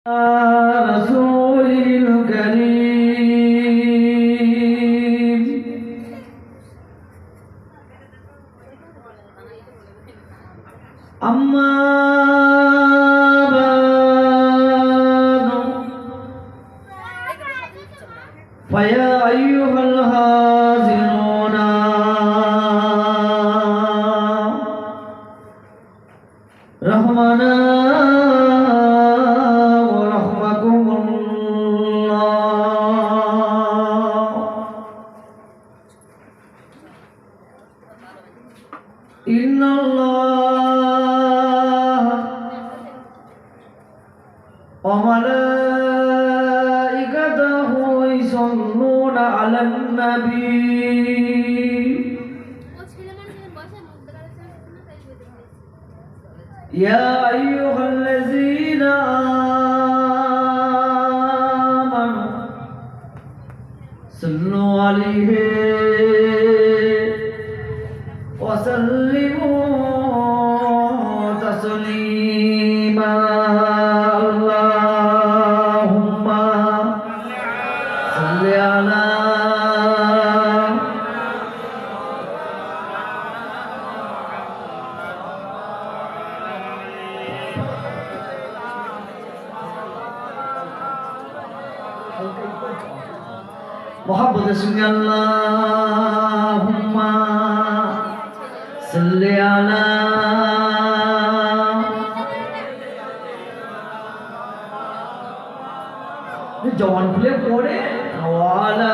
رسول الكريم أما بعد فيا أيها الحاضرون رحمنا إن الله وملائكته يصلون على النبي يا أيها الذين آمنوا صلوا عليه وسلموا تسليما اللهم صل على محبت سن اللهم صل على जवान खुले पड़े वाला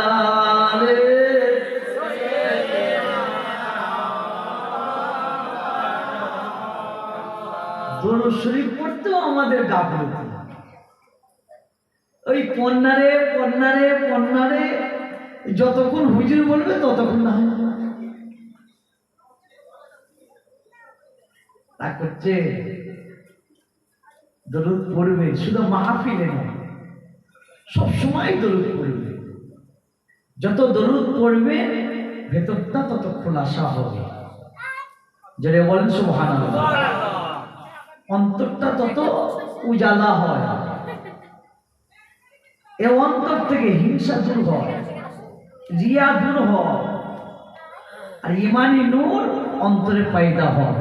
दुरूद शरीफ पढ़ते हमारे गाफिलती ওই পন্নারে পন্নারে পন্নারে যতক্ষণ হুজুর বলবে ততক্ষণ না তা করছে দরুদ পড়বে শুধু মাহফিলে নয় সব সময় দরুদ পড়বে যত দরুদ পড়বে ভেতরটা তত খোলাসা হবে যারা বলেন সুবহানাল্লাহ অন্তরটা তত উজালা হয় এ অন্তর থেকে হিংসা দূর হয় রিয়া দূর হয় আর ইমানি নূর অন্তরে পয়দা হয়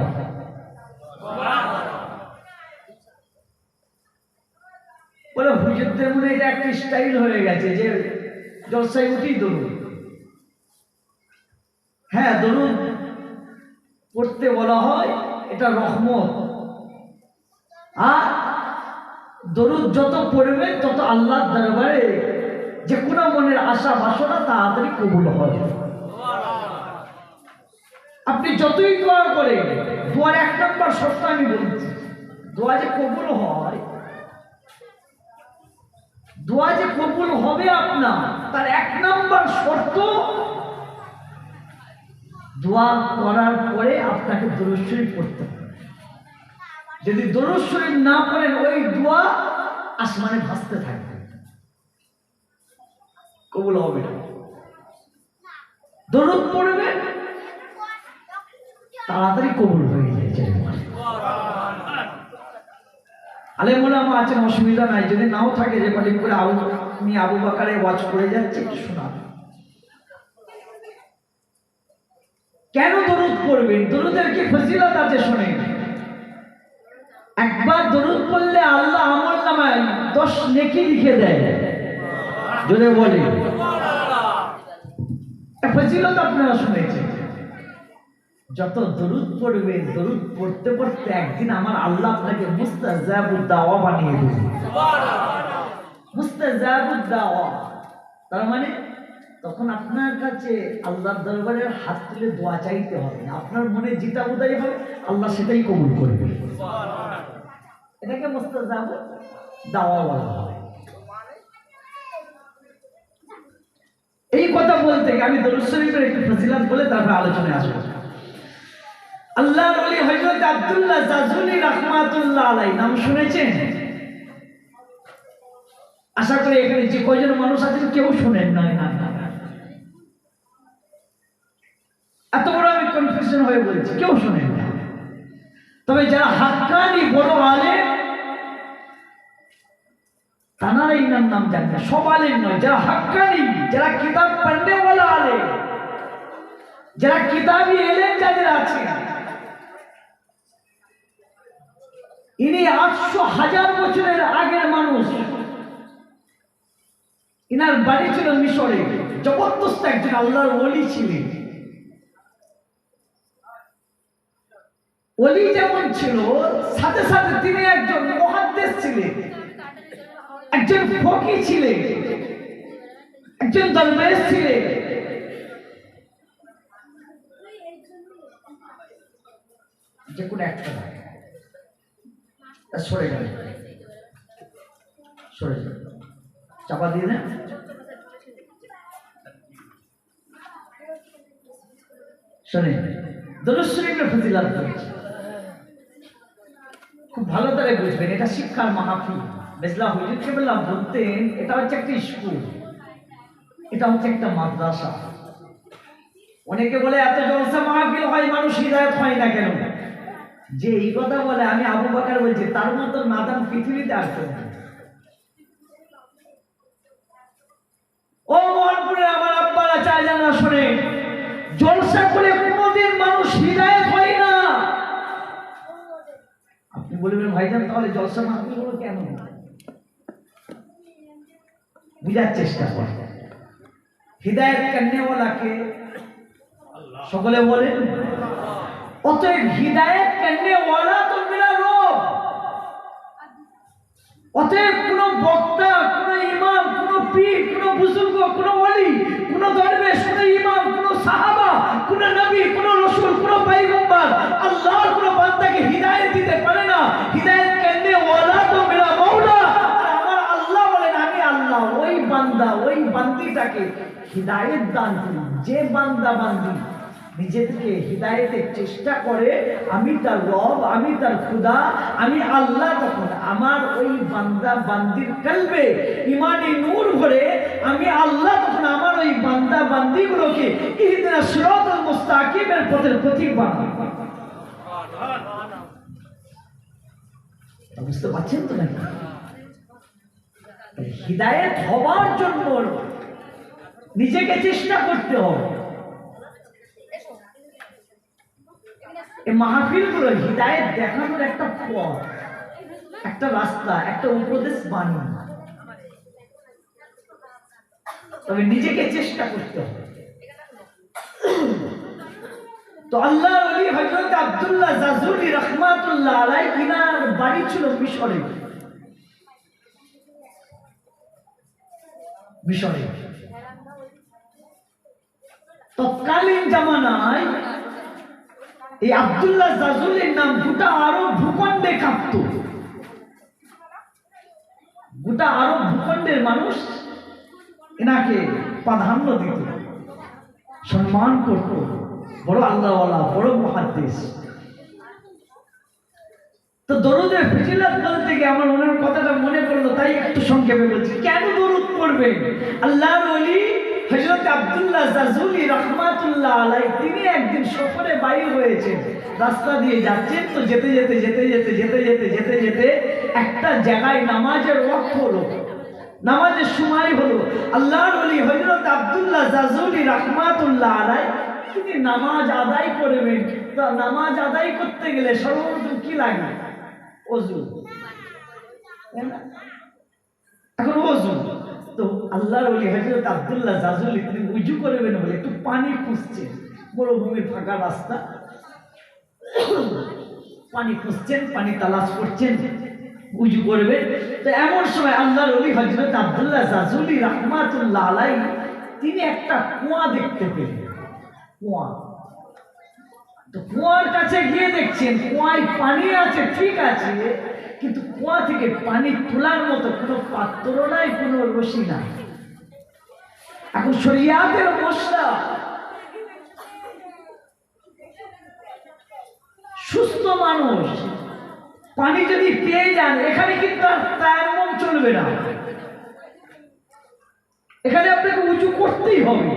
বলে হুজুরদের মনে এটা একটা স্টাইল হয়ে গেছে যে জলসায় উঠি দরুদ হ্যাঁ দরুদ পড়তে বলা হয় এটা রহমত আর দরুদ যত পড়বে তত আল্লাহর দরবারে যে কোনো মনের আশা বাসনা তাড়াতাড়ি কবুল হয় আপনি যতই দোয়া করেন দোয়ার এক নম্বর শর্ত আমি বলছি দোয়া যে কবুল হয় দোয়া যে কবুল হবে আপনার তার এক নম্বর শর্ত দোয়া করার পরে আপনাকে দরুদ শরীফ পড়তে হবে যদি দরুদ শরীফ না পড়েন ওই দোয়া আসমানে ভাসতে থাকবে কবুল হবে না দরুদ পড়বেন তাড়াতাড়ি কবুল হয়ে যায় আলেম ওলামা আছেন অসুবিধা নাই যদি নাও থাকে যে পালিম করে আমি আবু বকরে ওয়াজ করে যাচ্ছি শোনাবেন কেন দরুদ পড়বেন দরুদের কি ফজিলত আছে শুনেন একবার দরুদ পড়লে আল্লাহ আমলনামায় 10 নেকি লিখে দেয় যদি বলি ফজিলত আপনারা শুনেছেন যত দরুদ পড়বেন দরুদ পড়তে পড়তে একদিন আমার আল্লাহ আপনাকে মুস্তাজাবুদ দাওয়া বানিয়ে দেবে সুবহানাল্লাহ মুস্তাজাবুদ দাওয়া তার মানে তখন আপনার কাছে আল্লাহর দরবারে হাত তুলে দোয়া চাইতে হবে আপনার মনে যেটা উদয় হবে আল্লাহ সেটাই কবুল করবে সুবহানাল্লাহ এটাকে মুস্তাজাবুদ দাওয়া বলা হয় এই কথা বলতে আমি দরুদ শরীফের একটু ফজিলত বলে তারপর আলোচনায় আসব আল্লাহর ওলি হযরত আব্দুল্লাহ জাজুলি রাহমাতুল্লাহ আলাইহি নাম শুনেছেন আশা করি এখানে যে কয়জন মানুষ আছেন কেউ শুনেন না এত বড় আমি কনফিউশন হয়ে বলছি কেউ শুনেন না তবে যারা হাক্কানি বড় আলেম তানারা ইনার নাম জানে না, সব আলেম নয়, যারা হাক্কানি, যারা কিতাব পড়নেওয়ালা আলেম, যারা কিতাবি এলেম যাদের আছে। ইনি 800,000 বছরের আগের মানুষ। ইনার বাড়ি ছিল মিশরে, জবরদস্ত একজন আল্লাহর ওলি ছিলেন। ওলি যেমন ছিল, সাথে সাথে তিনি একজন মুহাদ্দিস ছিলেন, একজন ফকি ছিলেন, একজন দরবেশ ছিলেন। যে কোনো একটা সরে গেল, সরে গেল, চাপা দিয়ে না। শোনে, দরুদ শরীফের ফজিলত করেছে, খুব ভালো করে বুঝবেন, এটা শিক্ষার মাহফিল। বেজলা হুজুর কেবলা বলতেন এটা হচ্ছে একটা স্কুল, এটা হচ্ছে একটা মাদ্রাসা। অনেকে বলে এত জলসা মাহফিল হয়, মানুষ হিদায়াত হয় না কেন? যে এই কথা বলে, আমি আবু বকর বলছি, তার মতো নাদান পৃথিবীতে আসবে না। ও মোহনপুরে আমার আব্বারা চাই জানা, শোনে, জলসা করে কোনোদিন মানুষ হিদায়াত হয় না। আপনি বলবেন ভাইজান তাহলে জলসা মাহফিল হলো কেন? বুঝার চেষ্টা কর। হিদায়াত করনেওয়ালাকে সকলে বলেন। অতএব হিদায়াত করনেওয়ালা তো মেরা রব। অতএব কোন বক্তা, কোন ইমাম, কোন পীর, কোন বুজুর্গ, কোন ওলি, কোন দরবেশ, কোন ইমাম, কোন সাহাবা, কোন নবী, কোন রাসূল, কোন পয়গম্বর আল্লাহর কোন বান্দাকে হিদায়াত দিতে পারে না। হিদায়াত করনেওয়ালা তো মেরা মাওলা। আর আমার আল্লাহ বলেন, আমি আল্লাহ ওই বান্দা, ওই বান্দিটাকে হিদায়াত দান করি। যে বান্দা বান্দি নিজেকে হিদায়াতের চেষ্টা করে, আমি তার রব, আমি তার খুদা, আমি আল্লাহ, তখন আমার ওই বান্দা বান্দির কলবে ইমানি নূর ভরে, আমি আল্লাহ তখন আমার ওই বান্দা বান্দিগুলোকে ইহদিনাস সিরাতাল মুস্তাকিমের পথের পথিক বানাই। বুঝতে পারছেন তো নাকি? হিদায়াত হবার জন্য নিজেকে চেষ্টা করতে হবে। এই মাহফিলগুলো হিদায়াত দেখানোর একটা পথ, একটা রাস্তা, একটা উপদেশ বাণী। তবে নিজেকে চেষ্টা করতে হবে। তো আল্লাহর ওলি হযরত আব্দুল্লাহ জাজুলি রাহমাতুল্লাহ আলাইহি, ইনার বাড়ি ছিল মিশরে। মিশরে তৎকালীন জামানায় এই আব্দুল্লাহ জাজুলির নাম গোটা আরব ভূখণ্ডে কাঁপত। গোটা আরব ভূখণ্ডের মানুষ এনাকে প্রাধান্য দিত, সম্মান করত। বড় আল্লাহওয়ালা, বড় মুহাদ্দিস। তো দরুদের ফজিলত বলতে গিয়ে আমার মনের কথাটা মনে পড়লো, তাই একটু সংক্ষেপে বলছি। কেন দরুদ পড়বেন? আল্লাহর ওলি হযরত আব্দুল্লাহ জাজুলি রাহমাতুল্লাহ আলাইহি, তিনি একদিন সফরে বাইর হয়েছেন, রাস্তা দিয়ে যাচ্ছেন। তো যেতে যেতে যেতে যেতে যেতে যেতে যেতে যেতে একটা জায়গায় নামাজের ওয়াক্ত হলো, নামাজের সময় হলো। আল্লাহর ওলি হযরত আব্দুল্লাহ জাজুলি রাহমাতুল্লাহ আলাইহি, তিনি নামাজ আদায় করবেন। তো নামাজ আদায় করতে গেলে সর্বপ্রথম কি লাগে? ওযু। এখন ওযু, তো আল্লাহর ওলি হযরত আব্দুল্লাহ জাজুলি তিনি উজু করবেন বলে একটু পানি খুঁজছেন, মরুভূমির ফাঁকা রাস্তা, পানি খুঁজছেন, পানি তালাশ করছেন, উজু করবেন। তো এমন সময় আল্লাহর ওলি হযরত আব্দুল্লাহ জাজুলি রাহমাতুল্লাহ আলাইহি, তিনি একটা কুয়া দেখতে পেলেন। কুয়া। তো কুয়ার কাছে গিয়ে দেখছেন কুয়ায় পানি আছে, ঠিক আছে, কিন্তু কুয়া থেকে পানি তোলার মতো কোনো পাত্র নাই, কোনো রশি নাই। এখন শরিয়াতের মশলা, সুস্থ মানুষ পানি যদি পেয়ে যান, এখানে কিন্তু আর তায়াম্মুম চলবে না, এখানে আপনাকে উঁচু করতেই হবে,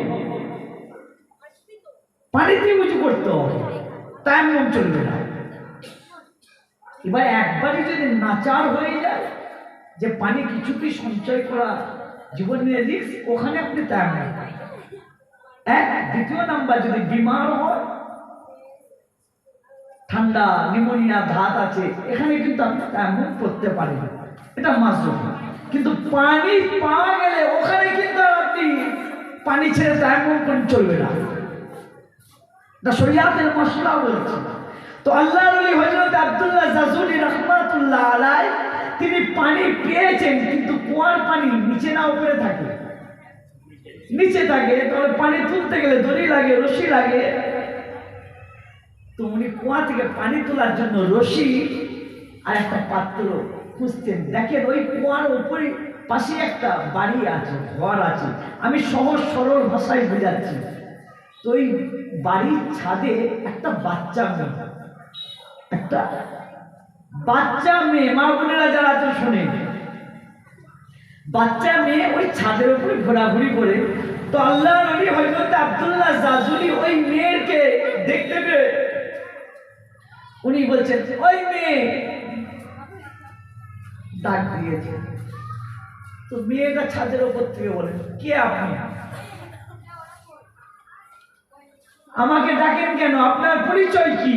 পানিতে উঁচু করতে হবে, তায়াম্মুম চলবে না। এবার একবারই যদি নাচার হয়ে যায়, যে পানি কিছুতেই সঞ্চয় করা জীবনের রিস্ক, ওখানে আপনি তায়াম্মুম করেন। এক। দ্বিতীয় নাম্বার, যদি বিমার হয়, ঠান্ডা, নিউমোনিয়া, ধাত আছে, এখানে কিন্তু আপনি তায়াম্মুম করতে পারেন, এটা মাসরুফ। কিন্তু পানি পাওয়া গেলে ওখানে কিন্তু আপনি পানি ছেড়ে তায়াম্মুম করেন চলবে না, এটা শরীয়তের মাসলা বলছে। তো আল্লাহর ওলি হযরত আব্দুল্লাহ জাজুলি রাহমাতুল্লাহ আলাইহি, তিনি পানি পেয়েছেন, কিন্তু কুয়ার পানি নিচে না উপরে থাকে? নিচে থাকে। তাহলে পানি তুলতে গেলে দড়ি লাগে, রশি লাগে। তো উনি কুয়া থেকে পানি তোলার জন্য রশি আর একটা পাত্র খুঁজতেন। দেখেন ওই কুয়ার উপরে পাশে একটা বাড়ি আছে, ঘর আছে। আমি সহজ সরল ভাষায় বোঝাচ্ছি। তো ওই বাড়ির ছাদে একটা বাচ্চা মেয়ে, একটা বাচ্চা মেয়ে, মা বোনেরা যারা আছে শোনেন, বাচ্চা মেয়ে ওই ছাদের উপরে ঘোরাঘুরি করে। তো আল্লাহর নবী হযরত আব্দুল্লাহ জাজুলি ওই মেয়েকে দেখতে পেয়ে উনি বলছেন, ওই মেয়ে, ডাক দিয়েছে। তো মেয়েটা ছাদের উপর থেকে বলে, কে আপনি? আমাকে ডাকেন কেন? আপনার পরিচয় কি?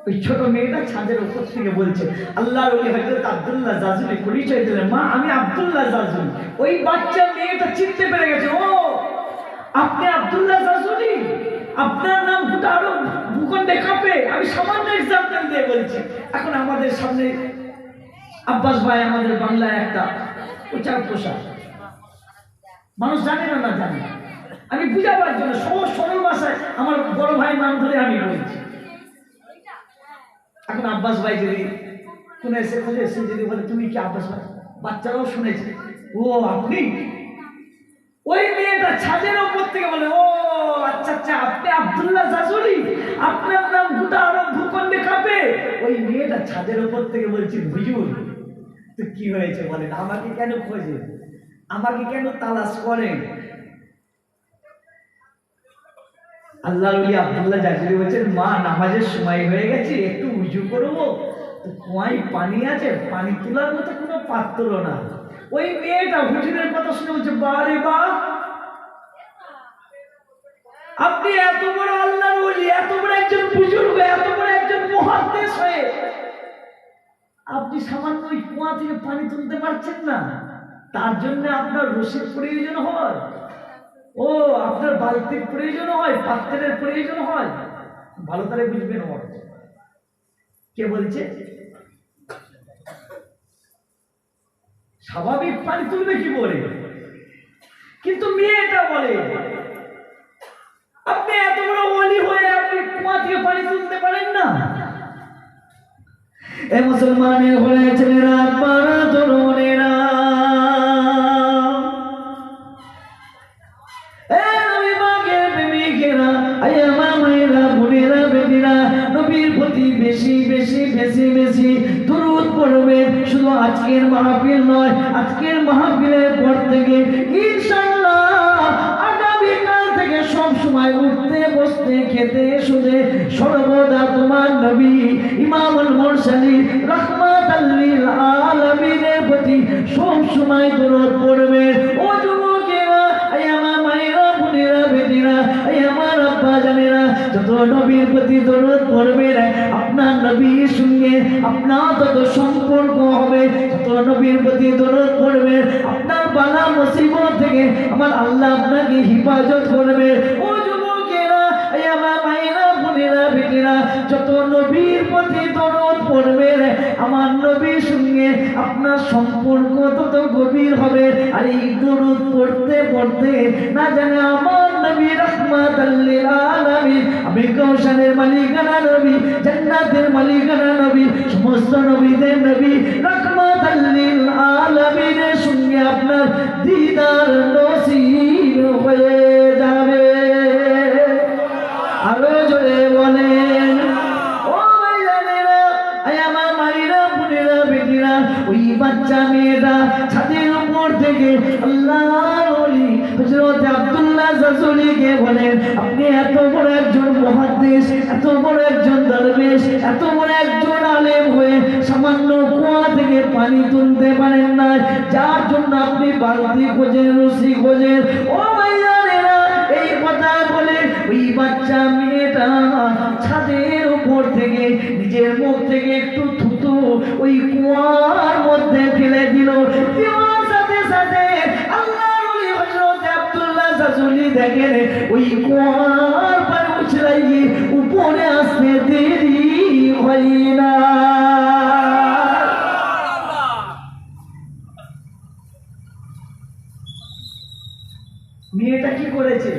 ওই ছোট মেয়েটা ছাদের উপর থেকে বলছে, আল্লাহর ওলি হযরত আব্দুল্লাহ জাজুলি পরিচয় দিলেন, মা আমি আব্দুল্লাহ জাজুলি। ওই বাচ্চা মেয়েটা চিনতে পেরে গেছে, ও আপনি আব্দুল্লাহ জাজুলি, আপনার নাম গোটা আরব ভূখণ্ডে কাঁপে। আমি সামান্য এক্সাম্পল দিয়ে বলছি। এখন আমাদের সামনে আব্বাস ভাই, আমাদের বাংলায় একটা উচ্চার পোশাক, মানুষ জানে না, না জানে। আমি বুঝাবার জন্য সহজ সরল ভাষায় আমার বড় ভাইয়ের নাম ধরে আমি বলছি। এখন আব্বাস ভাই যদি কোন এসে খোঁজে, এসে যদি বলে তুমি কি আব্বাস ভাই, বাচ্চারাও শুনেছে, ও আপনি। ওই মেয়েটা ছাদের ওপর থেকে বলে, ও আচ্ছা আচ্ছা, আপনি আব্দুল্লাহ জাজুলি, আপনার নাম গোটা আরব ভূখণ্ডে কাঁপে। ওই মেয়েটা ছাদের ওপর থেকে বলছে, হুজুর তো কি হয়েছে বলেন, আমাকে কেন খোঁজে, আমাকে কেন তালাশ করেন? আল্লাহর ওলি আব্দুল্লাহ জাজুলি বলছেন, মা নামাজের সময় হয়ে গেছে, একটু উজু করবো। তো কুয়ায় পানি আছে, পানি তোলার মতো কোনো পাত্র না। ওই মেয়েটা হুজুরের কথা শুনে বলছে, বারে বা, আপনি এত বড় আল্লাহর ওলি, এত বড় একজন বুজুর্গ, এত বড় একজন মুহাদ্দিস হয়ে আপনি সামান্য ওই কুয়া থেকে পানি তুলতে পারছেন না? তার জন্য আপনার রশির প্রয়োজন হয়, ও আপনার বালতির প্রয়োজন হয়, পাত্রের প্রয়োজন হয়। ভালো করে বুঝবেন অর্থ। কে বলছে? স্বাভাবিক পানি তুলবে কি বলে, কিন্তু মেয়েটা বলে, আপনি এত বড় ওলি হয়ে আপনি কুয়া থেকে পানি তুলতে পারেন না? এ মুসলমানের ঘরে ছেলেরা, আপনারা তরুণেরা, নবীর প্রতি বেশি বেশি বেশি বেশি দরুদ পড়বেন। শুধু আজকের মাহফিল নয়, আজকের মাহফিলের পর থেকে ইনশাআল্লাহ আগামীকাল থেকে সব সময় উঠতে বসতে খেতে শুতে সর্বদা তোমার নবী ইমামুল মুরসালিন রাহমাতাল লিল আলামিনের প্রতি সব সময় দরুদ পড়বেন। ও যুবকেরা, আমার মায়েরা, বোনেরা, বেটিরা, আমার আব্বা জানেরা, যত নবীর প্রতি দরুদ পড়বেন, আপনার নবীর সঙ্গে আপনার তত সম্পর্ক হবে। যত নবীর প্রতি দরুদ পড়বেন, আপনার বালা মুসিবত থেকে আমার আল্লাহ আপনাকে হেফাজত করবে। ও যুবকেরা, আমার মায়েরা, বোনেরা, বেটিরা, যত নবীর প্রতি দরুদ পড়বেন, আমার নবীর সঙ্গে আপনার সম্পর্ক তত গভীর হবে। আর এই দরুদ পড়তে পড়তে না জানে আমার নবী রাহমাতাল লিল আলামিন, আমি কৌশলের মালিকানা নবী, জান্নাতের মালিকানা নবী, সমস্ত নবীদের নবী রাহমাতাল লিল আলামিনের সঙ্গে আপনার দিদার নসিব হয়ে যাবে। আরো জোরে বলেন, ও ভাইজানেরা, আমার মায়েরা, বোনেরা, বেটিরা, ওই বাচ্চা মেয়েটা ছাদের উপর থেকে আল্লাহর ওলি হযরত আব্দুল্লাহ আব্দুল্লাহ জাজুলিকে বলেন, আপনি এত বড় একজন মুহাদ্দিস, এত বড় একজন দরবেশ, এত বড় একজন আলেম হয়ে সামান্য কুয়া থেকে পানি তুলতে পারেন না, যার জন্য আপনি বালতি খোঁজেন, রশি খোঁজেন। ও ভাইয়ারেরা, এই কথা বলে ওই বাচ্চা মেয়েটা ছাদের উপর থেকে নিজের মুখ থেকে একটু থুতু ওই কুয়ার মধ্যে ফেলে দিল। দেওয়ার সাথে সাথে আল্লাহর ওলি হযরত আব্দুল্লাহ জাজুলি দেখেন ওই কুয়ার পানি উছলাই গিয়ে উপরে আসতে দেরি হয় না। মেয়েটা কি করেছে?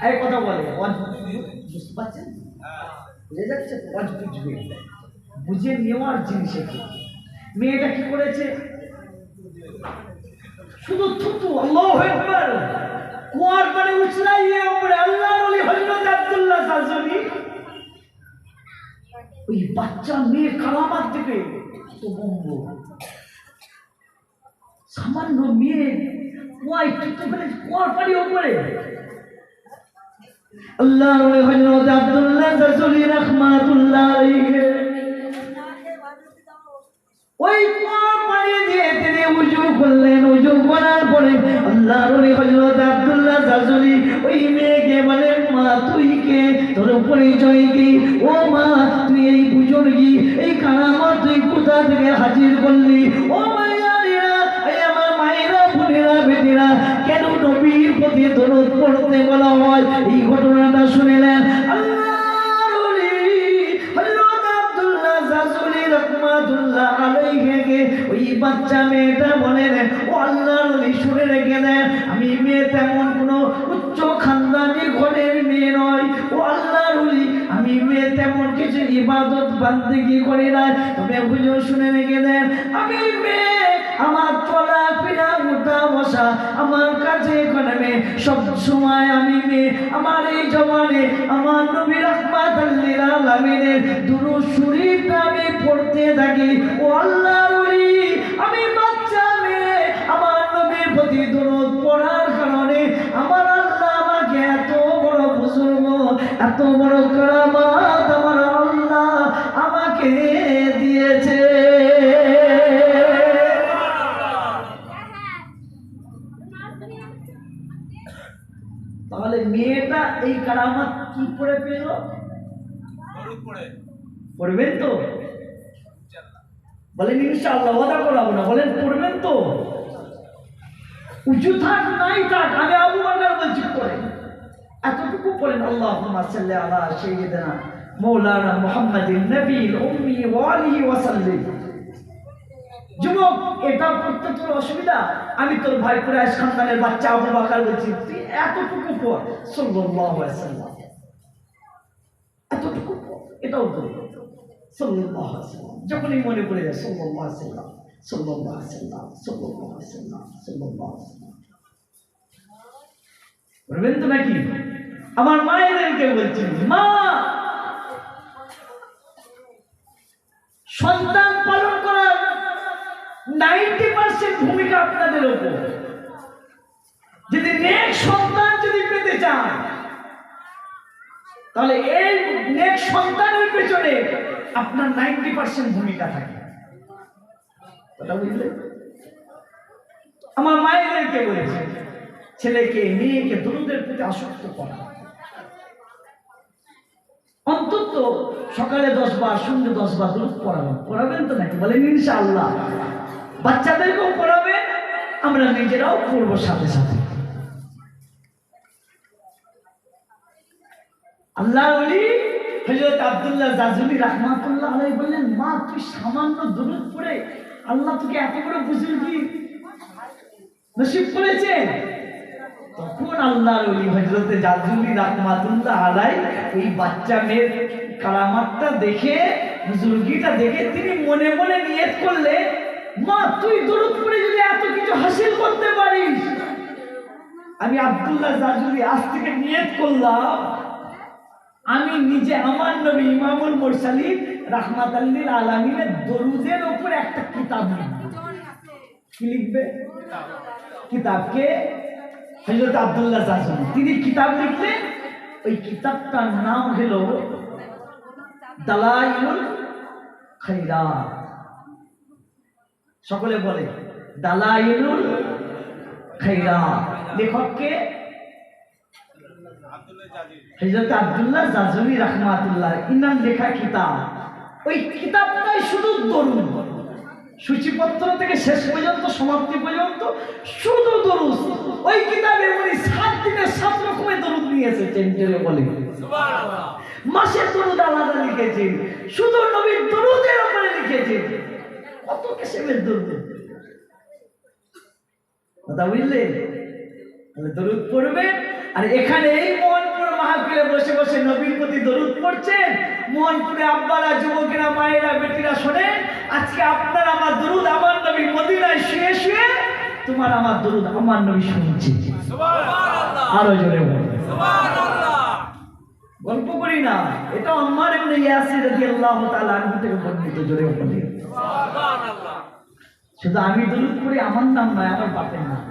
এই কথা বলে বুঝতে পারছেন, বুঝে যাচ্ছে, বুঝে নেওয়ার জিনিস। মেয়েটা কি করেছে? শুধু থুতু, আল্লাহু আকবার, কুয়ার পানি উছলাইয়ে উপরে আল্লাহর ওলি হযরত আব্দুল্লাহ জাজুলি ওই বাচ্চা মেয়ে কারামাত দিবে। তো বন্ধু, সামান্য মেয়ে কুয়ায় থুতু ফেলে কুয়ার পানি উপরে। আল্লাহর ওলি হযরত আব্দুল্লাহ জাজুলি রাহমাতুল্লাহ আলাইহি ওই কুয়ার পানি দিয়ে তিনি ওযু করলেন। ওযু করার পরে আল্লাহর ওলি হযরত আব্দুল্লাহ জাজুলি ওই মেয়েকে বলেন, মা তুই কে? তোর পরিচয় কি? ও মা, তুই এই বুজুর্গি, এই কারামত তুই কোথা থেকে হাজির করলি? ও মায়েরা, এই আমার মায়েরা, বোনেরা, বেটিরা, কেন নবীর প্রতি দরুদ পড়তে বলা হয়? এই ঘটনাটা শুনলেন আল্লাহর ওলি হযরত আব্দুল্লাহ জাজুলি রাহমাতুল্লাহ আলাইহি ওই বাচ্চা মেয়েটা বলেন, ও আল্লাহর ওলি শুনে রেখে দেন, আমি মেয়ে তেমন কোনো উচ্চ খানদানি ঘরের মেয়ে নয়। ও আল্লাহর ওলি, আমি মেয়ে তেমন কিছু ইবাদত বান্দেগি করি না। তবে হুজুর শুনে রেখে দেন, আমি মেয়ে, আমার চলা ফেরা উঠা বসা আমার কাছে কলমে সব সময় আমি মেয়ে। আমার এই জবানে আমার নবী রাহমাতুল লিল আলামিনের দুরূদ শরীফটা আমি পড়তে থাকি। ও আল্লাহর ওলি, আমি বাচ্চা মেয়ে, আমার নবীর প্রতি দরুদ পড়ার কারণে আমার আল্লাহ আমাকে এত বড় বুজুর্গ, এত বড় কারামাত আমার আল্লাহ আমাকে দিয়েছে। তাহলে মেয়েটা এই কারামাত কি করে পেল? পড়বেন তো? বলেন ইনশাআল্লাহ, ওয়াদা করাবো না, বলেন পড়বেন তো? উঁচু থাক নাই থাক, আমি আবু বকর বলছি পড়েন, এতটুকু পড়েন। আল্লাহুম্মা সাল্লি আলা সাইয়্যিদিনা মাওলানা মুহাম্মাদিন নবীল উম্মি ওয়া আলিহি ওয়া সাল্লিম। যুবক, এটা পড়তে তোর অসুবিধা? আমি তোর ভাই কুরাইশ খানদানের বাচ্চা আবু বকর বলছি, তুই এতটুকু পড়, সাল্লাল্লাহু আলাইহি ওয়াসাল্লাম, এতটুকু পড়, এটাও পড়, সাল্লাল্লাহু আলাইহি ওয়াসাল্লাম। যখনই মনে পড়ে যায় সাল্লাল্লাহু আলাইহি ওয়াসাল্লাম, সাল্লাল্লাহু আলাইহি ওয়াসাল্লাম, সাল্লাল্লাহু আলাইহি ওয়াসাল্লাম, সাল্লাল্লাহু আলাইহি ওয়াসাল্লাম। পড়বেন তো নাকি? আমার মায়েদেরকে বলছি, মা, সন্তান পালন করার 90% ভূমিকা আপনাদের উপর। যদি নেক সন্তান যদি পেতে চান, তাহলে এই নেক সন্তানের পেছনে আপনার 90% ভূমিকা থাকে। কথা বুঝলে? আমার মায়েদেরকে বলেছে, ছেলেকে মেয়েকে দরুদের প্রতি আসক্ত করা, অন্তত সকালে 10 বার, সন্ধ্যে 10 বার দরুদ পড়াবেন। পড়াবেন তো নাকি? বলেন ইনশাআল্লাহ। বাচ্চাদেরকেও পড়াবেন, আমরা নিজেরাও পড়বো সাথে সাথে। আল্লাহর ওলি হযরত আব্দুল্লাহ জাজুলি রাহমাতুল্লাহ আলাইহি বললেন, মা, তুই সামান্য দরুদ পড়ে আল্লাহ তোকে এত বড় বুজুর্গি নসিব করেছে। তখন আল্লাহর ওলি হযরত জাজুলি রাহমাতুল্লাহ আলাইহি এই বাচ্চা মেয়ের কারামাতটা দেখে, বুজুর্গিটা দেখে তিনি মনে মনে নিয়ত করলে, মা, তুই দরুদ পড়ে যদি এত কিছু হাসিল করতে পারিস, আমি আব্দুল্লাহ জাজুলি আজ থেকে নিয়ত করলাম, আমি নিজে আমার নবী ইমামুল মুরসালিন রাহমাতুল লিল আলামিনের দরুদের উপর একটা কিতাব লিখব। কি লিখবে? কিতাবকে হযরত আব্দুল্লাহ জাজনী তিনি কিতাব লিখলেন। ওই কিতাবটার নাম হলো দালাইলুল খায়রাত। সকলে বলে দালাইলুল খায়রাত। লেখককে হযরত আব্দুল্লাহ জাজনী রাহমাতুল্লাহ ইনার লেখা কিতাব। ওই কিতাবটাই শুধু দরুদ, সূচিপত্র থেকে শেষ পর্যন্ত সমাপ্তি পর্যন্ত শুধু দরুদ। ওই কিতাবে উনি 7 দিনে 7 রকমের দরুদ নিয়ে এসেছেন। জোরে বলে সুবহানাল্লাহ। মাসের দরুদ আলাদা লিখেছেন, শুধু নবীর দরুদের উপরে লিখেছেন। কত কিসের দরুদ, কথা বুঝলেন? তাহলে দরুদ পড়বেন। আর এখানে এই মোহনপুর মাহফিলে বসে বসে নবীর প্রতি দরুদ পড়ছেন। মোহনপুরে আব্বারা, যুবকেরা, মায়েরা, বেটিরা শোনেন, আজকে আপনার আমার দরুদ আমার নবী মদিনায় শুয়ে শুয়ে তোমার আমার দরুদ আমার নবী শুনছে। সুবহানাল্লাহ। আরো জোরে বলুন সুবহানাল্লাহ। গল্প করি না, এটা আম্মার ইবনে ইয়াসির রাদিয়াল্লাহু তাআলা আনহু থেকে বর্ণিত। জোরে বলুন সুবহানাল্লাহ। শুধু আমি দরুদ পড়ি, আমার নাম নয়, আমার বাপের নাম।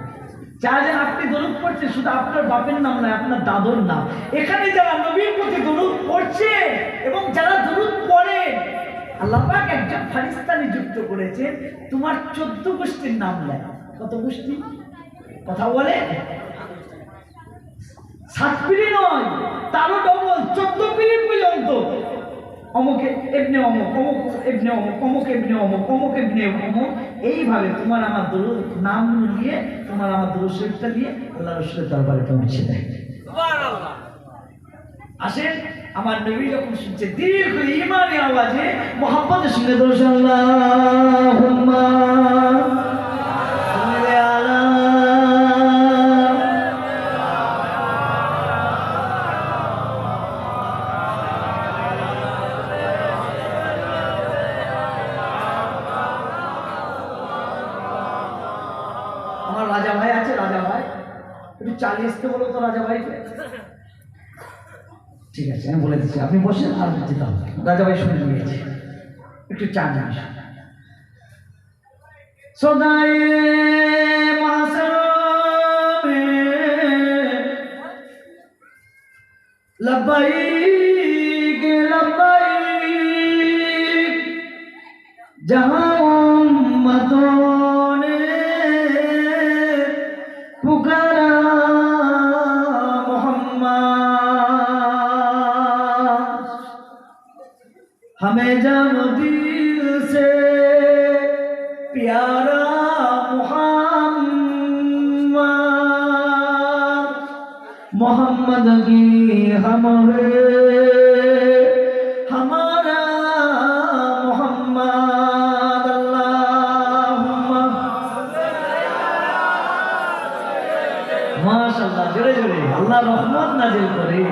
চাইলেন আপনি দরুদ পড়ছেন, শুধু আপনার বাপের নাম নয়, আপনার দাদুর নাম। এখানে যারা নবীর প্রতি দরুদ পড়ছে এবং যারা দরুদ পড়ে, আল্লাহ পাক একজন ফেরেশতা নিযুক্ত করেছেন, তোমার 14 গোষ্ঠীর নাম নেয়। কত গোষ্ঠী? কথা বলে 7 পিঢ়ি নয়, তারও ডবল 14 পিঢ়ি পর্যন্ত। অমুকে ইবনে অমুক, অমুক ইবনে অমুক, অমুক ইবনে অমুক, অমুক ইবনে অমুক, এইভাবে তোমার আমার দরুদ নাম নিয়ে, তোমার আমার দরুদ শরীফটা দিয়ে আল্লাহ রাসূলের দরবারে পৌঁছে দেয়। সুবহানাল্লাহ। আসেন, আমার নবী যখন শুনছে দীর্ঘ ঈমানি আওয়াজে মুহাম্মদের সঙ্গে দরুদ আল্লাহুম্মা সাল্লি আলা। আমার রাজা ভাই আছে, রাজা ভাই একটু চালিয়ে আসতে বলো তো রাজা ভাইকে। ঠিক আছে, আমি বলে দিচ্ছি, আপনি বসেন আর যেতাম। রাজা ভাই শুনে নিয়েছে, একটু চা নিয়ে আসুন। সদায়ে মাসরমে লব্বাইক লব্বাইক, जहाँ उम्मतों ने पुकारा मोहम्मद, हमें जानो दिल से प्यारा मोहम्मद, मोहम्मद की हम हमारा मोहम्मद, अल्लाहुम्मा माशाअल्लाह। जोरे जोरे अल्लाह रहमत नाजिल करे।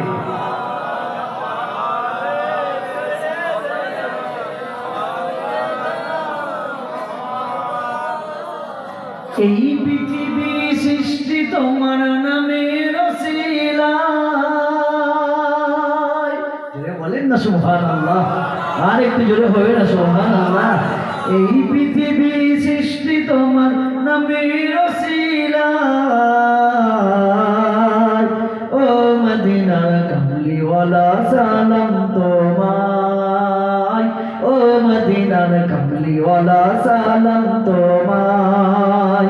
এই পৃথিবী সৃষ্টি তোমার নামের ওসিলায়। জোরে বলেন না সুবহানাল্লাহ। আর একটু জোরে হবে না সুবহানাল্লাহ। এই পৃথিবী সৃষ্টি তোমার নামের ওসিলায়, ও মদিনার কামলিওয়ালা সালাম তোমায়, ও মদিনার কামলিওয়ালা সালাম তোমায়।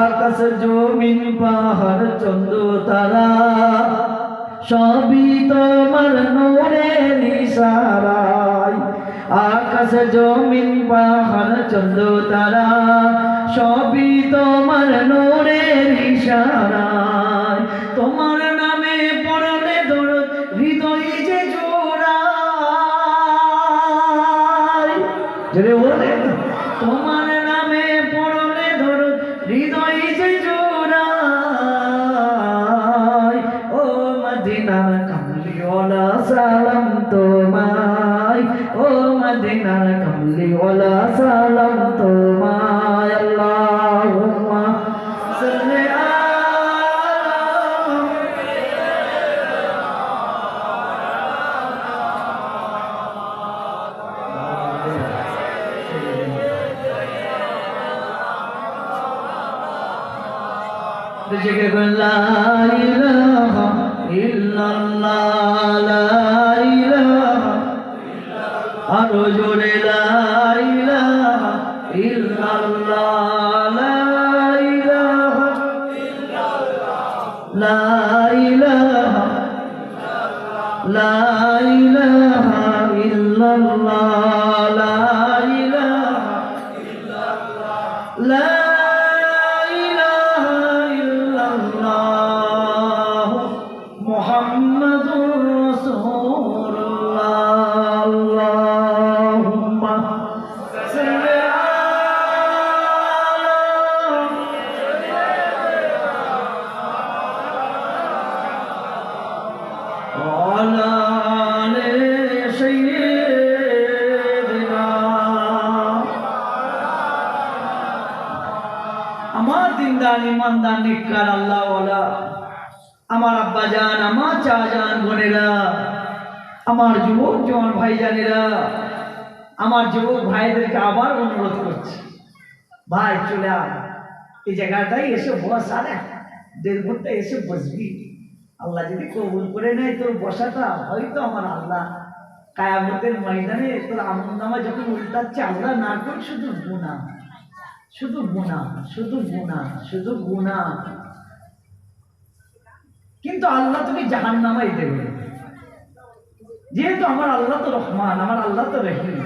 আকাশ জমিন পাহাড় চন্দ্র তারা সবই তোমার নূরের ইশারায়, আকাশ জমিন পাহাড় চন্দ্র তারা সবই তোমার নূরের ইশারায়। তোমার নামে পড়লে দরদ হৃদয় যে জোড়ায়। জোরে বলেন, তোমার নামে পড়লে দরদ হৃদয় যে জোড়ায়, ও মদিনার কামলিওয়ালা সালাম তোমায়, ও মদিনার কামলিওয়ালা সালাম তোমায়। আল্লাহুম্মা সাল্লি আলা। জেগে বলেন লা ইলাহা ইল্লাল্লাহ, লা ইলাহা, আরো জোরে লা ইলাহা ইল্লাল্লাহ, লা ইলাহা, লা ইলাহা, লা ইলাহা ইল্লাল্লাহ, লা ইলাহা, লা ইলাহা ইল্লাল্লাহ মুহাম্মাদুর রাসূলুল্লাহ। আল্লাহুম্মা সাল্লি আলা আমার দিনদার ইমানদার নেককার আল্লাহওয়ালা, আমার আব্বাজান, আমার চাচাজান, বোনেরা, আমার যুবক জওয়ান ভাইজানেরা, আমার যুবক ভাইদেরকে আবার অনুরোধ করছি, ভাই চলে আয়, এই জায়গাটাই এসে বস, আর 1.5 ঘন্টা এসে বসবি। আল্লাহ যদি কবুল করে নেয় তোর বসাটা, হয়তো আমার আল্লাহ কায়ামতের ময়দানে তোর আমলনামা যখন উল্টাচ্ছে, আল্লাহ না করে শুধু গুনাহ, শুধু গুনাহ, শুধু গুনাহ, শুধু গুনাহ, কিন্তু আল্লাহ তোকে জাহান্নামাই দেবে। যেহেতু আমার আল্লাহ তো রহমান, আমার আল্লাহ তো রহিম,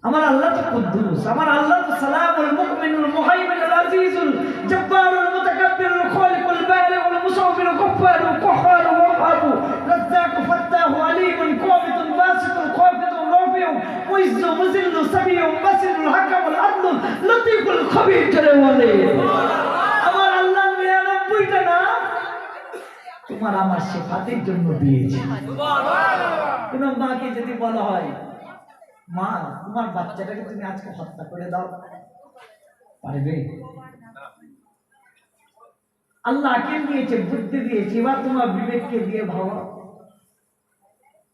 আমার আল্লাহ তো কুদ্দুস, আমার আল্লাহ তো সালামুল মুমিনুল মুহাইমিনুল আজিজুল জব্বারুল মুতাকাব্বিরুল খালিকুল বারিউল মুসাওবিরুল গফফারুল কাহ্হারুল ওয়াহাবু রাজ্জাকু ফাত্তাহু আলিমুন কাবিতুল বাসিতুল খাফিতুল রাফিউ মুইজ্জু মুজিল্লু সামিউ বাসিরুল হাকামুল আদলুল লতীফুল খবীর। জোরে বলে আমার আল্লাহ 99টা নাম তোমার আমার সিফাতের জন্য দিয়েছে। কোন মাকে যদি বলা হয়, মা তোমার বাচ্চাটাকে তুমি আজকে হত্যা করে দাও, পারবে? আল্লাহ আকিল দিয়েছে, বুদ্ধি দিয়েছে, এবার তোমার বিবেককে দিয়ে ভাবা,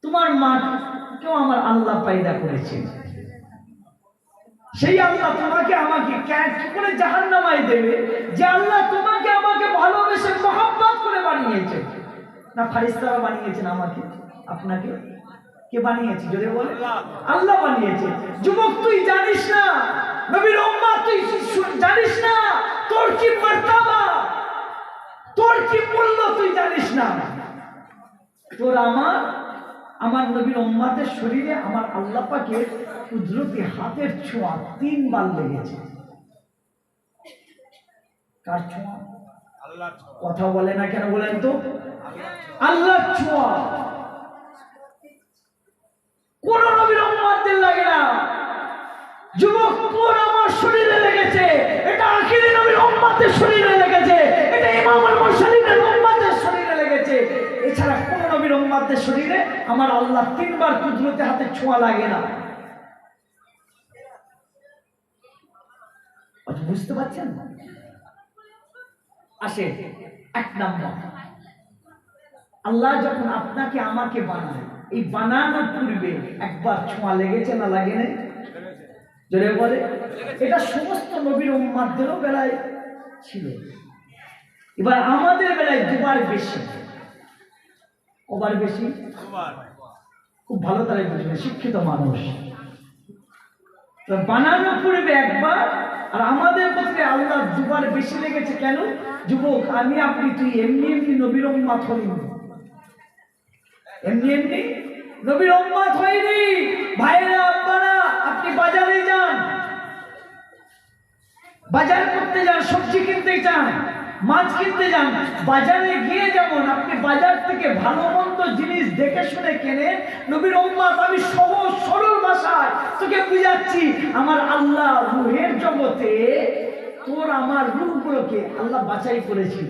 তোমার মাকেও আমার আল্লাহ পয়দা করেছে, সেই আল্লাহ তোমাকে আমাকে কি করে জাহান্নামায় দেবে? যে আল্লাহ তোমাকে আমাকে ভালোবেসে মহব্বত করে বানিয়েছে। না ফারিস্তারা বানিয়েছেন আমাকে আপনাকে? কে বানিয়েছে? জোরে বলে আল্লাহ বানিয়েছে। যুবক তুই জানিস না, নবীর উম্মত তুই জানিস না তোর কি মর্তবা, তোর কি মূল্য তুই জানিস না। তোর আমার নবীর উম্মতের শরীরে আমার আল্লাহ পাকের কুদরতি হাতের ছোঁয়া 3 বার লেগেছে। কার ছোঁয়া? আল্লাহর ছোঁয়া। কথা বলে না কেন বলেন তো? আল্লাহর ছোঁয়া। কোন নবীর উম্মতদের লাগে না। যুবক তোর আমার শরীরে লেগেছে, এটা আখিরি নবীর উম্মতের শরীরে লেগেছে, এটা ইমামুল মুরসালিনের উম্মতের শরীরে লেগেছে। এছাড়া কোন নবীর উম্মতের শরীরে আমার আল্লাহ 3 বার কুদরতে হাতে ছোঁয়া লাগে না। বুঝতে পারছেন? আসে 1 নম্বর, আল্লাহ যখন আপনাকে আমাকে বানায়, এই বানানোর পূর্বে একবার ছোঁয়া লেগেছে না লাগে না? জোরে বলে। এটা সমস্ত নবীর উম্মতদেরও বেলায় ছিল। এবার আমাদের বেলায় 2 বার বেশি। কবার বেশি? 2 বার। খুব ভালো তারা বুঝবে, শিক্ষিত মানুষ। বানানোর পূর্বে একবার, আর আমাদের ক্ষেত্রে আল্লাহ 2 বার বেশি লেগেছে। কেন? যুবক আমি আপনি তুই এমনি এমনি নবীর উম্মত হইনি, এমনি এমনি নবীর উম্মত হইনি। ভাইরা আব্বারা, আপনি বাজারে যান, বাজার করতে যান, সবজি কিনতে যান, মাছ কিনতে যান, বাজারে গিয়ে যেমন আপনি বাজার থেকে ভালো মন্দ জিনিস দেখে শুনে কেনেন, নবীর উম্মত আমি সহজ সরল ভাষায় তোকে বুঝাচ্ছি, আমার আল্লাহ রূহের জগতে তোর আমার রূহগুলোকে আল্লাহ বাছাই করেছিল।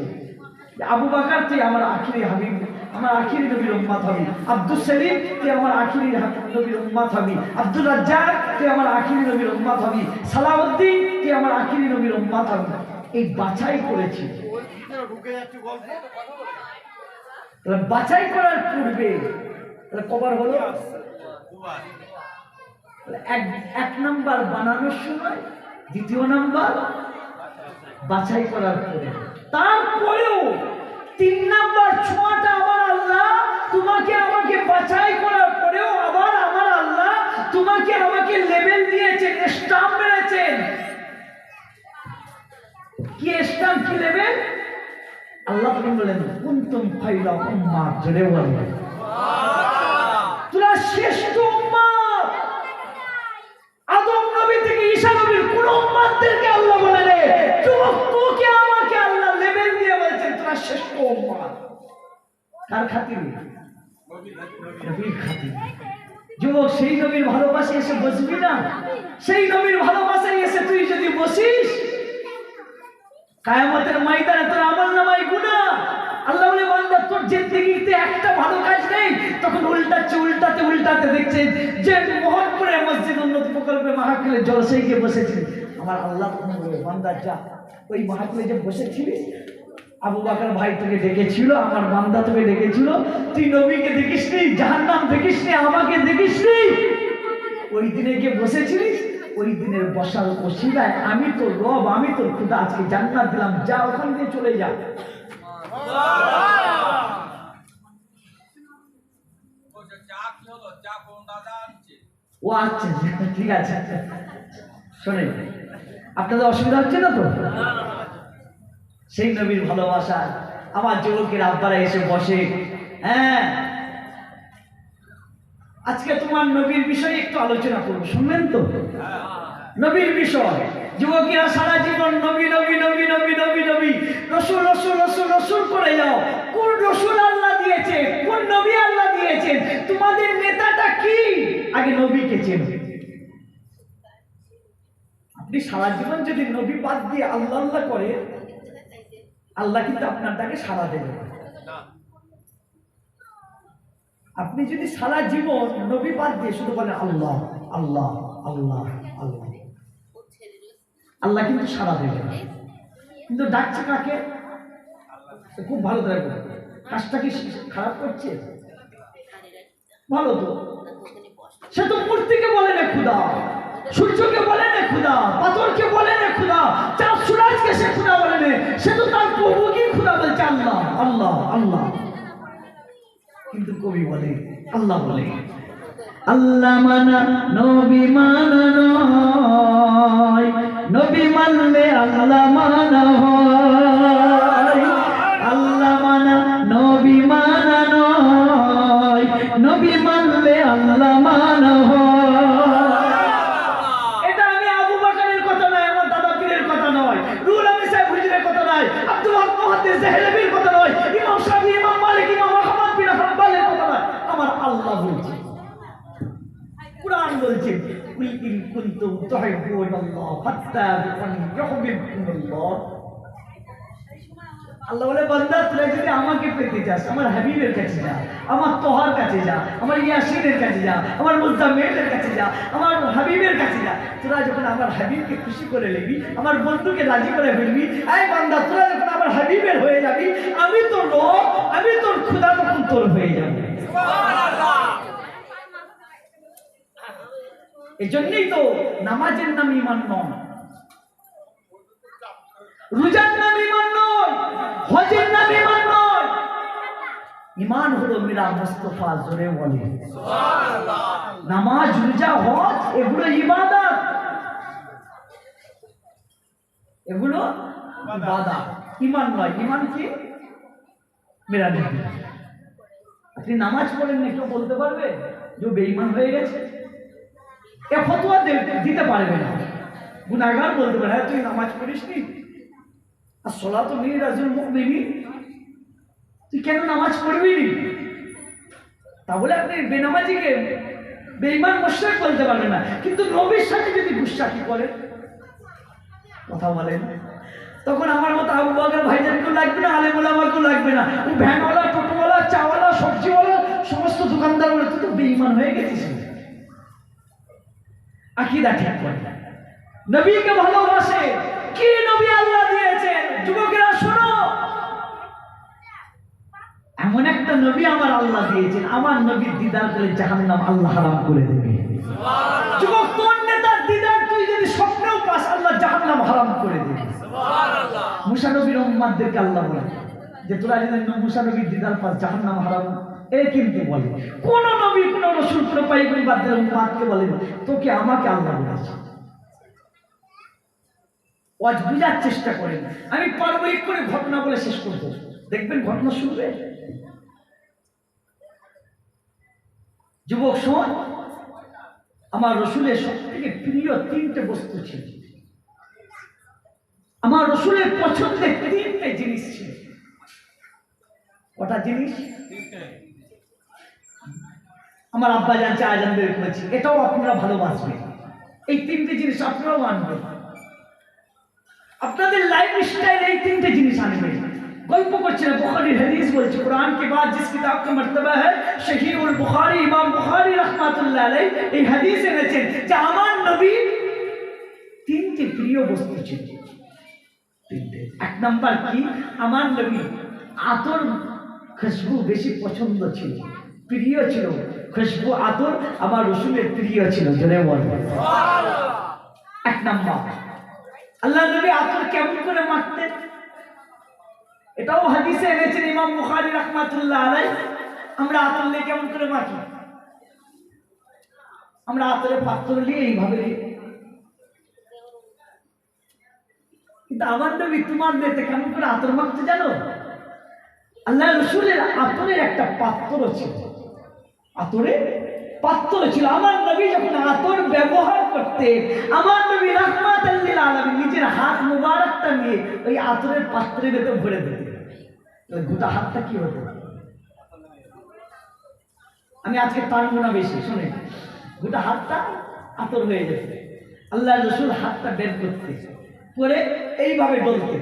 আবু বকর তুই আমার আখিরি হাবিব, আমার আখিরি নবীর উম্মত হবি। আব্দুল সেলিম তুই আমার আখিরি নবীর উম্মত হবি। আব্দুল রাজ্জাক তুই আমার আখিরি নবীর উম্মত হবি। সালাউদ্দিন তুই আমার আখিরি নবীর উম্মত হবি। এই বাছাই করেছি। বাছাই করার পূর্বে কবার হলো? 1 নাম্বার বানানোর সময়, 2 নাম্বার বাছাই করার পরে, তারপরেও 3 নাম্বার ছোঁয়াটা আমার আল্লাহ তোমাকে আমাকে বাছাই করার পরেও আবার আমার আল্লাহ তোমাকে আমাকে লেভেল দিয়েছেন, স্টাম্প মেরেছেন। কি স্টাম্প, কি লেভেল? আল্লাহ তুমি বলেন কুনতুম খায়রা উম্মাহ, জোরে বলেন তোরা শ্রেষ্ঠ উম্মাহ। আদম নবী থেকে ঈসা নবীর কোন উম্মাহদেরকে আল্লাহ বলে রে তোকে আমাকে আল্লাহ লেভেল দিয়ে বলেছেন তোরা শ্রেষ্ঠ উম্মাহ। কার খাতিরে? নবীর খাতিরে। যুবক, সেই নবীর ভালোবাসায় এসে বসবি না? সেই নবীর ভালোবাসায় এসে তুই যদি বসিস, কিয়ামতের ময়দানে তোর আমলনামায় গুনাহ। আল্লাহ বলে বান্দা তোর জিন্দেগিতে একটা ভালো কাজ নেই, তখন উল্টাতে দেখছেন যে মোহনপুরে মসজিদ উন্নতি প্রকল্পে মাহফিলে জলসায় গিয়ে বসেছিলেন। আমার আল্লাহ বলে বান্দা যা, ওই মাহফিলে যে বসেছিলিস আবু বকর ভাই তোকে ডেকেছিল, আমার বান্দা তোকে ডেকেছিল, তুই নবীকে দেখিসনি, জাহান্নাম দেখিসনি, আমাকে দেখিসনি, ওই দিনে গিয়ে বসেছিলিস। ওই দিনের বসার ওসিলায় আমি তোর রব, আমি তোর খোদা আজকে জান্নাত দিলাম, যা ওখান দিয়ে চলে যা। ও আচ্ছা ঠিক আছে, শোনে আপনাদের অসুবিধা হচ্ছে না তো? সেই নবীর ভালোবাসা আমার যুবকের আব্বারা এসে বসে। হ্যাঁ, আজকে তোমার নবীর বিষয়ে একটু আলোচনা করবো, শুনবেন তো? নবীর বিষয়। যুবকেরা সারা জীবন নবী নবী নবী নবী নবী নবী রসুল রসুল রসুল রসুল করে যাও। কোন রসুল আল্লাহ দিয়েছে, কোন নবী আল্লাহ দিয়েছেন? তোমাদের নেতাটা কি? আগে নবীকে চেনো। আপনি সারা জীবন যদি নবী বাদ দিয়ে আল্লাহ আল্লাহ করে, আল্লাহ কিন্তু আপনার ডাকে সাড়া দেবে। আপনি যদি সারা জীবন নবী বাদ দিয়ে শুধু বলেন আল্লাহ আল্লাহ আল্লাহ আল্লাহ, আল্লাহ কিন্তু সাড়া দেবে। কিন্তু ডাকছে কাকে? খুব ভালো করে কাজটা কি খারাপ করছে? ভালো তো। সে তো মূর্তিকে বলে না খুদা, সূর্যকে বলে না খুদা, পাথরকে বলে না খুদা, চাঁদ সূরজকে সে খুদা বলে না, সে তো তার প্রভুকে খুদা বলছে আল্লাহ আল্লাহ আল্লাহ। কিন্তু কবি বলে আল্লাহ বলে আল্লাহ মানা নবী মানা নয়, নবী মানলে আল্লাহ মানা হয়। আল্লাহ মানা নবী মানা নয়, নবী মানলে আল্লাহ মানা হয়। এটা আমি আবু বকরের কথা নয়, আমার দাদা পীরের কথা নয়, রুহুল আমিন সাহেব হুজুরের কথা নয়, আব্দুল হক মুহাদ্দিস দেহলভির কথা নয়, ইমাম শাফি, ইমাম মালিক, ইমাম আহমদ বিন হাম্বলের কথা নয়, আমার আল্লাহ বলছে। কুরআন বলছে কুল ইন কুনতুম তুহিব্বুনাল্লাহ ফাত্তাবিউনি ইউহিব্বুকুমুল্লাহ। আল্লাহ বলে বান্দা তুই যদি আমাকে পেতে চাস, আমার হাবিবের কাছে যা, আমার তোহার কাছে যা, আমার ইয়াসিনের কাছে যা, আমার মুজাম্মিলের কাছে যা, আমার হাবিবের কাছে যা। তোরা যখন আমার হাবিবকে খুশি করে নিবি, আমার বন্ধুকে রাজি করে ফেলবি, এই বান্দা তোরা যখন আমার হাবিবের হয়ে যাবি, আমি তোর রব, আমি তোর খোদা, তখন তোর হয়ে যাবে। সুবহানাল্লাহ। এজন্যই তো নামাজের নাম ঈমান নয়, রোজার নাম ঈমান নয়, হজের নাম ঈমান নয়। ঈমান হলো মেরা মুস্তাফা, জোরে বলে সুবহানাল্লাহ। নামাজ, রোজা, হজ এগুলো ইবাদত, এগুলো ইবাদত, ঈমান নয়। ঈমান কি? মেরা নবী। আপনি নামাজ পড়েন না, কেউ বলতে পারবে যে বেঈমান হয়ে গেছে? এ ফতোয়া দিতে পারবে না। গুনাহগার বলতে পারে হ্যাঁ তুই নামাজ পড়িসনি, আর সলাতু মিরাজুল মুমিনিন, তুই কেন নামাজ পড়বি নি? তা বলে আপনি বেনামাজিকে বেঈমান মুশরিক বলতে পারবেন না। কিন্তু নবীর সাথে যদি গুস্তাখি করেন, কথা বলেন, তখন আমার মতো আবু বকর ভাইজানকেও লাগবে না, আলেম ওলামাকেও লাগবে না, ও ভ্যানওয়ালা, টোটোওয়ালা, চাওয়ালা, সবজিওয়ালা, সমস্ত দোকানদার বলে তুই তো বেঈমান হয়ে গেছিস। আকীদা ঠিক করে, নবীকে ভালোবাসে। কি নবী আল্লাহ দিয়েছেন? যুবকেরা শোনো, এমন একটা নবী আমার আল্লাহ দিয়েছেন, আমার নবীর দিদার করে জাহান্নাম আল্লাহ হারাম করে দেবে। সুবহানাল্লাহ। যুবক, কোন নেতার দিদার তুই যদি স্বপ্নেও পাস, আল্লাহ জাহান্নাম হারাম করে দেবে। সুবহানাল্লাহ। মুসা নবীর উম্মতদেরকে আল্লাহ বলে যে তোরা যদি মুসা নবীর দিদার পাস জাহান্নাম হারাম, এ কিন্তু বলে কোন নবী কোন রাসূল কোন পয়গম্বরদের উম্মতকে বলে তোকে আমাকে আল্লাহ বলেছে। ওয়াজ বুঝার চেষ্টা করেন, আমি পারবৈক করে ঘটনা বলে শেষ করব, দেখবেন ঘটনা শুনবে। যুবক সমাজ, আমার রসুলের সব থেকে প্রিয় তিনটে বস্তু ছিল, আমার রসুলের পছন্দের তিনটে জিনিস ছিল। কটা জিনিস? আমার আব্বা জানছে আজান বের করেছি, এটাও আপনারা ভালোবাসবেন। এই তিনটে জিনিস আপনারাও আনবেন, আপনাদের লাইফ স্টাইল এই তিনটে জিনিস আনবেন। গল্প করছে না, বুখারীর হাদিস বলছে কুরআন के बाद जिस किताब का मर्तबा है शहीहुल बुखारी, ইমাম বুখারী রাহমাতুল্লাহ আলাইহি এই হাদিস এনেছেন যে আমার নবী তিনটে প্রিয় বস্তু ছিল। তিনটে। এক নাম্বার কি? আমার নবী আতর খুশবু বেশি পছন্দ ছিল, প্রিয় ছিল। খুশবু আতর আমার রসুলের প্রিয় ছিল, জোরে বলবেন সুবহানাল্লাহ। এক নাম্বার। আল্লাহ নবী আতর কেমন করে মাখতেন এটাও হাদিসে এনেছেন ইমাম বুখারী রাহমাতুল্লাহ আলাইহি। আমরা আতর নিয়ে কেমন করে মাখি? আমরা আতরের পাত্র নিয়ে এইভাবে, কিন্তু আমার নবী তোমার নেতে কেমন করে আতর মাখতে জানো? আল্লাহ রসুলের আতরের একটা পাত্র ছিল, আতরের পাত্র ছিল। আমার নবী যখন আতর ব্যবহার করতে, আমার নবী রাহমাতাল লিল আলামিন নিজের হাত মুবারকটা নিয়ে ওই আতরের পাত্রের ভেতর ভরে দিতেন। গোটা হাতটা কি হতো? আমি আজকে টানবো না বেশি, শুনে গোটা হাতটা আতর হয়ে যেত। আল্লাহ রসুল হাতটা বের করতে করে এইভাবে ডলতে।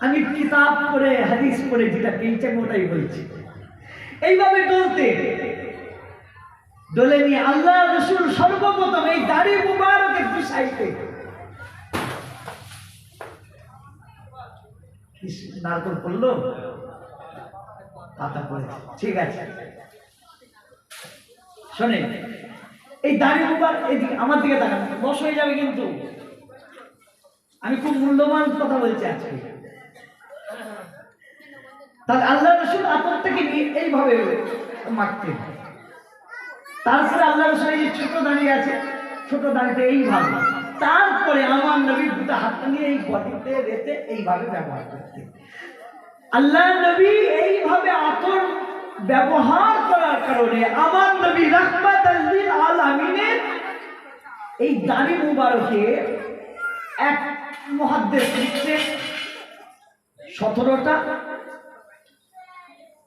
আমি কিতাব পড়ে হাদিস পড়ে যেটা পেয়েছি আমি ওটাই বলছি। এইভাবে ডলতে ডলে নিয়ে আল্লাহ রসুল সর্বপ্রথম এই দাড়ি মুবারকে বিষাইতে নারকল পড়লো, পাতা পড়ে, ঠিক আছে শোনে, এই দাড়ি মুবারক এইদিকে আমার দিকে তাকান, বস হয়ে যাবে কিন্তু আমি খুব মূল্যবান কথা বলছি আজকে। তাহলে আল্লাহ রসুল আতরটাকে নিয়ে এইভাবে মাখতেন। তারপরে আল্লাহ রসুল এই যে ছোট দাঁড়িয়ে আছে, ছোট দাঁড়িতে এইভাবে, তারপরে আমার নবী দুটা হাতটা নিয়ে এই বডিতে রেতে এইভাবে ব্যবহার করতেন। আল্লাহ নবী এইভাবে আতর ব্যবহার করার কারণে আমার নবী রাহমাতাল লিল আলামিনের এই দাড়ি মুবারকে এক মুহাদ্দিস লিখছেন 17টা,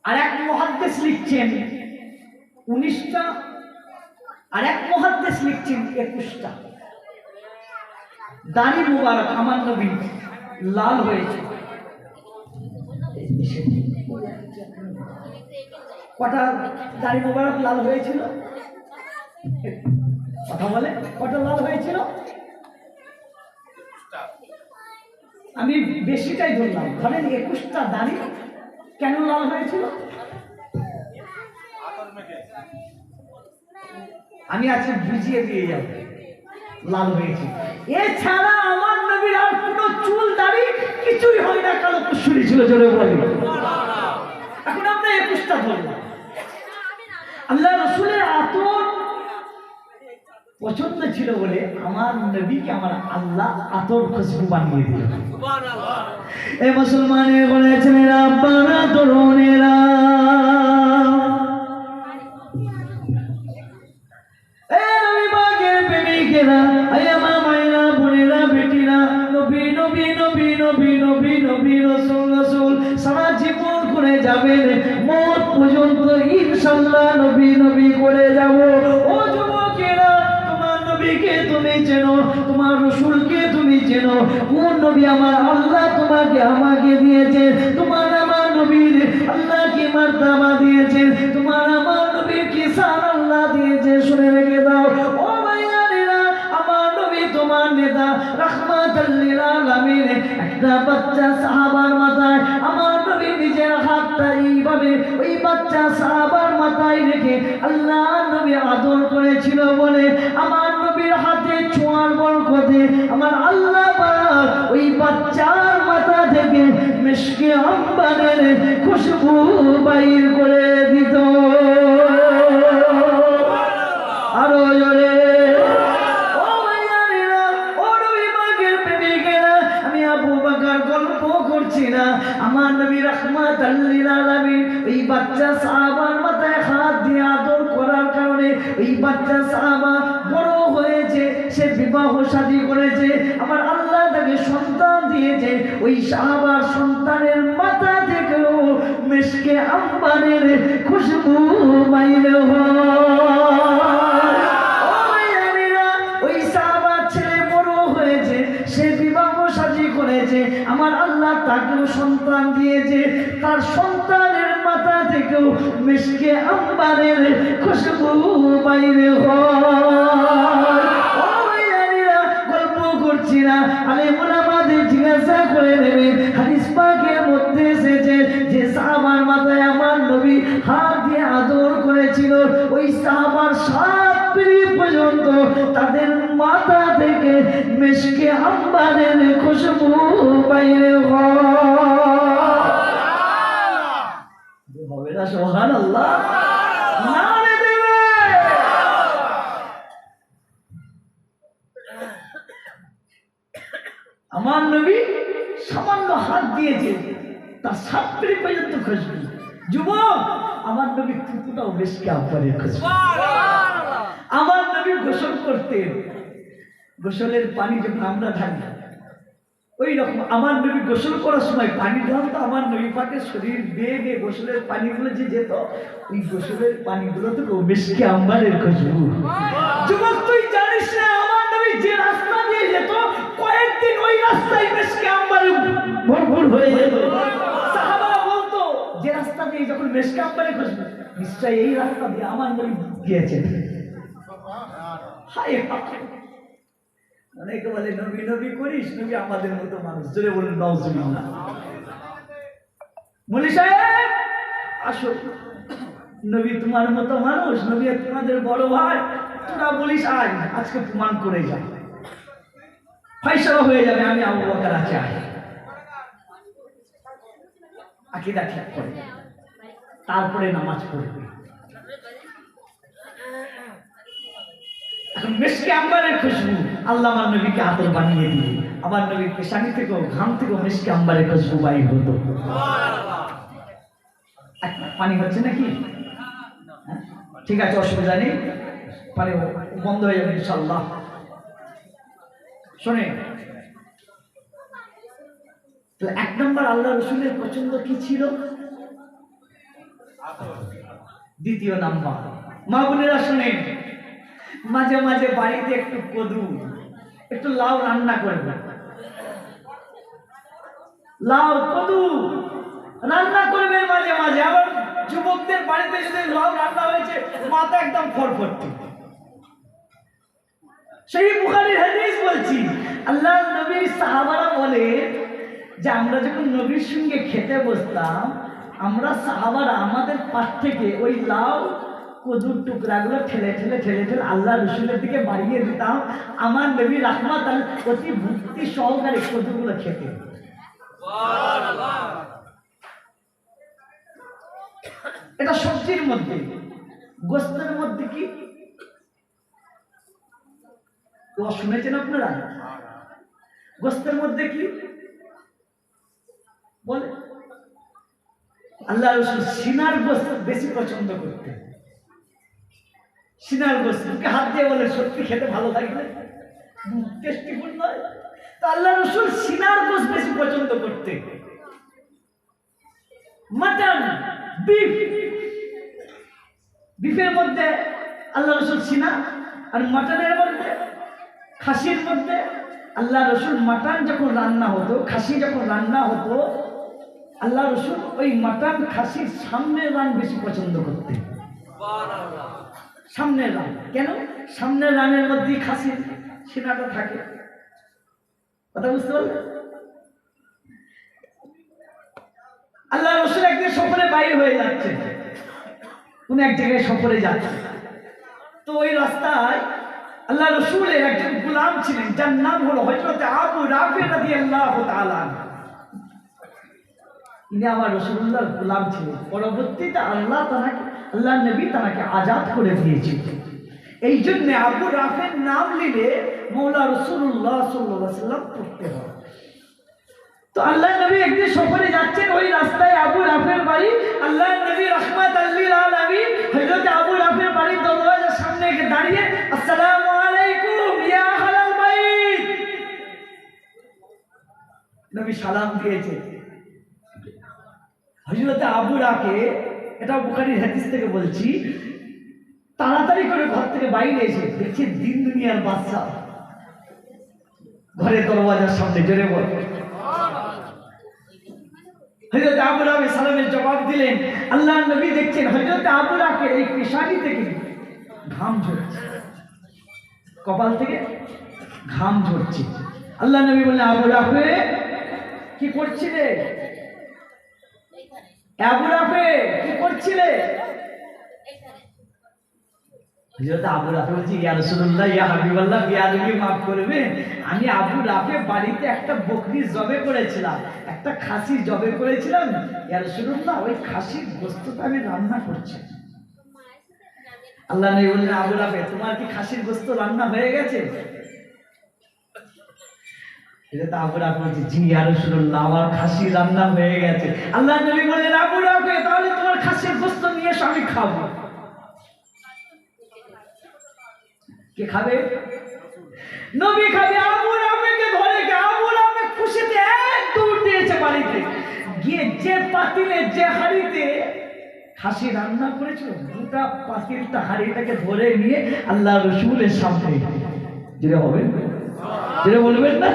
আর এক মুহাদ্দিস লিখছেন 19টা, আর এক মুহাদ্দিস লিখছেন 21টা। দাড়ি মুবারক আমার নবী লাল হয়েছে। কটা দাড়ি মুবারক লাল হয়েছিল? কথা বলে, কটা লাল হয়েছিল? আমি বেশিটাই ধরলাম, ধরেন 21টা দাড়ি। কেন লাল হয়েছিল? আমি আজকে বুঝিয়ে দিয়ে যাব লাল হয়েছে। এছাড়া আমার নবীর আর কোনো চুল দাড়ি কিছুই হয় না, কালো কুশরি ছিল, জোরে বলি। এখন আমরা 21টা ধরলাম। আল্লাহ রসুলের আতর পছন্দ ছিল বলে আমার নবীকে আমার আল্লাহ আতর খুশবু বানিয়ে দিল। এই মুসলমানের বলেছেন আব্বারা তরুণেরা, সারা জীবন করে যাবেন, মত পর্যন্ত ইনশাআল্লাহ নবী নবী করে যাব। ও যুবকেরা, তোমার নবীকে তুমি চেনো, তোমার রাসূলকে তুমি চেনো। কোন নবী আমার আল্লাহ তোমাকে আমাকে দিয়েছেন, তোমার আমার নবীর আল্লাহ কি মার্তাবা দিয়েছেন, তোমার আমার নবীর কি শান আল্লাহ দিয়েছে, শুনে রেখে দাও। ও ভাইয়ারা, আমার নবী তোমার নেতা রাহমাতাল লিল আলামিন। একটা বাচ্চা সাহাবার মাথায় আমার নবী নিজের হাতটা এইভাবে ওই বাচ্চা সাহাবার মাথায় রেখে আল্লাহ নবী আদর করেছিল বলে আমার নবীর হাতে ছোঁয়ার বরকতে আমার আল্লাহ পাক ওই বাচ্চার মাথা মিশকে আম্বারের খুশবু বাইর করে দিত। আরো জোরে আমার নবী রাহমাতাল লিল আলামিন এই বাচ্চা সাহাবার মাথায় হাত দিয়ে আদর করার কারণে এই বাচ্চা সাহাবা বড় হয়েছে, সে বিবাহ শাদী করেছে, আমার আল্লাহ তাকে সন্তান দিয়েছে। ওই সাহাবার সন্তানের মাথা থেকেও মিশকে আম্বারের খুশবু বাইর হয়। ওই সাহাবার ছেলে বড় হয়েছে, সে বিবাহ শাদী করেছে, আমার আল্লাহ তাকেও সন্তান দিয়েছে, তার সন্তানের মাথা থেকেও মিশকে আম্বারের খুশবু বাইরে হয়। গল্প করছি না, আলেমুল আমাদের জিজ্ঞাসা করে নেবে। হাদিস পাকের মধ্যে এসেছে যে সাহাবার মাথায় আমার নবী হাত দিয়ে আদর করেছিল, ওই সাহাবার 7 পিঁড়ি পর্যন্ত তাদের মাথা থেকে মিশকে আম্বারের খুশবু বাইরে হবে না। সুবহানাল্লাহ, নারে দিবে। আমার নবী সামান্য হাত দিয়েছে, তার 7 পিঁড়ি পর্যন্ত খুশবু। যুবক, আমার নবী থুতুটাও মিশকে আম্বারের খুশবু। আমার নবী গোসল করতেন, গোসলের পানি যখন আমরা ঢালি ওই রকম আমার নবী গোসল করার সময় পানি ঢালতো, আমার নবী পাকের শরীর বেয়ে বেয়ে গোসলের পানিগুলো যে যেত, ওই গোসলের পানিগুলো তো মিশকে আম্বারের খুশবু। যুবক, তুই জানিস না আমার নবী যে রাস্তা দিয়ে যেত, কয়েকদিন ওই রাস্তায় মিশকে আম্বারে ভরপুর হয়ে যেত। সাহাবারা বলতো যে রাস্তা দিয়ে যখন মিশকে আম্বারে খুশবু, নিশ্চয়ই এই রাস্তা দিয়ে আমার নবী গিয়েছেন। হায় হায়, অনেকে বলে নবী নবী করিস, নবী আমাদের মতো মানুষ। জোরে বলেন নাউজুবিল্লাহ। মৌলভী সাহেব আসো, নবী তোমার মতো মানুষ, নবী তোমাদের বড় ভাই, তোরা বলিস আয়, আজকে প্রমাণ করে যা, ফয়সালা হয়ে যাবে, আমি আবু বকর আছি, আয়। আকীদা ঠিক করে তারপরে নামাজ পড়বে। মিশকে আম্বারের খুশবু আল্লাহ আমার নবীকে আতর বানিয়ে দিল। আমার নবীর পেশানি থেকেও ঘাম থেকেও মিশকে আম্বারের খুশবু বাইর হতো। পানি হচ্ছে নাকি? ঠিক আছে, অসুবিধা নেই, পানি বন্ধ হয়ে যাবে ইনশাআল্লাহ। শোনে, তো 1 নম্বর আল্লাহ রসুলের পছন্দ কি ছিল? দ্বিতীয় নাম্বার, মা বোনেরা শোনেন, মাঝে মাঝে বাড়িতে একটু কদু, একটু লাউ রান্না করবে। লাউ কদু রান্না করবে মাঝে মাঝে। আবার যুবকদের বাড়িতে যদি লাউ রান্না হয়েছে, মাথা একদম ফরফরতি। সেই বুখারীর হাদিস বলছি, আল্লাহর নবীর সাহাবারা বলে যে আমরা যখন নবীর সঙ্গে খেতে বসতাম, আমরা সাহাবারা আমাদের পাশ থেকে ওই লাউ কদুর টুকরাগুলো ঠেলে ঠেলে ঠেলে ঠেলে আল্লাহ রসুলের দিকে বাড়িয়ে দিতাম। আমার নবী রাহমাতাল অতি ভক্তি সহকারে কদুগুলো খেতে। এটা সবজির মধ্যে। গোস্তের মধ্যে কি শুনেছেন আপনারা? গোস্তের মধ্যে কি বলে? আল্লাহ রসুল সিনার গোস্ত বেশি পছন্দ করতেন। সিনার গোস্ত হাত দিয়ে বলে সত্যি খেতে ভালো লাগবে, টেস্টিফুল নয়। তো আল্লাহ রসুল সিনার গোস্ত বেশি পছন্দ করতেন। মাটন, বিফ, বিফের মধ্যে আল্লাহ রসুল সিনা, আর মাটনের মধ্যে খাসির মধ্যে আল্লাহ রসুল মাটন যখন রান্না হতো, খাসি যখন রান্না হতো, আল্লাহ রসুল ওই মাটন খাসির সামনের রান বেশি পছন্দ করতেন। সামনের রান কেন? সামনের রানের মধ্যে খাসির সিনাটা থাকে। কথা বুঝতে পারলেন? আল্লাহ রসুল একদিন সফরে বাইরে হয়ে যাচ্ছে, কোন এক জায়গায় সফরে যাচ্ছে। তো ওই রাস্তায় আল্লাহ রসুলের একজন গোলাম ছিলেন, যার নাম হলো হযরত আবু রাফি রাদিয়াল্লাহু তাআলা। ইনি আমার রাসূলুল্লাহর গোলাম ছিলেন। পরবর্তীতে আল্লাহ নবী তাকে আজাদ করে দিয়েছিল। এই জন্য আবু রাফের নাম নিলে মৌলা রাসূলুল্লাহ সাল্লাল্লাহু আলাইহি ওয়াসাল্লাম পড়তে হয়। তো আল্লাহ নবী একদিন সফরে যাচ্ছেন, ওই রাস্তায় আবু রাফের বাড়ি। আল্লাহ নবী রাহমাতাল লিল আলামিন হযরত আবু রাফের বাড়ির দরওয়াজার সামনে দাঁড়িয়ে আসসালামু আলাইকুম ইয়া আহলাল বাইত, নবী সালাম দিয়েছে। হযরত আবু রাফে, এটা বুখারীর হাদিস থেকে বলছি, তাড়াতাড়ি করে ঘর থেকে বাইরে এসে দেখছে দিন দুনিয়ার বাদশা ঘরের দরওয়াজার সামনে। জোরে বল। হযরত আবু রাফে সালামের জবাব দিলেন। আল্লাহ নবী দেখছেন হযরত আবু রাফে এই পেশানি থেকে ঘাম ঝরছে, কপাল থেকে ঘাম ঝরছে। আল্লাহ নবী বললেন, আবু রাফে কি করছিলে? আবু রাফে কি করছিলে? হযরত আবু রাফে বলছে, ইয়া রাসূলুল্লাহ ইয়া হাবিবাল্লাহ, বিয়াদবি মাফ করবেন, আমি আবু রাফে বাড়িতে একটা বকরি জবে করেছিলাম, একটা খাসি জবে করেছিলাম। ইয়া রাসূলুল্লাহ, ওই খাসির গোশতটা আমি রান্না করছি। আল্লাহ নবী বললেন, আবু রাফে তোমার কি খাসির গোশত রান্না হয়ে গেছে? হযরত আবু রাফে বলছে, জি ইয়া রাসূলুল্লাহ, আমার খাসি রান্না হয়ে গেছে। আল্লাহ নবী বললেন, আবু রাফে তাহলে তোমার খাসির গোশত নিয়ে এসো, আমি খাবো। কে খাবে? নবী খাবে। আবু রাফেকে ধরে গে আবু রাফে খুশিতে এক দৌড় দিয়েছে বাড়িতে গিয়ে, যে পাতিলে যে হাঁড়িতে খাসি রান্না করেছিল গোটা পাতিলটা হাঁড়িটাকে ধরে নিয়ে আল্লাহ রাসূলের সামনে। যেটা হবে যেটা বলবেন না,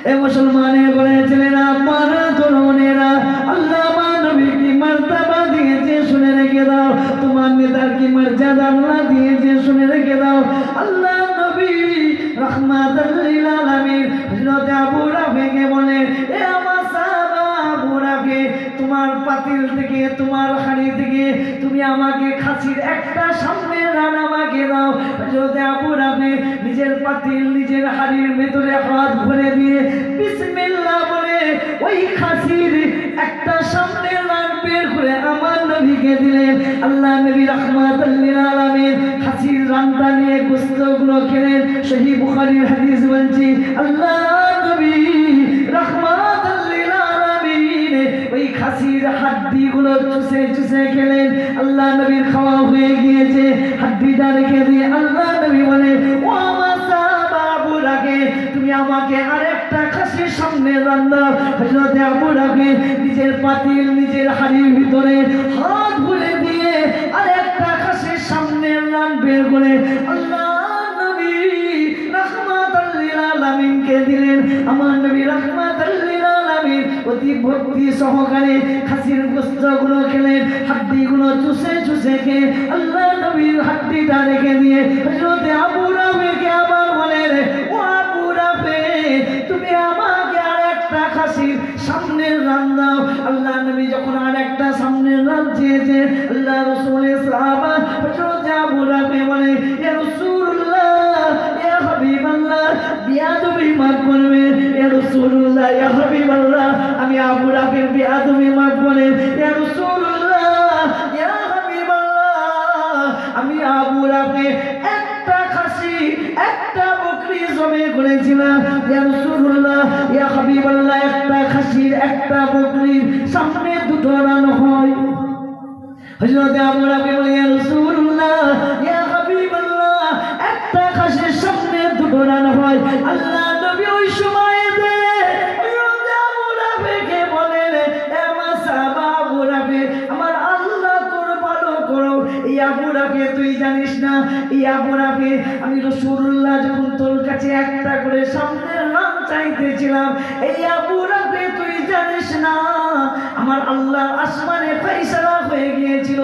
এ মুসলমানের বলেছিলেন আপনারা তরুণেরা, আল্লাহ নবী কি মর্যাদা দিয়েছে শুনে রেখে দাও, তোমার নেতার কি মর্যাদা আল্লাহ দিয়েছে শুনে রেখে দাও। আল্লাহ নবী রাহমাতুল লিল আলামিন হযরত আবু রাফেকে বলে, এ আমার সাহাবা আবু রাফে, তোমার পাতিল থেকে তোমার হাঁড়ি থেকে তুমি আমাকে খাসির একটা সামনে রান আমাকে দাও। হযরত আবু রাফে নিজের পাতিল নিজের হাঁড়ির ভেতরে হাত ভরে দিয়ে বিসমিল্লাহ বলে ওই খাসির একটা সামনে রান বের করে আমার নবীকে দিলেন। আল্লাহ নবী রাহমাতুল লিল আলামিন খাসির রানটা নিয়ে গোশতগুলো খেলেন। সহিহ বুখারীর হাদিস বলছি, আল্লাহ নবী রাহমাতুল লিল আলামিন ওই খাসির হাড্ডিগুলো চুষে চুষে খেলেন। আল্লাহ নবীর খাওয়া হয়ে গিয়েছে, হাড্ডিটা রেখে দিয়ে আল্লাহ নবী বলে, ও আমার সাহাবা আবু রাফে, তুমি আমাকে আরেকটা খাসির সামনে রান্না। হযরত আবু রাফে নিজের পাতিল নিজের হাঁড়ির ভিতরে হাত ভরে দিয়ে আরেকটা খাসির সামনে রান বের করে আল্লাহ নবী রাহমাতুল লিল আলামিনকে দিলেন। আমার নবী রাহমাতুল লিল আলামিন অতি ভক্তি সহকারে খাসির গোশতগুলো খেলেন, হাড্ডিগুলো চুষে চুষে খেয়ে আল্লাহ নবীর হাড্ডিটা রেখে দিয়ে হযরত আবু রাফেকে আবার বলেন, ও আবু রাফে, তুমি আমাকে আরেকটা খাসির সামনের রান দাও। আল্লাহ নবী যখন আরেকটা সামনের রান চেয়েছে, আল্লাহ রাসূলের সাহাবা হযরত আবু রাফে বলে, ইয়া রাসূলুল্লাহ ইয়া হাবিবাল্লাহ, বিয়াদবি মাফ করবেন। ইয়া রাসূলুল্লাহ ইয়া হাবিবাল্লাহ, আমি আবু রাফের বিয়াদবি মাফ করেন। ইয়া রাসূলুল্লাহ ইয়া হাবিবাল্লাহ, আমি আবু রাফে একটা খাসি একটা বকরি জবে করেছিলাম। ইয়া রাসূলুল্লাহ ইয়া হাবিবাল্লাহ, একটা খাসির একটা বকরির সামনে দুটো রান হয়। হযরত আবু রাফে বলে, ইয়া রাসূলুল্লাহ ইয়া হাবিবাল্লাহ, একটা খাসির সামনে দুটো রান হয়। আল্লাহ নবী ওই সময়তে হযরত আবু রাফেকে বলেন, এ আমার সাহাবা আবু রাফে, আমার আল্লাহ তোর ভালো করো। এই আবু রাফে তুই জানিস না, এই আবু রাফে আমি রাসূলুল্লাহ যখন তোর কাছে একটা করে সামনের রান চাইতেছিলাম, এই আবু রাফে তুই জানিস না, আমার আল্লাহ আসমানে ফয়সালা হয়ে গিয়েছিল,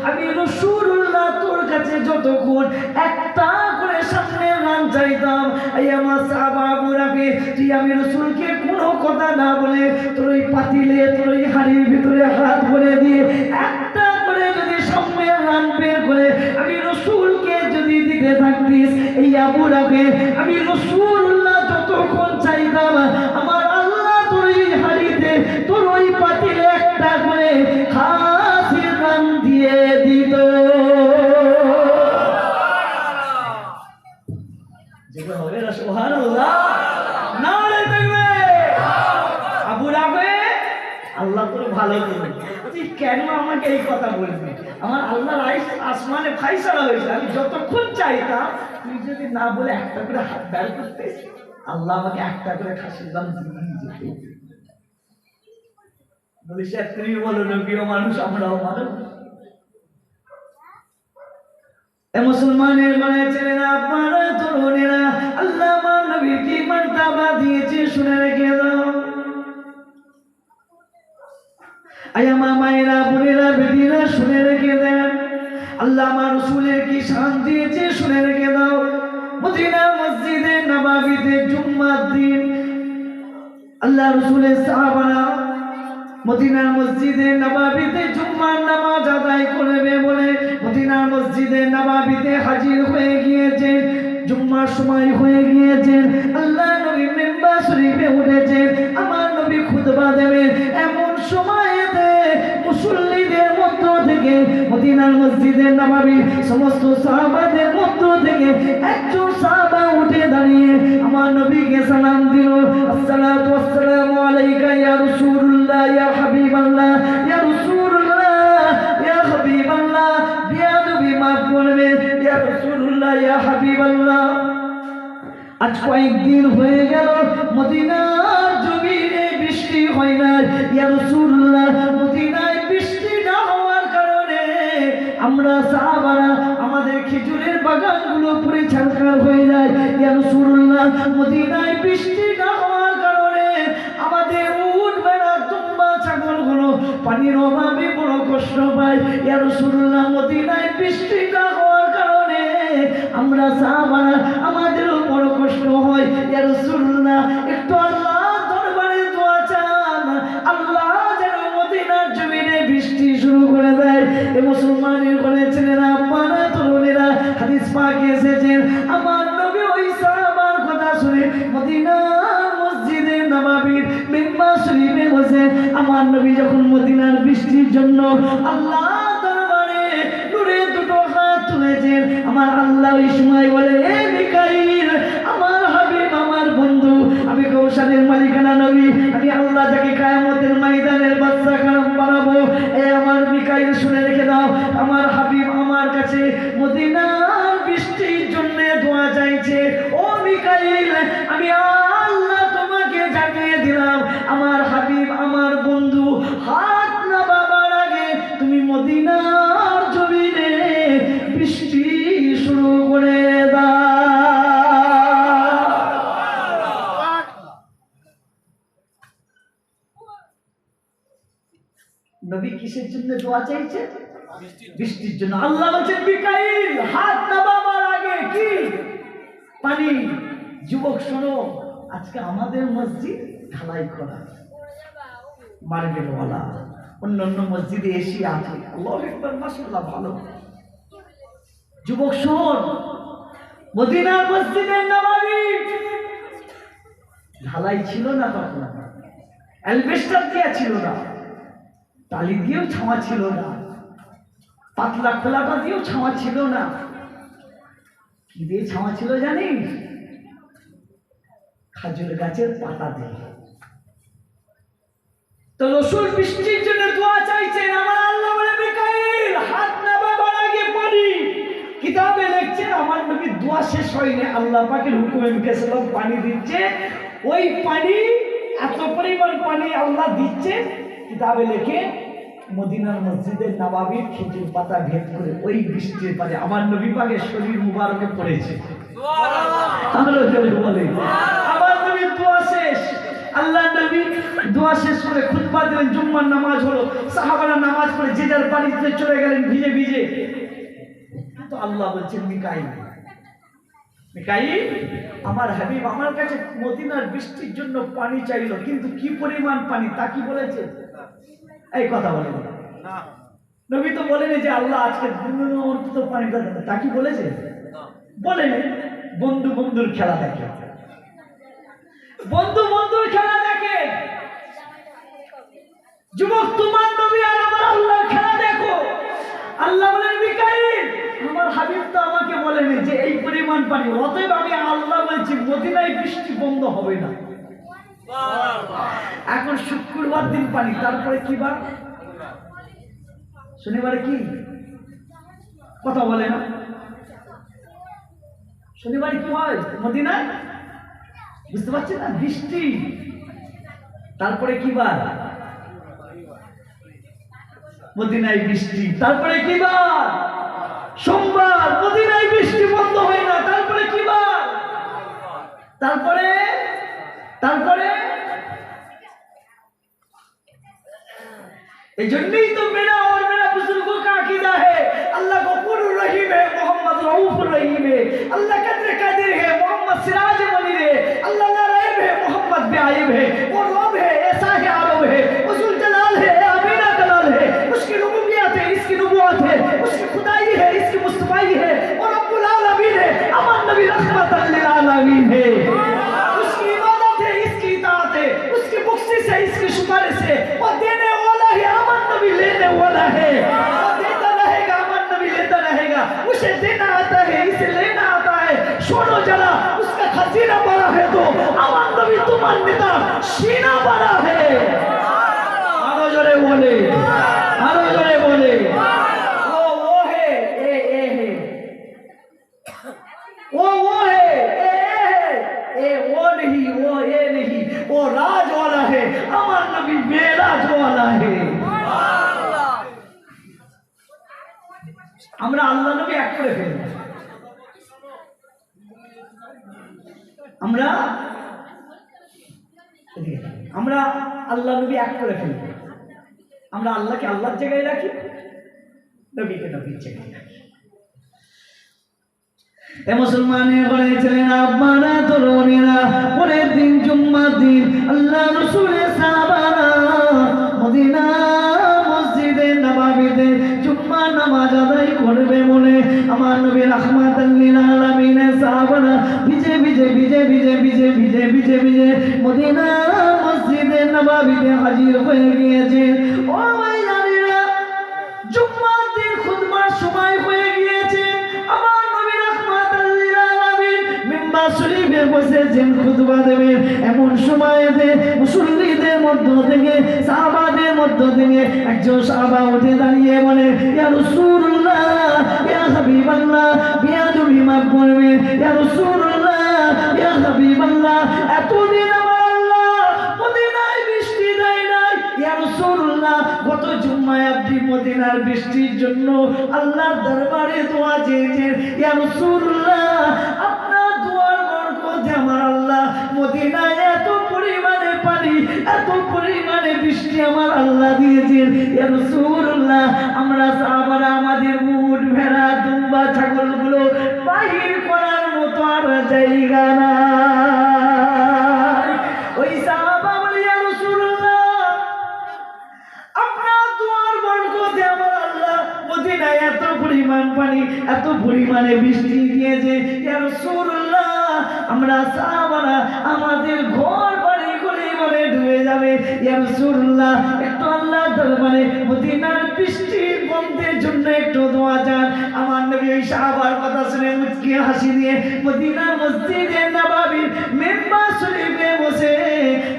আমি রাসূলুল্লাহ তোর কাছে যতক্ষণ একটা করে সামনের রান চাইতাম, এই আমার সাহাবা আবু রাফে তুই আমি রাসূলকে কোনো কথা না বলে তোর ওই পাতিলে তোর ওই হাঁড়ির ভিতরে হাত ভরে দিয়ে একটা করে যদি সামনের রান বের করে আমি রাসূলকে যদি দিতে থাকতিস, এই আবু রাফে আমি রাসূলুল্লাহ যতক্ষণ চাইতাম, আমার আল্লাহ তোর ওই হাঁড়িতে তোর ওই পাতিলে আল্লাহ তোর ভালো করবে। তুই কেন আমাকে এই কথা বলবি? আমার আল্লাহর আসমানে ফাইসালা হয়েছে, আমি যতক্ষণ চাইতাম তুই যদি না বলে একটা করে হাত বের করতে, আল্লাহ আমাকে একটা করে খাসির দাম দিয়ে যেত। বলিস তুমি বলো নবীও মানুষ, আমরাও মানুষ। মুসলমানের মানে ছেলেরা, আপনারা তরুণেরা, আল্লাহ আমার নবী কি মার্তাবা দিয়েছে শুনে রেখে দাও। আয়ামা মায়েরা, বোনেরা, বেটিরা শুনে রেখে দেন, আল্লাহ আমার রাসূলের কি শান দিয়েছে শুনে রেখে দাও। মদিনা মসজিদে নববীতে জুম্মার দিন আল্লাহ রাসূলের সাহাবারা মদিনার মসজিদে নববীতে জুম্মার নামাজ আদায় করবে বলে মদিনার মসজিদে নববীতে হাজির হয়ে গিয়েছেন। জুম্মার সময় হয়ে গিয়েছেন, আল্লাহ নবী মিম্বার শরীফে উঠেছেন, আমার নবী খুতবা দেবেন। এমন সময়েতে মুসল্লিদের মধ্য থেকে মদিনার মসজিদে নববী সমস্ত সাহাবাদের মধ্য থেকে একজন সাহাবা উঠে দাঁড়িয়ে আমার নবীকে সালাম দিল। আসসালাতু ওয়াসসালামু আলাইকা ইয়া রাসূলুল্লাহ ইয়া হাবিবাল্লাহ ইয়া রাসূলুল্লাহ ইয়া হাবিবাল্লাহ। বিয়াদবি মাফ করবেন ইয়া রাসূলুল্লাহ ইয়া হাবিবাল্লাহ। আজ কয়েকদিন হয়ে গেল মদিনার জমিনে বৃষ্টি হয় না ইয়া রাসূলুল্লাহ। মদিনায় বৃষ্টি না হওয়ার কারণে আমরা সাহাবারা আমাদের খেজুরের বাগানগুলো পুরো ছারখার হয়ে যায় ইয়া রাসূলুল্লাহ। মদিনায় বৃষ্টি না হওয়ার কারণে আমাদের উট ভেড়া দুম্বা ছাগলগুলো পানির অভাবে বড় কষ্ট পায় ইয়া রাসূলুল্লাহ। মদিনায় বৃষ্টি না হওয়ার কারণে আমরা সাহাবারা আমাদেরও বড় কষ্ট হয় ইয়া রাসূলুল্লাহ। একটু আল্লাহ দরবারে দোয়া চান, আল্লাহ যেন মদিনার জমিনে বৃষ্টি শুরু করে দেয়। এ মুসলমানের ঘরে ছেলেরা, আপনারা তরুণেরা, হাদিস পাকে এসেছেন আমার নবী ওই সাহাবার কথা শুনে মদিনার মসজিদে নববীর মিম্বার শরীফে বসে আমার নবী যখন মদিনার বৃষ্টির জন্য আল্লাহ দরবারে নূরে দুটো হাত তুলেছেন, আমার আল্লাহ ওই সময় বলে, এ মিকাইল আমার হাবিব আমার বন্ধু, আমি কৌশলের মালিকানা নবী, আমি আল্লাহ যাকে কিয়ামতের ময়দানের বাদশা বানাবো। এ আমার মিকাইল শুনে রেখে দাও, আমার হাবিব আমার কাছে মদিনার বৃষ্টির জন্য দোয়া চাইছে। ও মিকাইল, আমি আল্লাহ তোমাকে জানিয়ে দিলাম, আমার হাবিব আমার বন্ধু হাত না বাবার আগে তুমি মদিনার জমিনে বৃষ্টি শুরু করে দাও। নবী কিসের জন্য দোয়া চাইছে? বৃষ্টির জন্য। আল্লাহ বলছেন মিকাইল হাত নামাবার আগে কি পানি। যুবক শোনো, আজকে আমাদের মসজিদ ঢালাই করা মার্বেল ওয়ালা, অন্যান্য মসজিদে এসি আছে, আল্লাহু আকবার মাশাআল্লাহ ভালো। যুবক শোন, মদিনার মসজিদে নববী ঢালাই ছিল না, তখন অ্যালবেস্টার দেয়া ছিল না, টালি দিয়েও ছাওয়া ছিল না, পাতলা খোলাটা দিয়েও ছাওয়া ছিল না। কি দিয়ে ছাওয়া ছিল জানিস? খাজুর গাছের পাতা দিয়ে। তো রাসূল বৃষ্টির জন্য দোয়া চাইছেন, আমার আল্লাহ বলে মিকাইল হাত নামাবার আগে পানি। কিতাবে লিখছেন আমার নবী দোয়া শেষ হয়নি, আল্লাহ পাকের হুকুমে মিকাইল পানি দিচ্ছে। ওই পানি এত পরিমাণ পানি আল্লাহ দিচ্ছে, কিতাবে লেখে মদিনার মসজিদে নববীর খেজুর পাতা ভেদ করে ওই বৃষ্টির পানি আমার নবী পাকের শরীর মুবারকে পড়েছে। বলে আমার নবী দোয়া শেষ, আল্লাহ নবী দোয়া শেষ করে খুতবা দিলেন, জুম্মার নামাজ হলো, সাহাবারা নামাজ পড়ে যে যার বাড়িতে চলে গেলেন ভিজে ভিজে। তো আল্লাহ বলছেন মিকাইল, মিকাইল আমার হাবিব আমার কাছে মদিনার বৃষ্টির জন্য পানি চাইলো, কিন্তু কি পরিমাণ পানি তা কি বলেছে? এই কথা বলেন না, নবী তো বলেনি যে আল্লাহ আজকে তো পানিটা দেবে, তা কি বলেছে? বলেনি। বন্ধু বন্ধুর খেলা দেখে, বন্ধু বন্ধুর খেলা দেখে। যুবক তোমার নবী আর আমার আল্লাহর খেলা দেখো। আল্লাহ বলেন মিকাইল আমার হাবিব তো আমাকে বলেনি যে এই পরিমাণ পানি, অতএব আমি আল্লাহ বলছি মদিনায় বৃষ্টি বন্ধ হবে না। এখন শুক্রবার দিন পানি, তারপরে কি বার? শনিবারে কি কথা বলে না? শনিবারে কি হয় মদিনায়? বুঝতে পারছেন না? বৃষ্টি। তারপরে কি বার? মদিনায় বৃষ্টি। তারপরে কি বার? সোমবার। মদিনায় বৃষ্টি বন্ধ হয় না। তারপরে কি বার? তারপরে তারপরে এই জন্যই তো मेरा और मेरा बुजुर्गों का अकीदा है, अल्लाह गफूर रहीम है, मोहम्मद रऊफ रहीम है, अल्लाह कदर है, मोहम्मद सिराज मनीर है, अल्लाह नारायब है, मोहम्मद बेआयब है, वो रब है, ऐसा है आरब है, उसुल जलाल है, अमीना कलाल है, उसकी रुबूबियत है, इसकी नबुवत है, उसकी खुदाई है, इसकी मुस्तफाई है, और रब्बुल आलमीन है, अमन नबी रहमतुल लिल आलमीन है, उसकी इबादत है, इसकी इताअत है, उसकी बख्शिश है, इसकी सिफारिश है, वो देने वाला है, अमन नबी लेने वाला है, वो देता रहेगा, अमन नबी लेता रहेगा, उसे देना आता है, इसे लेना आता है। सुनो जरा, उसका खजीना बड़ा है तो अमन नबी तुम्हारा नेता सीना बड़ा है। आरो जोरे बोले, आरो जोरे बोले, वो है, ए है, वो है, ए वो नहीं, वो ये नहीं, वो राज वाला है, अमर नबी बेराज वाला है। আমরা আল্লাহ নবী এক করে ফেলি। আমরা আল্লাহ নবী এক করে ফেলি। আমরা আল্লাহকে আল্লাহর জায়গায় রাখি, নবীকে নবীর জায়গায় রাখি। এ মুসলমানের ঘরে ছিলেন আব্বারা তরুণীরা, পরের দিন জুম্মার দিন আল্লাহ রাসূলের সাহাবারা মদিনা মসজিদে নববীতে জুম্মা নামাজ আদায় করবে বলে আমার নবী রাহমাতুল লিল আলামিনের সাহাবারা ভিজে ভিজে ভিজে ভিজে ভিজে ভিজে ভিজে ভিজে মদিনা মসজিদে নববীতে হাজির হয়ে গিয়েছে। ও ভাইজানেরা, জুম্মার দিন খুতবার সময় হয়ে গিয়েছে। আমার শরীফে বসেছেন, খুতবা দেবেন। এমন সময়তে মুসল্লিদের মধ্য থেকে, সাহাবাদের মধ্য থেকে একজন সাহাবা উঠে দাঁড়িয়ে বলে, ইয়া রাসূলুল্লাহ, ইয়া হাবিবাল্লাহ, বিয়াদবি মাফ করবেন, ইয়া রাসূলুল্লাহ, ইয়া হাবিবাল্লাহ, এতদিন আমার আল্লাহ মদিনায় বৃষ্টি দেয় নাই। ইয়া রাসূলুল্লাহ, গত জুম্মায় আপনি মদিনার বৃষ্টির জন্য আল্লাহর দরবারে দোয়া চেয়েছেন। ইয়া রাসূলুল্লাহ, আমার আল্লাহ মদিনায় এত পরিমাণে পানি, এত পরিমাণে বৃষ্টি আমার আল্লাহ দিয়েছেন। ইয়া রাসূলুল্লাহ, আমরা সাহাবারা আমাদের উট, ভেড়া, দুম্বা, ছাগলগুলো বাহির করার মতো আর জায়গা না। ওই সাহাবা বলে, ইয়া রাসূলুল্লাহ, আপনার দোয়ার বরকতে আমার আল্লাহ মদিনায় এত পরিমাণ পানি, এত পরিমাণে বৃষ্টি দিয়েছে। ইয়া রাসূলুল্লাহ, আমরা সাহাবারা আমাদের ঘর বাড়ি গলি ঘরে ডুবে যাবে। ইয়া রাসূলুল্লাহ, একটু আল্লাহ দরবারে মদিনার বৃষ্টি বন্ধের জন্য একটু দোয়া চান। আমার নবী ওই সাহাবার কথা শুনে মুচকি হাসি দিয়ে মদিনার মসজিদে নববীর মিম্বার শরীফে বসে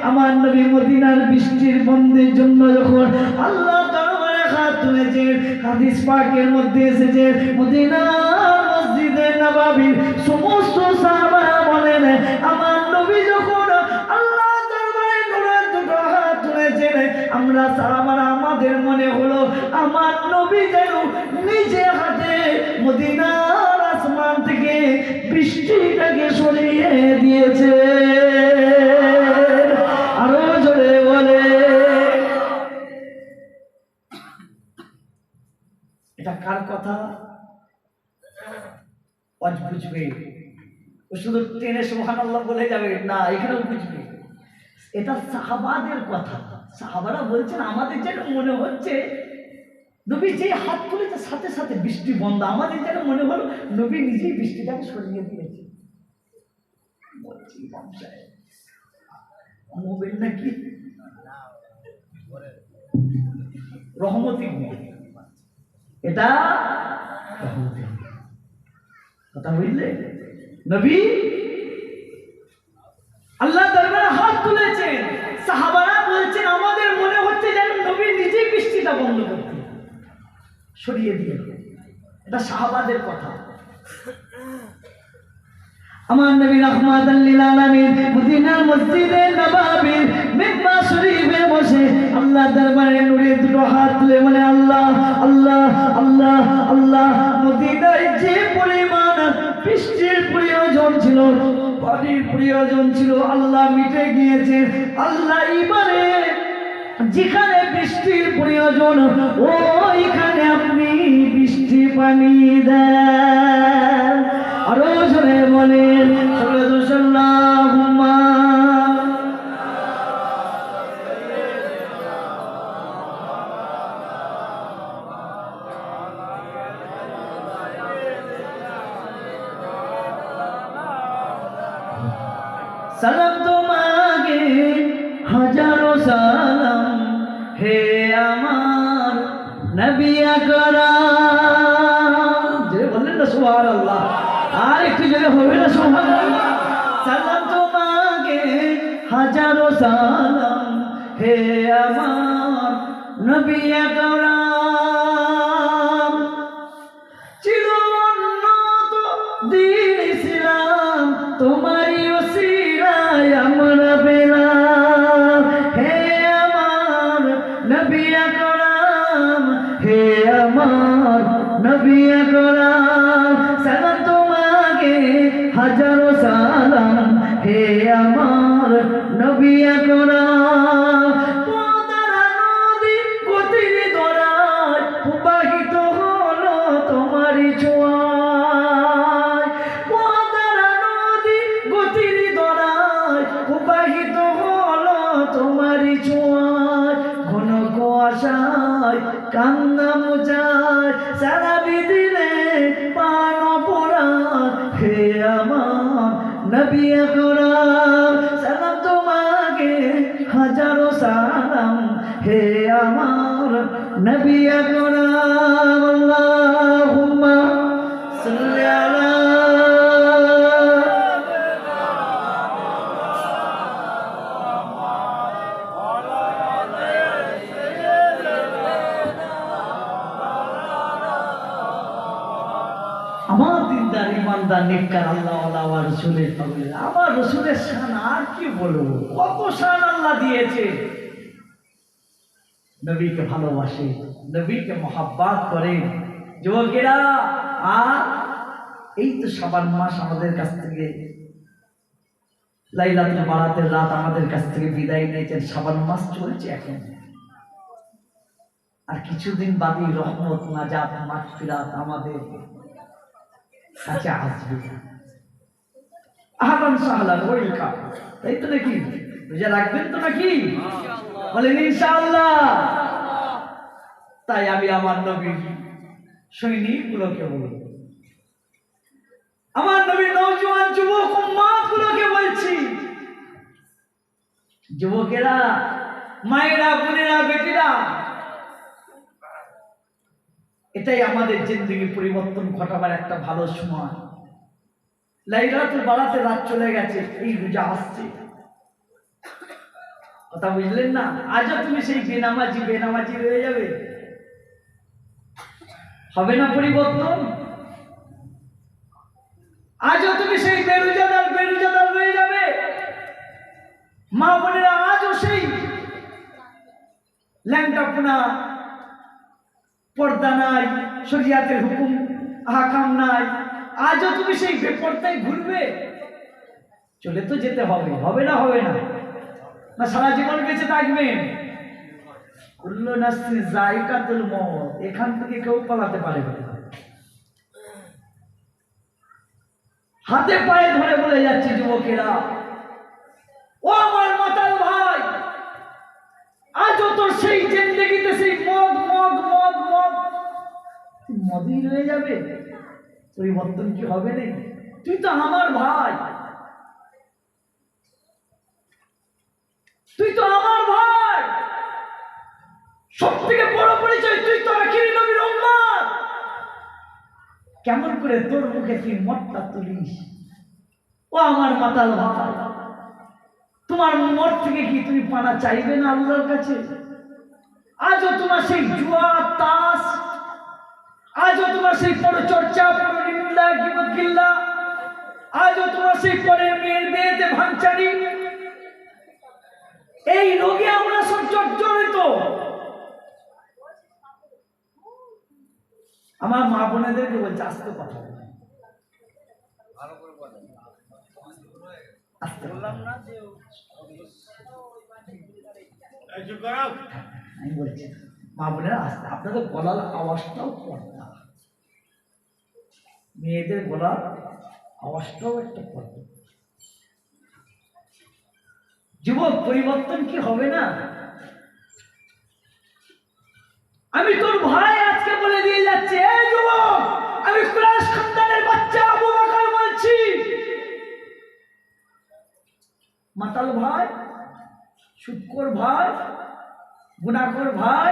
আমার নবী মদিনার বৃষ্টির বন্ধের জন্য যখন আল্লাহ দরবারে হাত তুলেছেন, হাদিস পাকের মধ্যে এসেছে মদিনার মসজিদে নববীর সমস্ত সাহাবারা বলেন, আমার নবী যখন আল্লাহ দরবারে দুটো হাত তুলেছেন, আমরা সাহাবারা আমাদের মনে হলো আমার নবী যেন নিজে হাতে মদিনার আসমান থেকে বৃষ্টিটাকে সরিয়ে দিয়েছে। আরো জোরে বলে, এটা কার কথা? আজ বুঝবে, ও শুধু টেনে সুবহানাল্লাহ বলে যাবে না, এখানেও বুঝবে এটা সাহাবাদের কথা। সাহাবারা বলছেন আমাদের যেন মনে হচ্ছে নবী যে হাত তুলেছে সাথে সাথে বৃষ্টি বন্ধ। আমাদের যেন মনে হলো নবী নিজেই বৃষ্টিটাকে সরিয়ে দিয়েছে। বলছি মোবাইল নাকি রহমতি, এটা কথা বুঝলে? নবী আল্লাহ দরবারে হাত তুলেছেন, সাহাবারা বলছেন আমাদের মনে হচ্ছে যেন নবী নিজেই বৃষ্টিটা বন্ধ করতে সরিয়ে দিয়ে। এটা সাহাবাদের কথা। আমার নবী রাহমাতাল লিল আলামিন মদিনার মসজিদে নববীর মিম্বার শরীফে বসে আল্লাহ দরবারে নূরে দুটো হাত তুলে বলে আল্লাহ আল্লাহ আল্লাহ আল্লাহ। মদিনায় যে পরিমাণ বৃষ্টির প্রয়োজন ছিল, পানির প্রয়োজন ছিল, আল্লাহ মিটে গিয়েছে। আল্লাহ এবারে যেখানে বৃষ্টির প্রয়োজন ওইখানে আপনি বৃষ্টি পানি দেন। আরো জোরে বলেন আল্লাহুম্মা। সালাম তোমাকে হাজারো সালাম হে আমার নবী আকরাম। যে বললেন না সুবহানাল্লাহ, আর একটু জোরে হবে না সুবহানাল্লাহ। সালাম তোমাকে হাজারো সালাম হে আমার নবী আকরাম। চির উন্নত দ্বীন ইসলাম তোমারই ওসিলায় আমরা পেলাম। হে আমার নবী আকরাম, হে আমার নবী আকরাম। সালাম তোমাকে হাজারো সালাম হে আমার নবী আকরাম। পদ্মা নদী গতির ধরায় প্রবাহিত হলো তোমারই ছোঁয়ায়। পদ্মা নদী গতির ধরায় প্রবাহিত হলো তোমারই ছোঁয়ায়। ঘন কুয়াশায় কান্না মোজায় সারাবি দিলে পান পড়ায় হে আমার নবী আকরাম। সালাম তোমাকে হাজারো সালাম হে আমার নবী আকরাম। আল্লাহুম্মা সাল্লি আলা। আমার দিনদার ইমানদার নেককার আল্লাহ আমার রসুলের পাগল, আমার রসুলের শান আর কি বলবো, কত শান আল্লাহ দিয়েছে। নবীকে ভালোবাসে, নবীকে মহাব্বত করে যুবকেরা। আর এই তো শাবান মাস আমাদের কাছ থেকে, লাইলাতুল বারাতের রাত আমাদের কাছ থেকে বিদায় নিয়েছেন। শাবান মাস চলছে এখন, আর কিছুদিন বাদে রহমত নাজাত মাগফিরাত আমাদের কাছে আসবে। আহলান সাহলান ওয়েলকাম, তাই তো নাকি? রোজা রাখবেন তো নাকি? বলেন ইনশাআল্লাহ। তাই আমি আমার নবীর সৈনিকগুলোকে বলব, আমার নবীর নওজোয়ান যুবক উম্মতগুলোকে বলছি, যুবকেরা, মায়েরা, বোনেরা, বেটিরা, এটাই আমাদের জিন্দেগি পরিবর্তন ঘটাবার একটা ভালো সময়। লাইলাতুল বারাতে রাত চলে গেছে, এই রোজা আসছে। কথা বুঝলেন না? আজও তুমি সেই বেনামাজি রয়ে যাবে, হবে না পরিবর্তন? আজও তুমি সেই বেরোজাদার রয়ে যাবে। মা বোনেরা আজও সেই ল্যাংটাপোনা, পর্দা নাই, শরিয়াতের হুকুম আহকাম নাই, আজও তুমি সেই বেপর্দায় ঘুরবে? চলে তো যেতে হবে, হবে না? হবে না? না সারা জীবন বেঁচে থাকবেন? কুল্লু নাফসিন যায়কাতুল মউত, এখান থেকে কেউ পালাতে পারে না। হাতে পায়ে ধরে বলে যাচ্ছে যুবকেরা, ও আমার মাতাল ভাই, আজও তোর সেই জিন্দেগিতে সেই মদই রয়ে যাবে, পরিবর্তন কি হবে না? তুই তো আমার ভাই, তুই তো আমার ভাই, সব থেকে বড় পরিচয় তুই তো আখিরি নবীর উম্মত। কেমন করে তোর মুখে তুই মদটা তুলিস? ও আমার মাতাল ভাই, তোমার মন থেকে কি তুমি পানা চাইবে না আল্লাহর কাছে? আজও তোমার সেই জুয়া তাস, আজও তোমার সেই পরচর্চা পরনিন্দা গীবত গিল্লা, আজও তোমার সেই পরের মেয়ের বিয়েতে ভাঙচারি, এই রোগে আমরা সব জর্জরিত। আমার মা বোনেদেরকে বলছে আস্তে কথা বলে, আস্তে বললাম না যে আমি বলছি মা বোনেরা আস্তে, আপনাদের গলার আওয়াজটাও পর্দা, মেয়েদের গলার আওয়াজটাও একটা পর্দা। যুবক পরিবর্তন কি হবে না? আমি তোর ভাই আজকে বলে দিয়ে যাচ্ছি, এই যুবক, আমি কুরাইশ খানদানের বাচ্চা আবু বকর বলছি, মাতাল ভাই, সুদখোর ভাই, গুনাহখোর ভাই,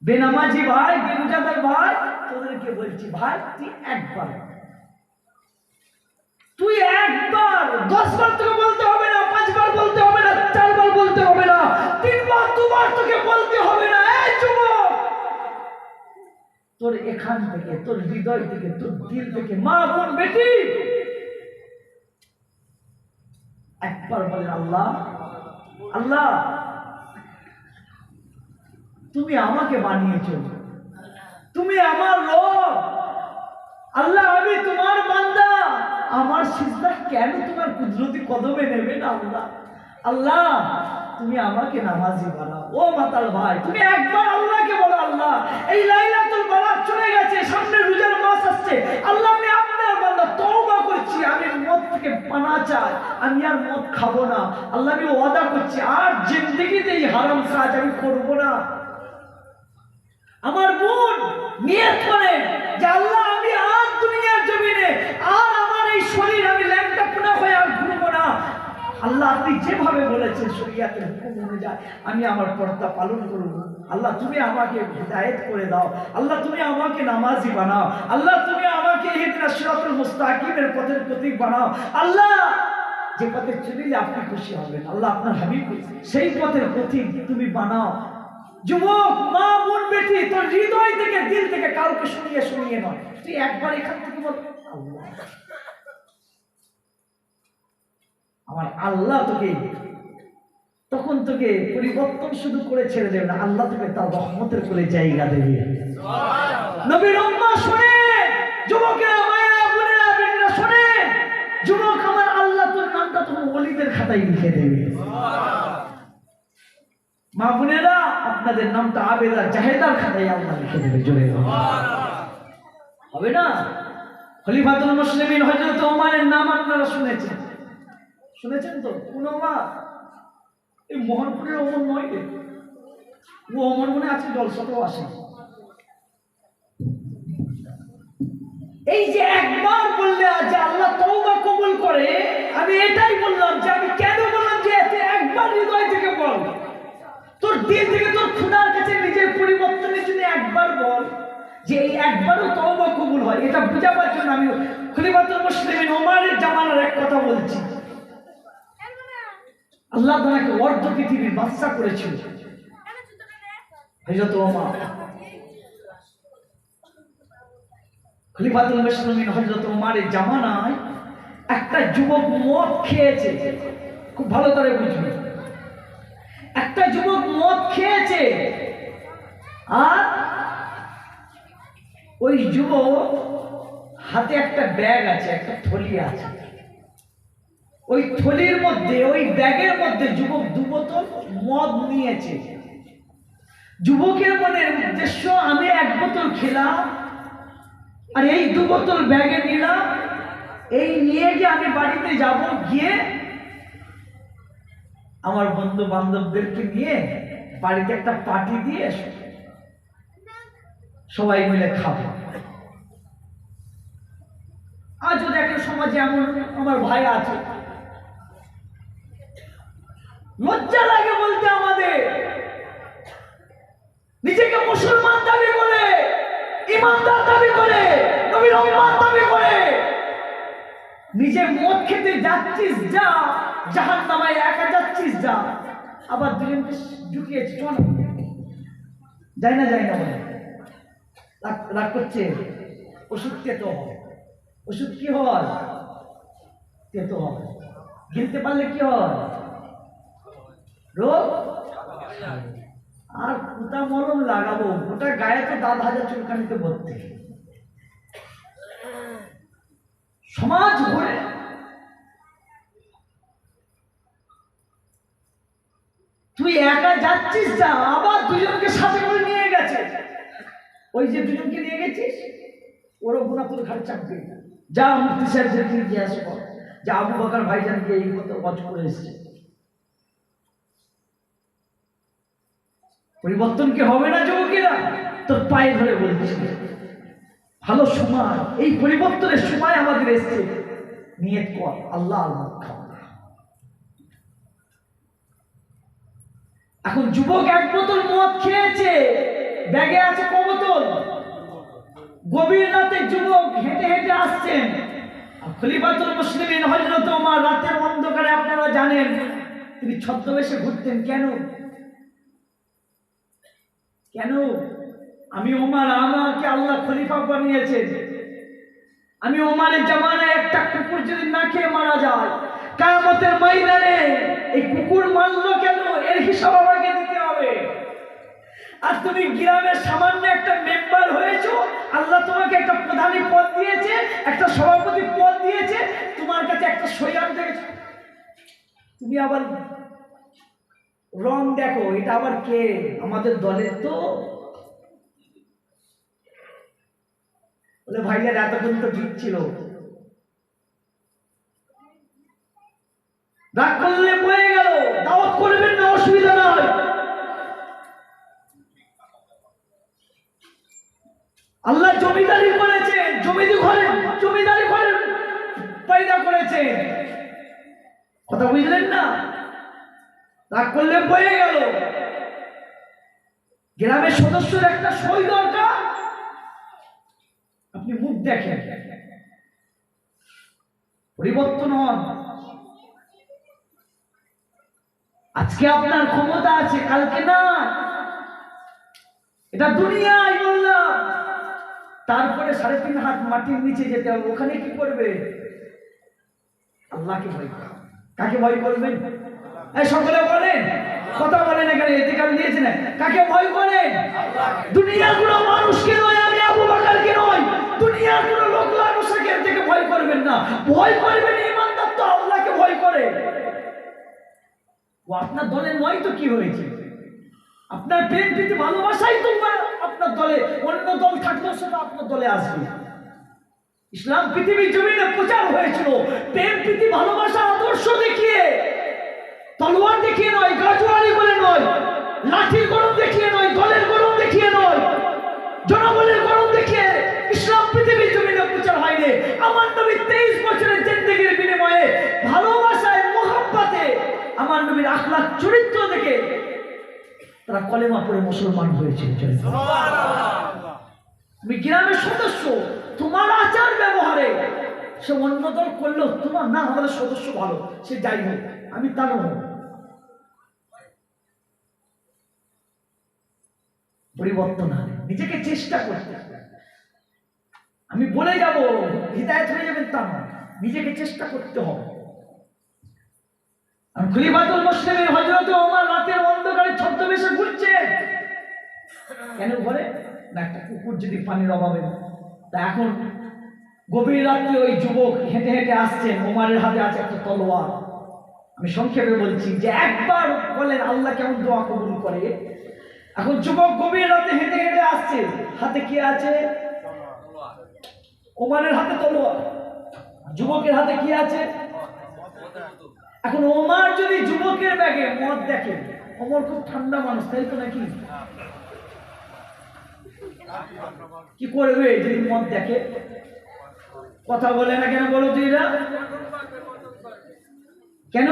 বেনামাজি ভাই, বেরোজাদার ভাই, তোদেরকে বলছি ভাই, তুই একবার 10 বার তোকে বলতে হবে না, 5 বার বলতে হবে না, 4 বার বলতে হবে না, 3 বার 2 বার তোকে বলতে হবে না। এই যুবক, তোর এখান থেকে, তোর হৃদয় থেকে, তোর দিল থেকে, মা বোন বেটি, একবার বলেন আল্লাহ, আল্লাহ তুমি আমাকে বানিয়েছো, তুমি আমার রব, আল্লাহ আমি তোমার বান্দা, আমার সিজদা কেন তোমার কুদরতি কদমে নেবে না আল্লাহ? আল্লাহ তুমি আমাকে নামাজি বানাও। ও মাতাল ভাই, তুমি একবার আল্লাহকে বলো, আল্লাহ এই লাইলাতুল বারাত চলে গেছে, সামনে রোজার মাস আসছে, আল্লাহ আমি আপনার বান্দা, তওবা করছি, আমি মদ থেকে পানা চাই, আমি আর মদ খাবো না, আল্লাহ আমি ওয়াদা করছি আর জিন্দেগিতে এই হারাম কাজ আমি করব না। আমার বোন নিয়ত করে যে আল্লাহ আমি আর দুনিয়ার জমিনে আর আমার এই শরীর আমি ল্যাংটা পোনা হয়ে আর ঘুরবো না। আল্লাহ আপনি যেভাবে বলেছেন শরীয়তের হুকুম অনুযায়ী আমি আমার পর্দা পালন করব। আল্লাহ তুমি আমাকে হিদায়াত করে দাও, আল্লাহ তুমি আমাকে নামাজি বানাও, আল্লাহ তুমি আমাকে ইহদিনাস সিরাতাল মুস্তাকিমের পথের প্রতীক বানাও। আল্লাহ যে পথে চলিলে আপনি খুশি হবেন, আল্লাহ আপনার হাবিব সেই পথের প্রতীক তুমি বানাও। যুবক মা বোন বেটি, তোর হৃদয় থেকে দিল থেকে, কাউকে শুনিয়ে শুনিয়ে নয়, তুই একবার এখান থেকে বল আল্লাহ, আমার আল্লাহ তোকে তখন তোকে পরিবর্তন শুধু করে ছেড়ে দেবে না, আল্লাহ তোকে তার রহমতের করে জায়গা দেবে। নবীর উম্মাহ শুনে, যুবকেরা, মায়েরা, বোনেরা, বেটিরা শুনে, যুবক আমার আল্লাহ তোর নামটা তখন ওলিদের খাতায় লিখে দেবে। মা বোনেরা আপনাদের নামটা আবেদা জাহেদার খাতায় আল্লাহ লিখে দেবে। জোরে হবে না? খলিফাতুল মুসলিমিন হযরত ওমরের নাম আপনারা শুনেছেন, শুনেছেন তো? কোন ওমর? এই মোহনপুরের ওমর নয় রে, ও ওমর মনে আছে জলসাতেও আসে। এই যে একবার বললে যে আল্লাহ তওবা কবুল করে, আমি এটাই বললাম যে আমি কেন বললাম যে একবার হৃদয় থেকে বল, তোর দিল থেকে, তোর খোদার কাছে নিজের পরিবর্তনের জন্য একবার বল, যে এই একবারও তওবা কবুল হয়। এটা বোঝাবার জন্য আমি খলিফাতুল মুসলিমিন ওমরের জামানার এক কথা বলছি। আল্লাহ তাআলাকে অর্ধ পৃথিবীর বাদশা করেছিল হযরত ওমর। খলিফাতুল মুসলিমিন হযরত ওমরের জামানায় একটা যুবক মদ খেয়েছে, খুব ভালো করে বুঝবে, একটা যুবক মদ খেয়েছে, আর ওই যুবক হাতে একটা ব্যাগ আছে, একটা থলি আছে, ওই থলির মধ্যে, ওই ব্যাগের মধ্যে যুবক 2 বোতল মদ নিয়েছে। যুবকের মনের উদ্দেশ্য আমি 1 বোতল খেলাম আর এই 2 বোতল ব্যাগে নিলাম, এই নিয়ে গিয়ে আমি বাড়িতে যাব, গিয়ে আমার বন্ধু বান্ধবদেরকে নিয়ে বাড়িতে একটা পার্টি দিয়ে সবাই মিলে খাবো। আজও দেখেন সমাজে এমন আমার ভাই আছে, লজ্জা লাগে বলতে, আমাদের নিজেকে মুসলমান দাবি করে, ইমানদার দাবি করে, নবীর উম্মত দাবি করে, নিজে মদ খেতে যাচ্ছিস যা, জাহান্নামায় একা যাচ্ছিস যা, আবার দুজনকে ঢুকিয়েছে চল, যাই না বলে রাগ করছে। ওষুধ তেতো হয়, ওষুধ কি হয়? তেতো হয়। গিলতে পারলে কি হয়? রোগ। আর কোথা মলম লাগাবো, গোটা গায়ে তো দাঁত হাজার চুলকানিতে ভর্তি। সমাজ ভরে তুই একা যাচ্ছিস যা, আবার দুজনকে সাথে করে নিয়ে গেছে। ওই যে দুজনকে নিয়ে গেছিস ওরও গুণা তোর ঘাড়ে চাপবে। যা মুফতি সাহেবদেরকে জিজ্ঞাসা কর, যা আবু বকর ভাইজানকে এই মতো ওয়াজ করে এসেছে। পরিবর্তন কি হবে না যুবকেরা? তোর পায়ে ধরে বলছি, ভালো সময়, এই পরিবর্তনের সময় আমাদের এসছে। নিয়ত কর, আল্লাহ আল্লাহ খাওয়া। এখন যুবক এক বোতল মদ খেয়েছে, ব্যাগে আছে ক বোতল? গভীর রাতে যুবক হেঁটে হেঁটে আসছেন, খলিফাতুল মুসলিমিন হযরত ওমর রাতের অন্ধকারে আপনারা জানেন তিনি ছদ্মবেশে ঘুরতেন। কেন? আমি ওমর, আমাকে আল্লাহ খলিফা বানিয়েছেন। আমি ওমরের জামানায় একটা কুকুর যদি না খেয়ে মারা যায়, কিয়ামতের ময়দানে এই কুকুর মারলো কেন, এর হিসাব আমাকে দিতে হবে। আর তুমি গ্রামের সামান্য একটা মেম্বার হয়েছো, আল্লাহ তোমাকে একটা প্রধানী পদ দিয়েছে, একটা সভাপতি পদ দিয়েছে, তোমার কাছে একটা সই আনতে গেছে, তুমি আবার রং দেখো, এটা আবার কে? আমাদের দলের তো। বলে ভাইয়ার এতক্ষণ তো ঠিক ছিল, রাগ করলে বয়ে গেল, দাওয়াত করবেন না, অসুবিধা নয়। আল্লাহ জমিদারি করেছে, জমিদারি ঘরে পয়দা করেছে, কথা বুঝলেন না? রাগ করলে বয়ে গেল। গ্রামের সদস্যের একটা সই দরকার, আপনি মুখ দেখেন, পরিবর্তন হন। আজকে আপনার ক্ষমতা আছে, কালকে না, এটা দুনিয়ায় বললাম। তারপরে 3.5 হাত মাটির নিচে যেতে হবে, ওখানে কি করবে? আল্লাহকে ভয় করবে। কাকে ভয় করবেন? এই সকলে বলেন, কথা বলেন, এখানে এতেকাল দিয়েছেন, কাকে ভয় করেন? দুনিয়ার কোনো মানুষকে নয়, আমি আবু বকরকে নয়, দুনিয়ার কোনো লোক মানুষকে থেকে ভয় করবেন না, ভয় করবেন ঈমানদার তো আল্লাহকে ভয় করে। ও আপনার দলের নয় তো কি হয়েছে? আপনার প্রেম প্রীতি ভালোবাসাই তো আপনার দলে, অন্য দল থাকলেও সেটা আপনার দলে আসবে। ইসলাম পৃথিবীর জমিনে প্রচার হয়েছিল প্রেম প্রীতি ভালোবাসা আদর্শ দেখিয়ে, তলোয়ার দেখিয়ে নয়, গাজোয়ারি বলে নয়, লাঠির গরম দেখিয়ে নয়, দলের গরম দেখিয়ে নয়, জনগণের গরম দেখিয়ে ইসলাম পৃথিবীর জমিনে প্রচার হয়নি। আমার নবী 23 বছরের জিন্দেগির বিনিময়ে ভালোবাসায়, মোহাব্বতে, আমার নবীর আখলাক চরিত্র দেখে তারা কলেমা পড়ে মুসলমান হয়েছে। তুমি গ্রামের সদস্য, তোমার আচার ব্যবহারে সে অন্য দল করলেও তোমার না, আমাদের সদস্য ভালো, সে যাই হোক, আমি তারও হোক। পরিবর্তন হবে, নিজেকে চেষ্টা করতে। আমি বলে যাব হিদায়াত হয়ে যাবেন তা নয়, নিজেকে চেষ্টা করতে হবে। আর খলিফাতুল মুসলিমিন হযরত ওমর রাতের অন্ধকারে ছদ্মবেশে ঘুরছে কেন? ঘরে না একটা কুকুর যদি পানির অভাবে, তা এখন গভীর রাত্রে ওই যুবক হেঁটে হেঁটে আসছেন, ওমরের হাতে আছে একটা তলোয়ার। আমি সংক্ষেপে বলছি যে একবার বলেন আল্লাহ কেমন দোয়া কবুল করে। এখন যুবক গভীর রাতে হেঁটে হেঁটে আসছে, হাতে কি আছে? ওমরের হাতে তলোয়ার, যুবকের হাতে কি আছে? এখন ওমর যদি যুবকের ব্যাগে মদ দেখে, ওমর খুব ঠান্ডা মানুষ, তাই তো নাকি? কি করবে যদি মদ দেখে? কথা বলে না কেন বলো তুইরা? কেন?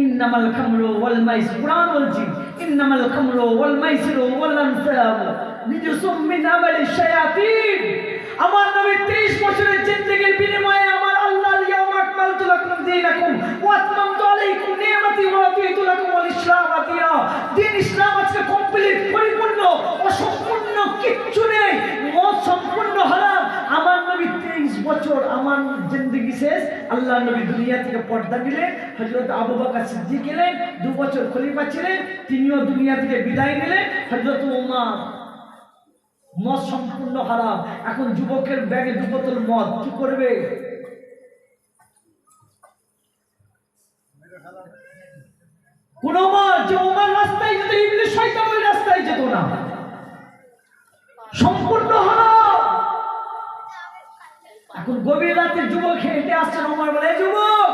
ইন্নামাল খামরু ওয়াল মাইসির, কুরআন বলছি, ইন্নামাল খামরু ওয়াল মাইসিরু ওয়াল আনসাবু রিজসুম মিন আমালিশ শায়াতিন। আমার নবী 23 বছরের জিন্দেগির বিনিময়ে আমার আল্লাহ আকমালতু লাকুম দীনাকুম ওয়া আতমামতু আলাইকুম নি'মাতি ওয়া রাদিতু লাকুমুল ইসলাম দীনা। দিন ইসলাম আজকে কমপ্লিট, পরিপূর্ণ, অসম্পূর্ণ কিচ্ছু নেই। মদ সম্পূর্ণ হারাম। আমার নবী 23 বছর আমার জিন্দেগি শেষ। আল্লাহ নবী দুনিয়া থেকে পর্দা নিলেন। হযরত আবু বকর সিদ্দিক এলেন, 2 বছর খলিফা ছিলেন, তিনিও দুনিয়া থেকে বিদায় নিলেন। হযরত ওমর, মদ সম্পূর্ণ হারাম। এখন যুবকের ব্যাগে 2 বোতল মদ, কি করবে? কোন ওমর যে ওমর রাস্তায় যেত, ইবলিস শয়তান ওই রাস্তায় যেত না। সম্পূর্ণ হারাম। এখন গভীর রাতে যুবক হেঁটে আসছেন, ওমর বলে, যুবক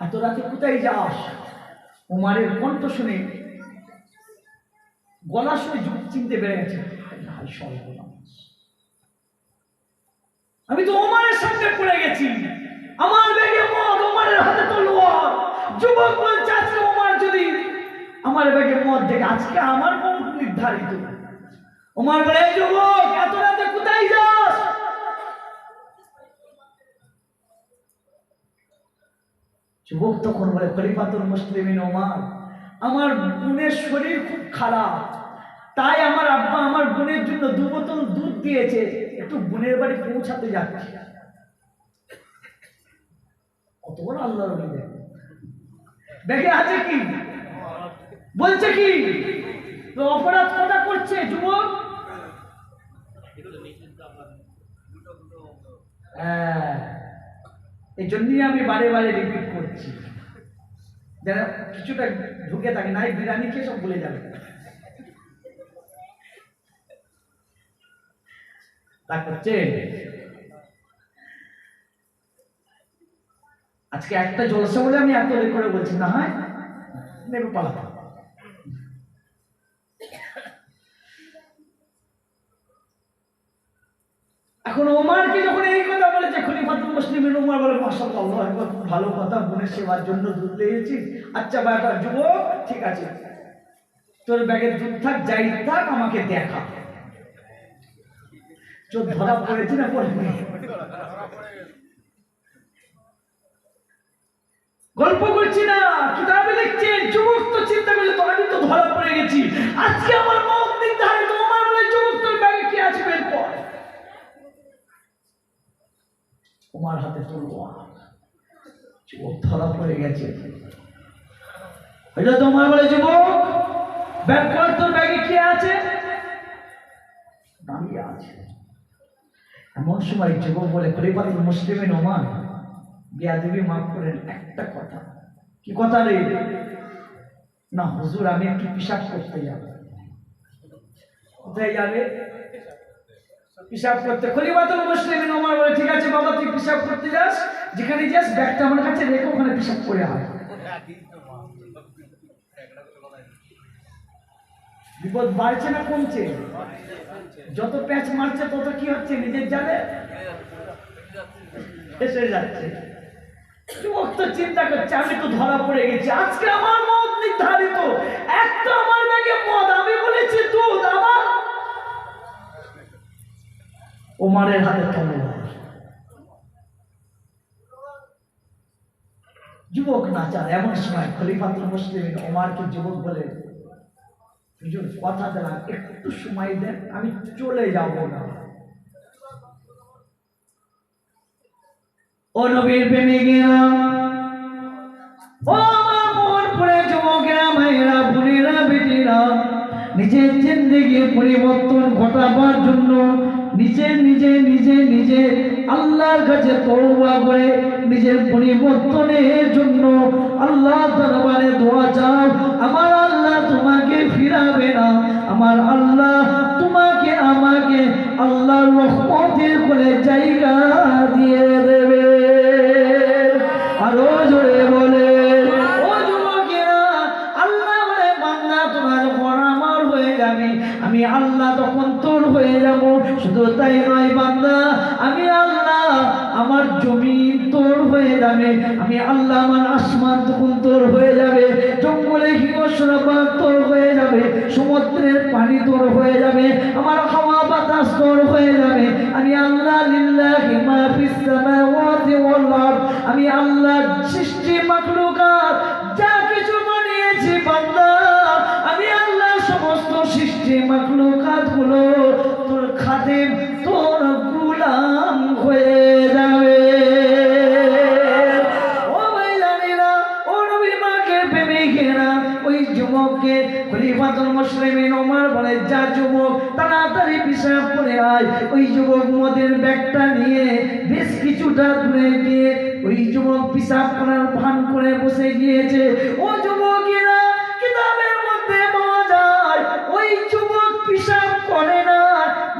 এত রাতে কোথায় যাস? ওমরের কণ্ঠ শুনে, গলা শুনে যুবক চিনতে পেরে গেছে, আমি তো ওমরের সামনে পড়ে গেছি, আমার ব্যাগে মদ, ওমরের হাতে তলোয়ার। যুবক বলছে, আজকে ওমর যদি আমার ব্যাগে মদ দেখে, আজকে আমার মত নির্ধারিত। ওমর বলে, যুবক এত রাতে কোথায় যাস? যুবক তখন বলে, খলিফাতুল মুসলিমিন ওমর, আমার বোনের শরীর খুব খারাপ, তাই আমার আব্বা আমার বোনের জন্য 2 বোতল দুধ দিয়েছে, একটু বোনের বাড়ি পৌঁছাতে যাচ্ছি। কত বড় আল্লাহর ওলি! ব্যাগে আছে কি? বলছে কি? তো অপরাধ কটা করছে যুবক? এই জন্যই আমি বারে বারে রিপিট করছি, যারা কিছুটা ঢুকে থাকে, নাই বিরিয়ানি খেয়ে সব ভুলে যাবে। আজকে একটা জলসা বলে আমি এত করে বলছি না, হয় নেবে পালাতে। এখন ওমরকে যখন এই কথা বলেছে খলিফাতুল মুসলিমিন, ওমর বলে, মাশাআল্লাহ, আল্লাহু আকবার, খুব ভালো কথা, বোনের সেবার জন্য দুধ লেগেছি। আচ্ছা বেটা যুবক, ঠিক আছে, তোর ব্যাগে দুধ থাক, যাই থাক, আমাকে দেখা। চোখ ধরা পড়েছে না পড়েনি? গল্প করছি না, কিতাবে লিখছেন। যুবক তো চিন্তা করছে, তো আমি তো ধরা পড়ে গেছি, আজকে আমার মত নির্ধারিত। ওমর বলে, যুবক তোর ব্যাগে কি আছে বের কর। ওমর হাতে তলোয়ার, যুবক ধরা পড়ে গেছে। হযরত ওমর বলে, যুবক বের কর, তোর ব্যাগে কি আছে? দাঁড়িয়ে আছে। এমন সময় যুবক বলে, খলিফাতুল মুসলিমিন ওমর, বেয়াদবি মাফ করেন, একটা কথা। কি কথা রে? না হুজুর, আমি একটু পেশাব করতে যাব। কোথায় যাবে? পেশাব করতে। খলিফাতুল মুসলিমিন ওমর বলে, ঠিক আছে বাবা, তুই পেশাব করতে যাস, যেখানে যাস ব্যাগটা আমার কাছে রেখে ওখানে পেশাব করে আয়। বিপদ বাড়ছে না কমছে? যত প্যাচ মারছে তত কি হচ্ছে? নিজের জালে এসে যাচ্ছে। যুবক তো চিন্তা করছে, আমি তো ধরা পড়ে গেছি, আজকে আমার মত নির্ধারিত। একটা আমার ব্যাগে মদ, আমি বলেছি দুধ, আমার ওমরের হাতে তলোয়ার। যুবক নাচার। এমন সময় খলিফাতুল মুসলিমিন ওমরকে যুবক বলে, হুজুর কথা দিলাম, একটু সময় দেন, আমি চলে যাব না। ও নবীর প্রেমিকেরা, ও আমার মন পড়ে যুবকেরা, মায়েরা, বোনেরা, বেটিরা, নিজের জিন্দেগির পরিবর্তন ঘটাবার জন্য নিজে আল্লাহর কাছে তওবা করে নিজের পরিবর্তনের জন্য আল্লাহ দরবারে দোয়া চাও। আমার আল্লাহ তোমাকে ফিরাবে না, আমার আল্লাহ তোমাকে আমাকে আল্লাহর রহমতের কোলে জায়গা দিয়ে দেবে। আরো জোরে বলে, ও যুবকেরা, আল্লাহ বলে, বান্দা তোমরা যখন আমার হয়ে যাবে, আমি আমি আল্লাহ তখন তোর হয়ে যাব। শুধু তাই নয় বান্দা, আমি আল্লাহ আমার জমিন তোর হয়ে যাবে, আমি আল্লাহ আমার আসমান তখন তোর হয়ে যাবে, জঙ্গলে হিমশরা তোর হয়ে যাবে, সমুদ্রের পানি তোর হয়ে যাবে, আমার হাওয়া বাতাস তোর হয়ে যাবে। আমি আল্লাহ লিল্লাহি মা ফিস সামাওয়াতি ওয়াল আরদ, আমি আল্লাহ সৃষ্টি মাখলুকাত যা কিছু বানিয়েছি বান্দা, আমি আল্লাহ সমস্ত সৃষ্টি মাখলুকাত গুলো তোর খাদেম তোর গোলাম হয়ে যাবে। ও ভাইজানেরা, ও নবী পাকের প্রেমিকেরা, ওই যুবককে খলিফাতুল মুসলিমিন ওমর বলে, যা যুবক তাড়াতাড়ি পিশাব করে আয়। ওই যুবক মদের ব্যাগটা নিয়ে বেশ কিছুটা দূরে গিয়ে ওই যুবক পিশাব করার ভান করে বসে গিয়েছে। ও যুবকেরা, কিতাবের মধ্যে পাওয়া যায় ওই যুবক পিশাব করে না,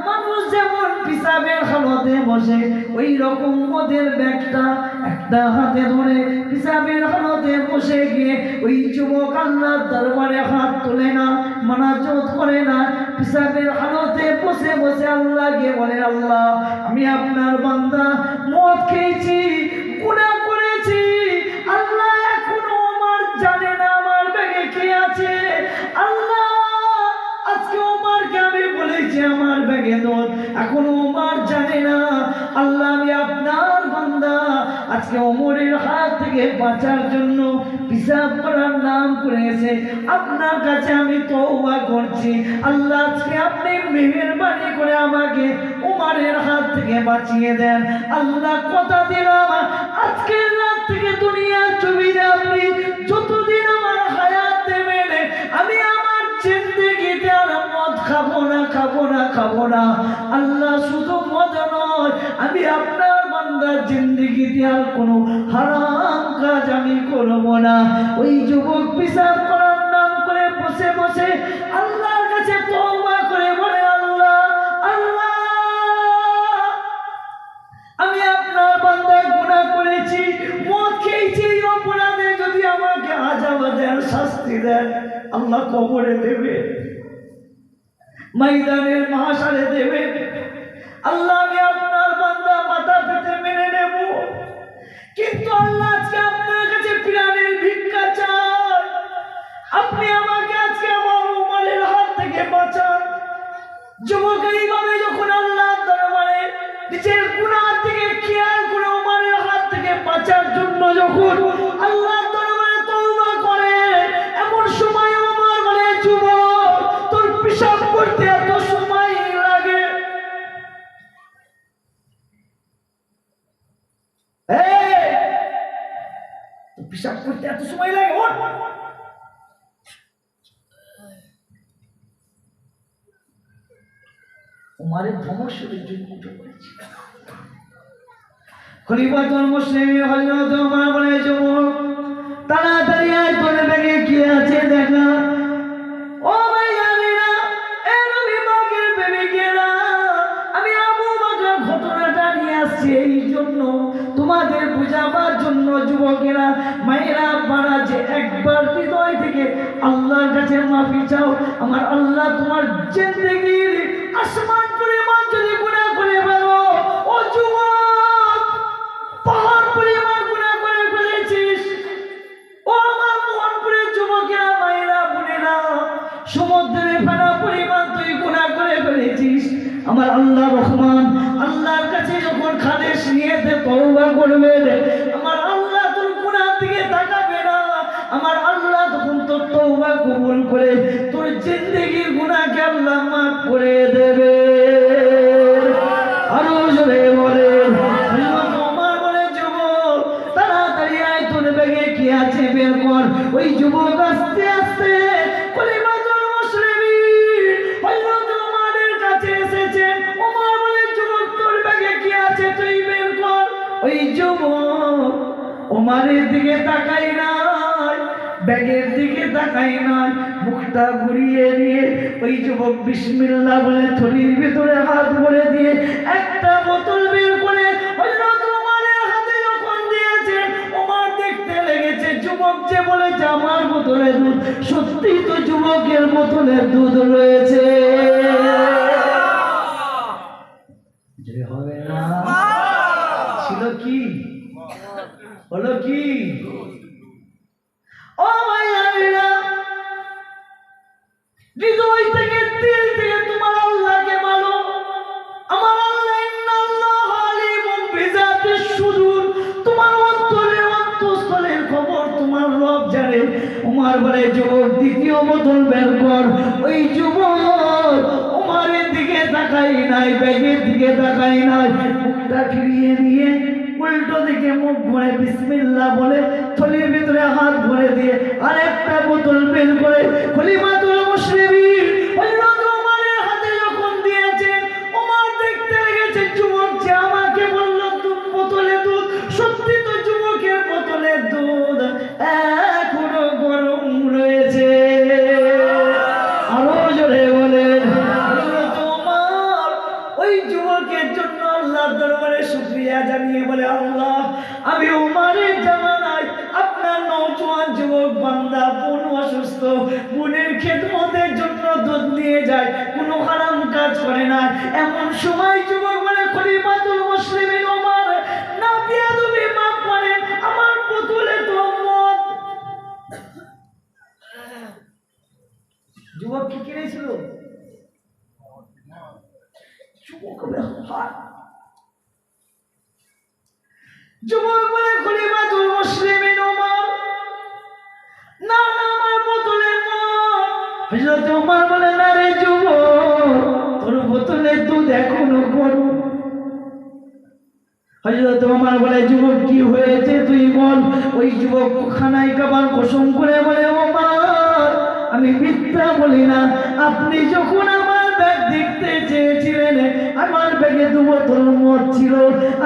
মানুষ যেমন পিশাবের হালতে বসে ওই রকম মদের ব্যাগটা একটা হাতে ধরে পিশাবের হালতে বসে গিয়ে ওই যুবক আল্লাহর দরবারে হাত তোলে না, মানাজত করে না, পিশাবের হালতে বসে বসে আল্লাহকে বলে, আল্লাহ আমি আপনার বান্দা, মদ খেয়েছি, গুনাহ করেছি, আল্লাহ এখনো আমার জানে না আমার ব্যাগে কি আছে, আল্লাহ আজকে ওমরকে আমি বলেছি আমার ব্যাগে মদ, এখনো ওমর জানে না, আল্লাহ আমি আপনার বান্দা, আজকে ওমরের হাত থেকে বাঁচার জন্য পিশাব করার নাম করেছে, আপনার কাছে আমি তওবা করছি, আল্লাহ আজকে আপনি মেহেরবানি করে আমাকে ওমরের হাত থেকে বাঁচিয়ে দেন। আল্লাহ কথা দিলাম, আজকের রাত থেকে দুনিয়ার জমিনে আপনি যতদিন আমার হায়াত দেবেন, আমি আমার জিন্দেগিতে আর মদ খাবো না, খাবো না, খাবো না। আল্লাহ শুধু মদ নয়, আমি আপনার বান্দার জিন্দেগিতে আর কোনো হারাম কাজ আমি করবো না। ওই যুবক পিশাব করার নাম করে বসে বসে আল্লাহর কাছে তওবা করে বলে, আল্লাহ আল্লাহ আমি আপনার বান্দায় গুনাহ করেছি, মদ খেয়েছি, এই অপরাধে যদি আমাকে আযাব দেন, শাস্তি দেন, আল্লাহ কবরে দেবে, ময়দানের মাহশারে দেবে, আল্লাহ আমি আপনার বান্দা মাথা পেতে মেনে নেব, কিন্তু আল্লাহ আজকে আপনার কাছে প্রাণের ভিক্ষা চাই, আপনি আমাকে আজকে আমার ওমরের হাত থেকে বাঁচান। যুবক এইভাবে যখন আল্লাহর দরবারে নিজের গুনাহ থেকে খেয়াল করে ওমরের হাত থেকে বাঁচার জন্য যখন আল্লাহর দরবারে তওবা করে, এমন সময় ওমর বলে, যুবক তোর পিশাব করতে এত সময় লাগে? পিশাব করতে এত সময় লাগে? ওঠ। ওমরের ধমক শুনে উঠে পড়েছে। খলিফাতুল মুসলিমিন হযরত ওমর বলে, যুবক তাড়াতাড়ি আয়, তোর ব্যাগে কি আছে দেখা। ও ভাইজানেরা, এ নবী পাকের প্রেমিকেরা, আমি আবু বকর ঘটনাটা নিয়ে আসছি এই জন্য তোমাদের বুঝাবার জন্য। যুবকেরা, মায়েরা, বাড়া যে একবার হৃদয় থেকে আল্লাহর কাছে মাফি চাও, আমার আল্লাহ তোমার জিন্দেগির আসমান পরিমাণ যদি গুনাহ করে ফেলো, ও যুবক পাহাড় পরিমাণ গুনাহ করে ফেলেছিস, ও আমার মোহনপুরের যুবকেরা, মায়েরা, বোনেরা, সমুদ্রে ফেনা পরিমাণ তুই গুনাহ করে ফেলেছিস। আমার আল্লাহ রহমান, আল্লাহর কাছে যখন খালেস নিয়েতে তওবা করবে, আমার আল্লাহ তোর গুনাহ দিকে তাকাবে না, আমার আল্লাহ তখন তোর তওবা কবুল করে তোর জিন্দেগির গুনাহকে আল্লাহ মাফ করে দেবে। আরো জোরে বলে, ওমর বলে, যুবক তাড়াতাড়ি আয়, তোর ব্যাগে কি আছে বের কর। ওই যুবক আস্তে আস্তে খলিফাতুল মুসলিমিন হযরত ওমরের কাছে এসেছেন। ওমর বলে, যুবক তোর ব্যাগে কি আছে তুই বের কর। ওই যুবক ওমরের দিকে তাকাই নাই, ব্যাগের দিকে তাকাই নাই, মুখটা ঘুরিয়ে নিয়ে ওই যুবক বিসমিল্লাহ বলে থলির ভিতরে হাত ভরে দিয়ে একটা বোতল বের করে হযরত ওমরের হাতে যখন দিয়েছে, ওমর দেখতে লেগেছে যুবক যে বলেছে আমার বোতলে দুধ, সত্যি তো যুবকের বোতলে দুধ রয়েছে। ও ভাইরা, হৃদয় থেকে দিল থেকে তোমার আল্লাহকে বলো। আমার আল্লাহ ইন্নাল্লাহা আলিমুম বিযাতিস সুদূর, তোমার অন্তরের অন্তঃস্থলের খবর তোমার রব জানে। ওমর বলে, যুবক দ্বিতীয় বোতল বের কর। ওই যুবক ওমরের দিকে তাকাই নাই, ব্যাগের দিকে তাকাই নাই, মুখটা ফিরিয়ে নিয়ে উল্টো দিকে মুখ ঘুরে বিসমিল্লাহ বলে থলির ভিতরে হাত ভরে দিয়ে আরেকটা বোতল বের করে খলিফাতুল মুসলিমিন হযরত ওমরের হাতে যখন দিয়েছেন, ওমর দেখতে লেগেছে যুবক যে আমাকে বলল বোতলে দুধ, সত্যি তো যুবকের বোতলে দুধ এখনো গরম রয়েছে। আরো জোরে বলেন, হযরত ওমর ওই যুবকের জন্য আল্লাহর দরবারে শুকরিয়া জানিয়ে বলে, আল্লাহ, আমি ওমরের জামানায় আপনার নওজোয়ান যুবক বান্দা বোন অসুস্থ, বোনের খেদমতের জন্য দুধ নিয়ে যায়, কোনো হারাম কাজ করে না। এমন সময় যুবক বলে, খলিফাতুল মুসলিমিন ওমর, না বিয়াদবি মাফ করেন, আমার বোতলে তো মদ। যুবক কি কিনেছিল? যুবক বলে, হায়। যুবক বলে, খলিফাতুল মুসলিমিন ওমর, না না, আমার বোতলে মদ। হযরত ওমর বলে, না রে যুবক, তোর বোতলে দুধ এখনো গরম। হযরত ওমর বলে, যুবক কি হয়েছে তুই বল। ওই যুবক খানায় কাবার কসম করে বলে, ওমর, আমি মিথ্যা বলি না, আপনি যখন আমার ব্যাগ দেখতে চেয়েছিলেন, আমার ব্যাগে 2 বোতল মদ ছিল।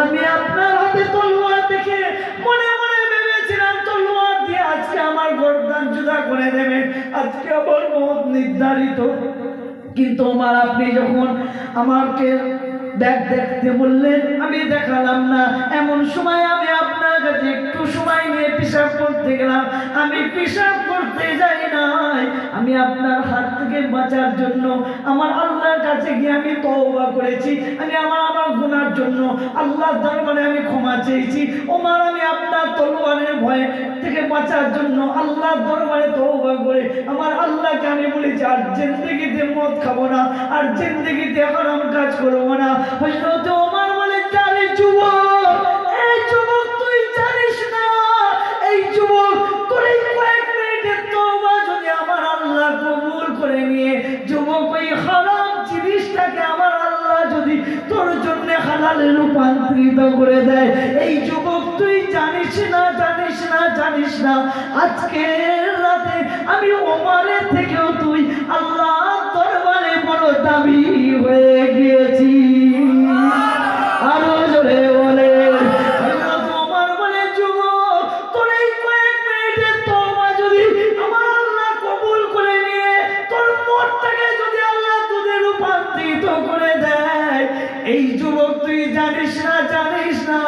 আমি আপনার হাতে তলোয়ার দেখে মনে মনে ভেবেছিলাম তলোয়ার দিয়ে আজকে আমার গর্দান জুদা করে দেবে, আজকে আমার মত নির্ধারিত। কিন্তু ওমর, আপনি যখন আমাকে ব্যাগ দেখতে বললেন, আমি দেখালাম না। এমন সময় আমি আপনার কাছে একটু সময় নিয়ে পেশাব করতে গেলাম। আমি পেশাব করতে যাই নাই, আমি আপনার হাত থেকে বাঁচার জন্য আমার আল্লাহর কাছে গিয়ে আমি তওবা করেছি। আমি আমার গুনার জন্য আল্লাহর দরবারে আমি ক্ষমা চেয়েছি। ওমর, আমি আপনার তলোয়ারের ভয় থেকে বাঁচার জন্য আল্লাহর দরবারে তওবা করে আমার আল্লাহকে আমি বলেছি, আর জিন্দেগিতে মদ খাবো না, আর জিন্দেগিতে হারাম কাজ করবো না। হযরত ওমর বলে, জানি যুবক, এই যুবক তুই জানিস না, এই যুবক তোর এই কয়েক মিনিটের তওবা যদি আমার আল্লাহ কবুল করে নিয়ে, যুবক ওই হারাম জিনিসটাকে আমার আল্লাহ যদি তোর জন্য হালালে রূপান্তরিত করে দেয়, এই যুবক তুই জানিস না, জানিস না, জানিস না, আজকের রাতে আমি ওমরের থেকেও তুই আল্লাহর দরবারে বড় দামি হয়ে গিয়েছি। আরো জোরে বলে, হযরত ওমর বলে, যুবক তোর এই কয়েক মিনিটের তওবা যদি আমার আল্লাহ কবুল করে নিয়ে তোর মনটাকে যদি আল্লাহ দুধে রূপান্তরিত করে দেয়, এই যুবক তুই জানিস না, জানিস না,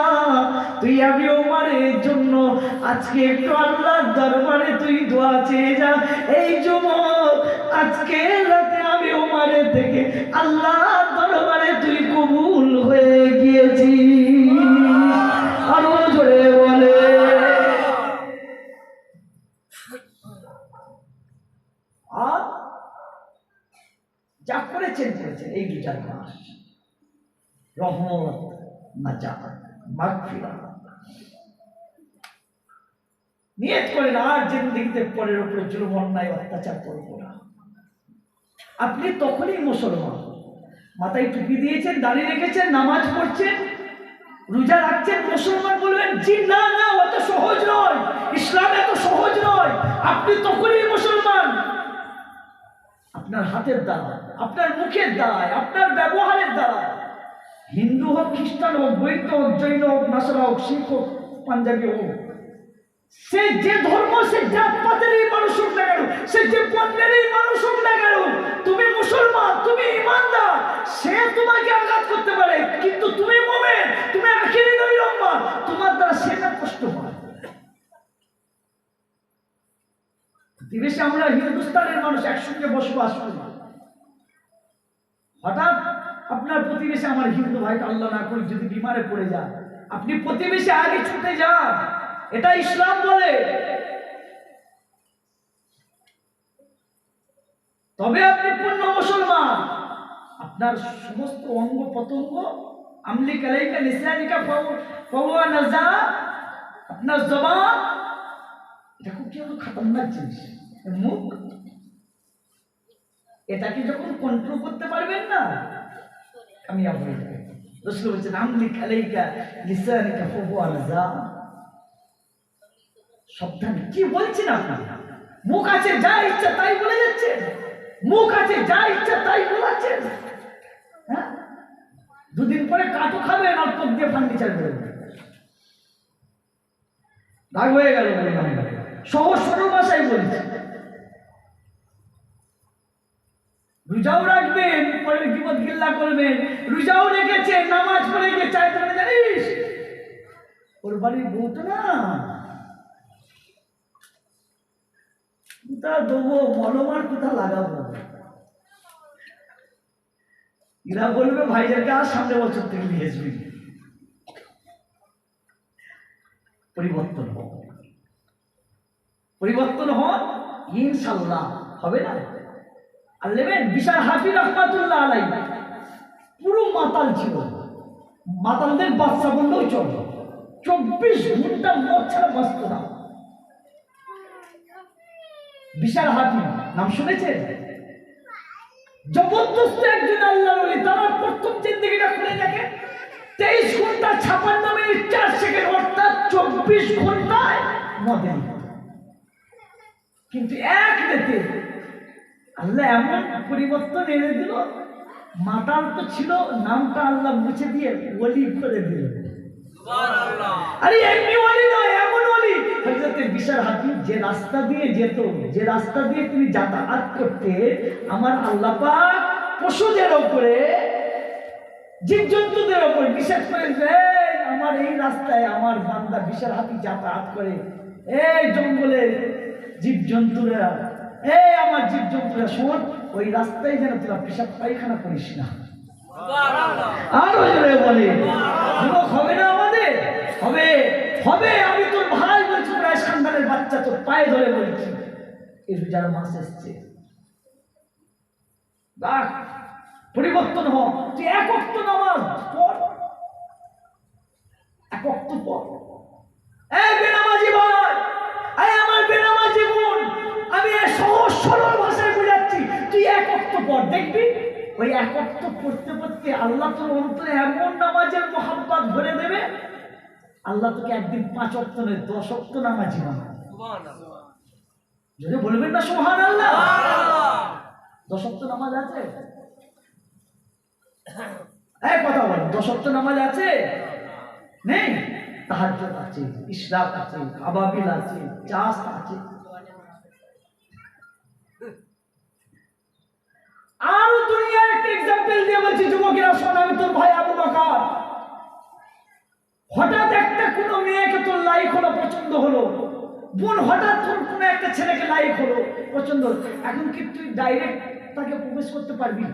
তুই আমি ওমরের জন্য আজকে একটু আল্লাহর দরবারে তুই দোয়া চেয়ে যা। এই যুবক আজকে রাতে আমি ওমরের থেকে আল্লাহর দরবারে তুই কবুল হয়ে গিয়েছি। আরো জোরে বলে, আর যা করেছেন করেছেন এই 2 মাস, রহমত, নাজাত, মাগফিরাত নিয়ত করেন, আর জিন্দেগিতে পরের উপরে জুলুম অন্যায় অত্যাচার করবো না। আপনি তখনই মুসলমান। মাথায় টুপি দিয়েছেন, দাড়ি রেখেছেন, নামাজ পড়ছেন, রোজা রাখছেন, মুসলমান বলবেন? জি না, না, অত সহজ নয়, ইসলাম এত সহজ নয়। আপনি তখনই মুসলমান। আপনার হাতের দ্বারা, আপনার মুখের দ্বারায়, আপনার ব্যবহারের দ্বারা, হিন্দু হোক, খ্রিস্টান হোক, বৌদ্ধ হোক, জৈন হোক, নাসারা হোক, শিখ হোক, পাঞ্জাবি হোক, সে যে ধর্ম, সে জাতপাতেরই মানুষ হোক না কেন, সে যে বর্ণেরই মানুষ হোক না কেন, তুমি মুসলমান, তুমি ইমানদার, সে তোমাকে আঘাত করতে পারে, কিন্তু তুমি মুমিন, তুমি আখিরি নবীর উম্মত, তোমার দ্বারা সে না কষ্ট পায়। প্রতিবেশী আমরা হিন্দুস্তানের মানুষ একসঙ্গে বসবাস করি, হঠাৎ আপনার প্রতিবেশী, আমার হিন্দু ভাইটা আল্লাহ না করে যদি বিমারে পড়ে যায়, আপনি প্রতিবেশী আগে ছুটে যান, এটা ইসলাম বলে। তবে আপনি পূর্ণ মুসলমান। আপনার সমস্ত অঙ্গ প্রত্যঙ্গ আমলি কালাইকা নিসানিকা ফাওয়া নাজা, আপনার জবান, এটা খুব কি খতরনাক জিনিস। মুখ, এটাকে যখন কন্ট্রোল করতে পারবেন না, কামিয়াব হয়ে যাবে। রাসূল বলেছেন আমলি কালাইকা নিসানিকা ফাওয়া নাজা। সাবধান, কি বলছেন আপনি? মুখ আছে, যা ইচ্ছা তাই বলে যাচ্ছেন। মুখ আছে, যা ইচ্ছা তাই বলাচ্ছেন। হ্যাঁ, দুদিন পরে কাটো খাবেন আর তোক দিয়ে ফার্নিচার করবেন। রাগ হয়ে গেল। সহজ সরল ভাষায় বলছি। রোজাও রাখবেন, পরে গীবত গিল্লা করবেন। রোজাও রেখেছে, নামাজ পড়ে গিয়ে চাইতে পারে, জানিস ওর বাড়ির বউটা না, কোথা দেবো মলমার, কোথা লাগাবো। এরা বলবে ভাইজানকে আর সামনে বছর থেকে নিয়ে আসবি। পরিবর্তন হোক, পরিবর্তন হন, ইনশাল্লাহ হবে না। আর নেবেন বিশাল হাফি রহমাতুল্লাহ আলাইহি পুরো মাতাল ছিল। মাতালদের বাচ্চা বললেও চলে, 24 ঘন্টা মদ ছাড়া বাঁচত না। বিশাল হাফি নাম শুনেছেন? জবরদস্ত একজন আল্লাহর ওলি। তার প্রথম জিন্দেগিটা খুলে দেখে, 23 ঘন্টা 56 মিনিট 4 সেকেন্ড, অর্থাৎ 24 ঘন্টায় মদে। কিন্তু এক রাতে আল্লাহ এমন পরিবর্তন এনে দিল, মাতাল তো ছিল, নামটা আল্লাহ মুছে দিয়ে ওলি করে দিল। আরে এমনি ওলি নয়, এমন ওলি। হযরত বিশাল হাফি যে রাস্তা দিয়ে যেত, যে রাস্তা দিয়ে তিনি যাতায়াত করতে, আমার আল্লাহ পাক পশুদের উপরে, জীবজন্তুদের উপরে বিশেষ করে, আমার এই রাস্তায় আমার বান্দা বিশাল হাফি যাতায়াত করে, এই জঙ্গলের জীবজন্তুরা, এই আমার জীবজন্তুরা, শোন, ওই রাস্তায় যেন তোরা পেশাব পায়খানা করিস না। আর ওই বলে যুবক হবে না আমাদের, হবে হবে। আমি তোর ভাই বলছি, প্রায় সন্তানের বাচ্চা, তোর পায়ে ধরে বলছি, এই রোজার মাস এসছে, দেখ পরিবর্তন হ। তুই এক ওয়াক্ত নামাজ পড়, এক ওয়াক্ত পড়। এই বেনামাজি ভাই, এই আমার বেনামাজি বোন, আমি সহজ সরল ভাষায় বোঝাচ্ছি, তুই এক ওয়াক্ত পড়, দেখবি ওই এক ওয়াক্ত পড়তে পড়তে আল্লাহ তোর অন্তরে এমন নামাজের মোহাব্বত ভরে দেবে, আল্লাহ তোকে একদিন 5 ওয়াক্ত নয় 10 ওয়াক্ত নামাজি বানাবে। যদি বলবেন না সুবহানাল্লাহ? 10 ওয়াক্ত নামাজ আছে? এই কথা বল, 10 ওয়াক্ত নামাজ আছে? নেই? তাহাজ্জুদ আছে, ইশরাক আছে, আবাবিল আছে, চাষ আছে। আর দুনিয়া একটা এক্সাম্পল দিয়ে বলছি, যুবকেরা শোন, আমি তোর ভাই আবু বকর। হঠাৎ একটা কোনো মেয়েকে তোর লাইক হলো, পছন্দ হলো, বোন হঠাৎ তোর কোনো একটা ছেলেকে লাইক হলো, পছন্দ হলো, এখন কি তুই ডাইরেক্ট তাকে প্রবেশ করতে পারবি?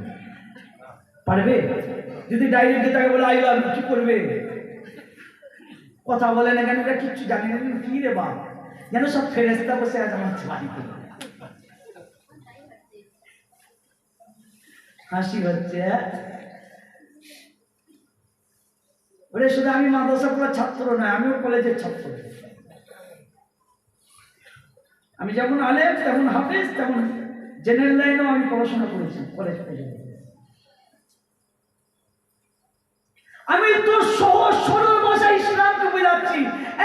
পারবে? যদি ডাইরেক্ট তাকে বলে আই লাভ ইউ, কি করবে? কথা বলে না কেন, এটা কিচ্ছু জানি না, কি রে বাপ, যেন সব ফেরেশতা বসে আছে আমার বাড়িতে। হাসি হচ্ছে। ওরে শুধু আমি মাদ্রাসা পড়ার ছাত্র নয়, আমিও কলেজের ছাত্র। আমি যেমন আলেম, তেমন হাফেজ, তেমন জেনারেল লাইনেও আমি পড়াশোনা করেছি, কলেজ পর্যন্ত। আমি তো সহজ সরল ভাষায় ইসলামকে বোঝাচ্ছি।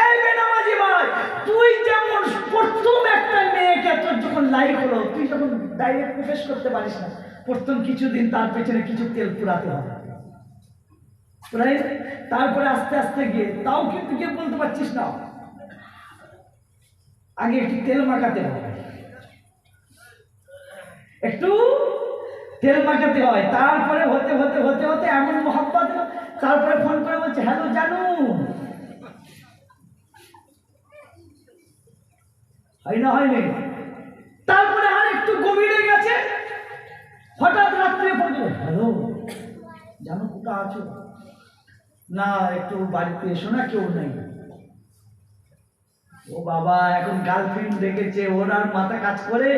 এই বেনামাজি ভাই, তুই যেমন প্রথম একটা মেয়েকে তোর যখন লাইক হলো, তুই যখন ডাইরেক্ট প্রবেশ করতে পারিস না, প্রথম কিছুদিন তার পেছনে কিছু তেল পুরাতে হবে, তারপরে আস্তে আস্তে গিয়ে, তাও কিন্তু গিয়ে বলতে পারছিস না, আগে একটু তেল মাখাতে হবে, একটু তেল মাখাতে হয়, তারপরে হতে হতে হতে হতে এমন মোহাব্বত, তারপরে ফোন করে বলছে হ্যালো জানু, হয় না হয়নি? তারপরে আর একটু গভীরে গেছে, হঠাৎ রাত্রে ফোন করে হ্যালো জানু, কোথা আছো? না একটু বাড়িতে এসো না, কেউ নেই। ও বাবা, এখন গার্লফ্রেন্ড দেখেছে, ওর আর মাথা কাজ করে,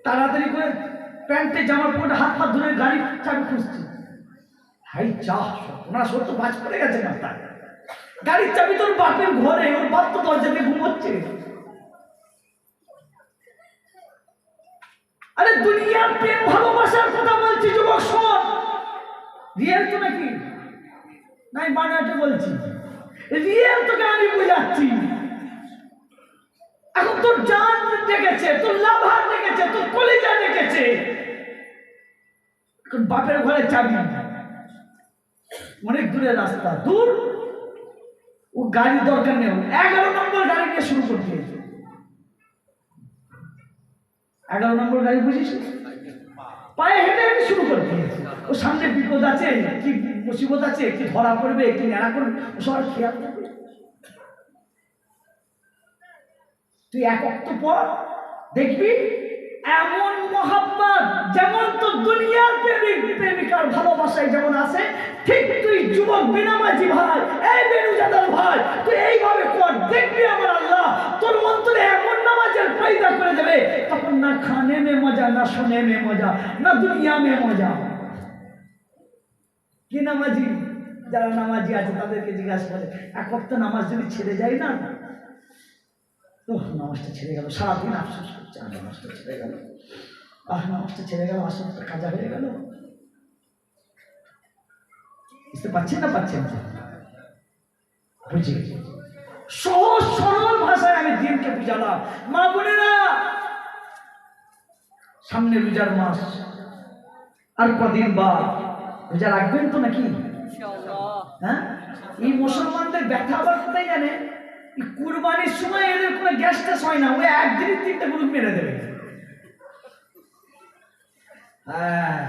তাড়াতাড়ি করে প্যান্টে জামা পরে হাত পা ধরে গাড়ি চাবি খুঁজছি। হাই চা ওনার সত্য বাজ পড়ে গেছে মাথায়। গাড়ির চাবি তোর বাপের ঘরে, ওর বাপ তো দরজা দিয়ে ঘুমোচ্ছে। আরে দুনিয়ার প্রেম ভালোবাসার কথা বলছি যুবক, শোন। রিয়েল তো নাকি নাই বানাতে বলছি, রিয়েল তোকে আমি বুঝাচ্ছি। এখন তোর জান দেখেছে, তোর লাভার দেখেছে, তোর কলিজা দেখেছে, এখন বাপের ঘরে চাবি, অনেক দূরের রাস্তা, দূর, ও গাড়ির দরকার নেই, 11 নম্বর গাড়ি নিয়ে শুরু করতে। 11 নম্বর গাড়ি বুঝিস, পায়ে হেঁটে হেঁটে শুরু করতে। ও সামনে বিপদ আছে, কি মুসিবত আছে, কি ধরা পড়বে, কি নেড়া করবে, সবার খেয়াল থাকবে। তুই এক অক্ত পর দেখবি এমন মহাব্বত, যেমন তো দুনিয়ার প্রেমিক প্রেমিকার ভালোবাসায় যেমন আছে, ঠিক তুই যুবক বেনামাজি ভাই, এই বেনুজাদার ভাই, তুই এইভাবে কর, দেখবি আমার আল্লাহ তোর অন্তরে এমন নামাজের পয়দা করে দেবে, তখন না খানে মে মজা, না শোনে মে মজা, না দুনিয়া মে মজা। কি নামাজি, যারা নামাজি আছে তাদেরকে জিজ্ঞাসা করে, এক ওয়াক্ত নামাজ যদি ছেড়ে যায় না, নামাজটা ছেড়ে গেল, সারাদিন আফসোস করছে, নামাজটা ছেড়ে গেল, নামাজটা ছেড়ে গেল, আসলে কাজা হয়ে গেল। বুঝতে পারছেন না? পাচ্ছেন না? বুঝি সহজ সরল ভাষায় আমি দিনকে বুঝালাম। মা বোনেরা, সামনে রোজার মাস, আর কদিন বাদ রোজা রাখবেন তো নাকি? হ্যাঁ, এই মুসলমানদের ব্যথা আবার কোথায় জানে? কুরবানির সময় এদের কোনো গ্যাস ট্যাস হয় না, ওই একদিন 3টে গরু মেরে দেবে। হ্যাঁ,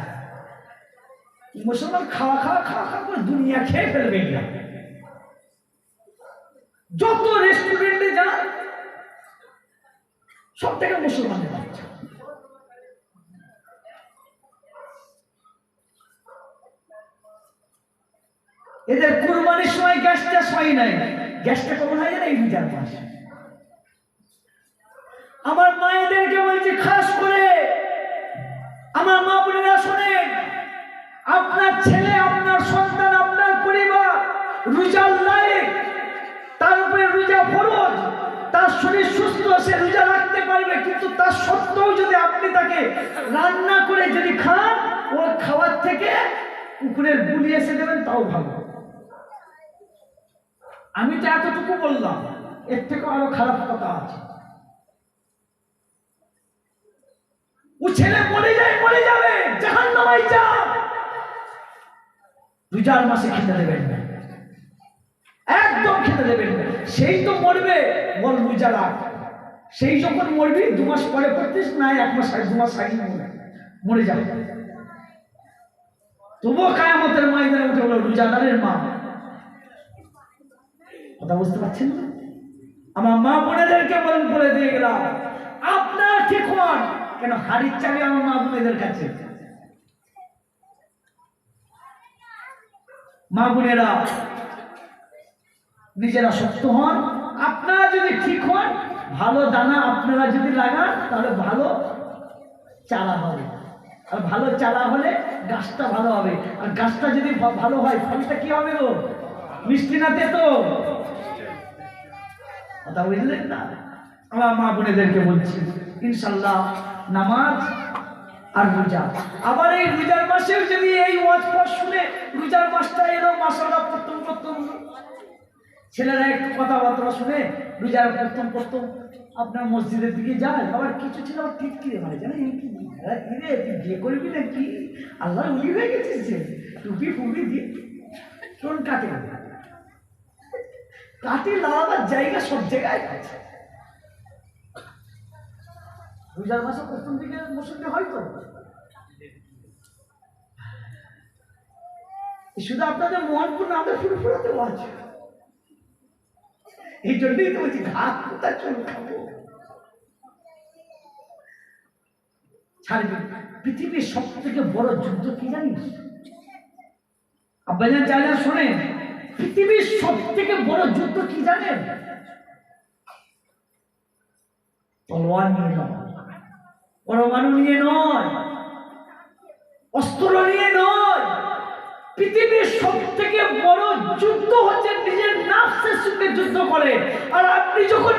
মুসলমান খাওয়া খাওয়া খাওয়া খাওয়া করে দুনিয়া খেয়ে ফেলবে। যত রেস্টুরেন্টে যান সব থেকে মুসলমানের বাচ্চা। এদের কুরবানির সময় গ্যাস ট্যাস হয় নাই। গ্যাসটা কখন হয় জানে? এই রোজার মাস। আমার মায়েদেরকে বলছি, খাস করে আমার মা বোনেরা শোনেন, আপনার ছেলে, আপনার সন্তান, আপনার পরিবার রোজার লায়ক, তার উপরে রোজা ফরজ, তার শরীর সুস্থ, সে রোজা রাখতে পারবে, কিন্তু তার সত্ত্বেও যদি আপনি তাকে রান্না করে যদি খান, ওর খাওয়ার থেকে পুকুরের গুলি এসে দেবেন, তাও ভালো। আমি তো এতটুকু বললাম, এর থেকে আরো খারাপ কথা আছে। ও ছেলে মরে যায়, মরে যাবে, জাহান্নামে যা, রোজার মাসে খেতে দেবেন না, একদম খেতে দেবেন না। সেই তো মরবে, বল রোজা রাখ, সেই যখন মরবি 2 মাস পরে করতিস না, 1 মাস 2 মাস আগে মরে যাবে, তবুও কিয়ামতের ময়দানে উঠে বলো রোজাদারের মা। কথা বুঝতে পারছেন না? আমার মা বোনেদেরকে বলে দিয়ে গেলাম, আপনার ঠিক হন। কেন? হাড়ির চাবি আমার মা বোনেদের কাছে। মা বোনেরা নিজেরা শক্ত হন, আপনারা যদি ঠিক হন, ভালো দানা আপনারা যদি লাগান, তাহলে ভালো চারা হবে, আর ভালো চারা হলে গাছটা ভালো হবে, আর গাছটা যদি ভালো হয়, ফলটা কি হবে গো? মিষ্টি না তেতো? কথা বুঝলেন না? আমার মা বোনেদেরকে বলছি, ইনশাল্লাহ নামাজ আর রোজা, আবার এই রোজার মাসেও যদি এই ওয়াজ শুনে রোজার মাসটা এলো, মাশাআল্লাহ, প্রথম ছেলেরা একটু কথাবার্তা শুনে রোজার প্রথম আপনার মসজিদের দিকে যায়, আবার কিছু ছেলে আবার ঠিক কিনে মানে জানেন, তুই বিয়ে করবি নাকি? আল্লাহ উলি হয়ে গেছিস যে, টুপি ফুপি দিয়ে কোন কাটি লাগাবার জায়গা সব জায়গায় আছে। রোজার মাসে প্রথম দিকে মুসল্লি হয়তো শুধু আপনাদের মোহনপুর নামে ফুরফুরাতে আছে, এই জন্যই তো বলছি ঘাট কোথায় চল খাবো ছাড়বি। পৃথিবীর সব থেকে বড় যুদ্ধ কি জানিস? আব্বাজান চাইলে শোনেন, পৃথিবীর সব থেকে বড় যুদ্ধ কি জানেন? তলোয়ার নিয়ে নয়, পরমাণু নিয়ে নয়, অস্ত্র নিয়ে নয়। পৃথিবীর সব থেকে বড় যুদ্ধ হচ্ছে নিজের নাফসের সঙ্গে যুদ্ধ করে। আর আপনি যখন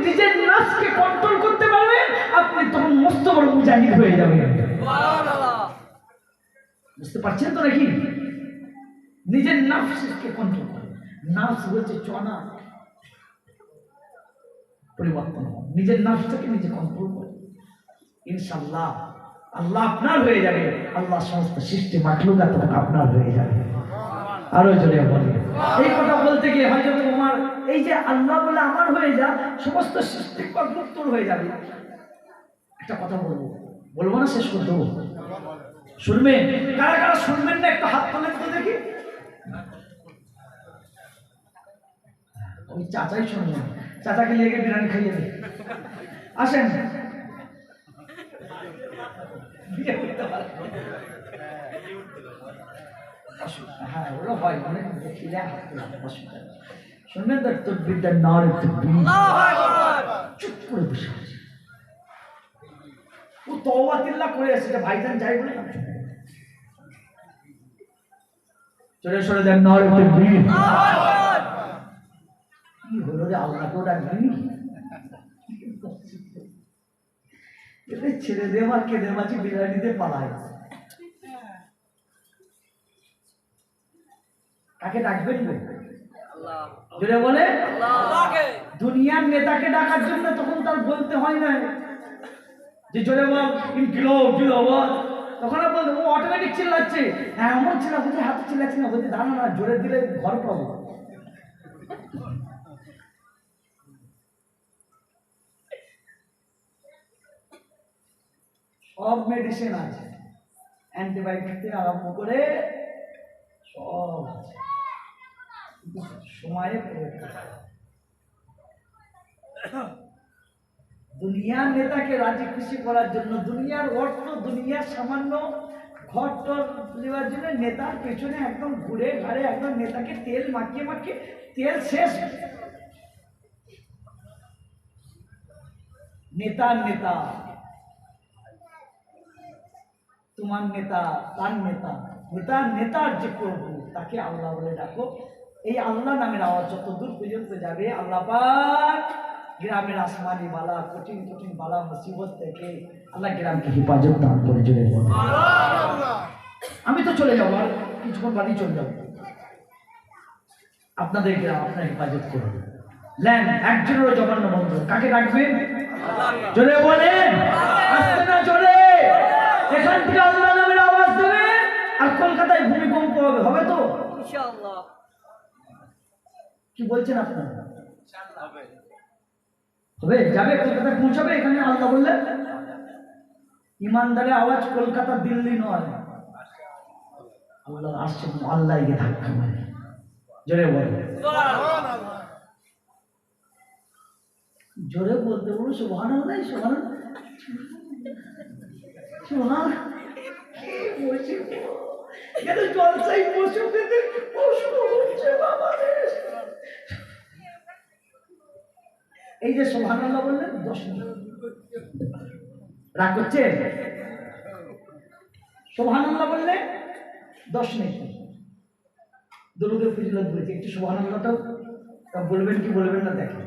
নিজের নাফসকে কন্ট্রোল করতে পারবেন, আপনি তখন মস্ত বড় মুজাহিদ হয়ে যাবেন। বুঝতে পারছেন তো নাকি? নিজের নাফসকে কন্ট্রোল করে। নাফস বলছে চনা পরিবর্তন, নিজের নাফসটাকে নিজে কন্ট্রোল করে, ইনশাআল্লাহ আল্লাহ আপনার হয়ে যাবে। আল্লাহ সমস্ত সৃষ্টি মাখলুকাত আপনার হয়ে যাবে। আরো জোরে বলে। এই কথা বলতে গিয়ে হযরত ওমর, এই যে আল্লাহ বলে আমার হয়ে যা, সমস্ত সৃষ্টি মাখলুক তোর হয়ে যাবে। একটা কথা বলবো না, শেষ করে দেবো। শুনবেন? কারা কারা শুনবেন না একটু হাত তোলেন তো দেখি। ওই চাচাই শুনবেন, চাচাকে লেগে বিরিয়ানি খাইয়ে দিই। আসেন, হ্যাঁ ওরা হয় অনেক শুনবেন তো। তকবীরটা নারে তকবীর, চুপ করে বসে আছে। ও তওবা তিল্লাহ করে আছে, ভাইজান যাই বলে না, চলে সরে দেন নারে তকবীর। কি হলো রে, আল্লাহকেও ডাকবি? ছেড়ে দেওয়া কেঁদে মাছি বিরিয়ানিতে পালায়। কাকে ডাকবেন? জোরে বলে। দুনিয়ার নেতাকে ডাকার জন্য তখন তার বলতে হয় না যে জোরে বল ইনকিলাব জিন্দাবাদ, তখন বলতে ও অটোমেটিক চিল্লাচ্ছে। হ্যাঁ এমন ছিল, বলছে হাতে চিল্লাচ্ছে না, বলছে দাঁড়া না, জোরে দিলে ঘর পাবো। সব মেডিসিন আছে, অ্যান্টিবায়োটিক থেকে আরম্ভ করে সব আছে, সময়ে দুনিয়ার নেতাকে রাজি খুশি করার জন্য, দুনিয়ার অর্থ, দুনিয়ার সামান্য ঘর টর নেওয়ার জন্য নেতার পেছনে একদম ঘুরে ঘাড়ে একদম নেতাকে তেল মাখিয়ে মাখিয়ে তেল শেষ। নেতার নেতা, তোমার নেতা, তার নেতা, নেতার নেতার যে প্রভু, তাকে আল্লাহ বলে ডাকো। এই আল্লাহ নামের আওয়াজ যত দূর পর্যন্ত যাবে, আল্লাহ পাক গ্রামের আসমানি বালা, কঠিন কঠিন বালা মুসিবত থেকে আল্লাহ গ্রামকে হেফাজত দান করে। জোরে বল। আমি তো চলে যাবো, আর কিছুক্ষণ বাড়ি চলে যাবো, আপনাদের গ্রাম আপনার হেফাজত করবে। ল্যান্ড একজনেরও জঘন্য বন্ধ। কাকে ডাকবেন? জোরে বলেন, আসতে না জোরে। এখান থেকে আল্লাহ নামের আওয়াজ দেবে, আর কলকাতায় ভূমিকম্প হবে, হবে তো ইনশাআল্লাহ। কি বলছেন আপনারা? হবে, যাবে, কলকাতায় পৌঁছাবে। এখানে আল্লাহ বললেন ইমানদারের আওয়াজ কলকাতা দিল্লি নয়, আল্লাহ আসছে, আল্লাহ গিয়ে ধাক্কা মারে। জোরে বলে। জোরে বলতে বলুন সুবহানাল্লাহ, সুবহানাল্লাহ, সুবহানাল্লাহ। কি বলছি, এটা জলসাই পশুদের পশু হচ্ছে বাবাদের। এই যে সুবহানাল্লাহ বললেন 10 মিনিট রাগ করছে। সুবহানাল্লাহ বললে 10 মিনিট দরুদের ফজিলত বলেছে। একটু সুবহানাল্লাহটাও বলবেন কি বলবেন না দেখেন।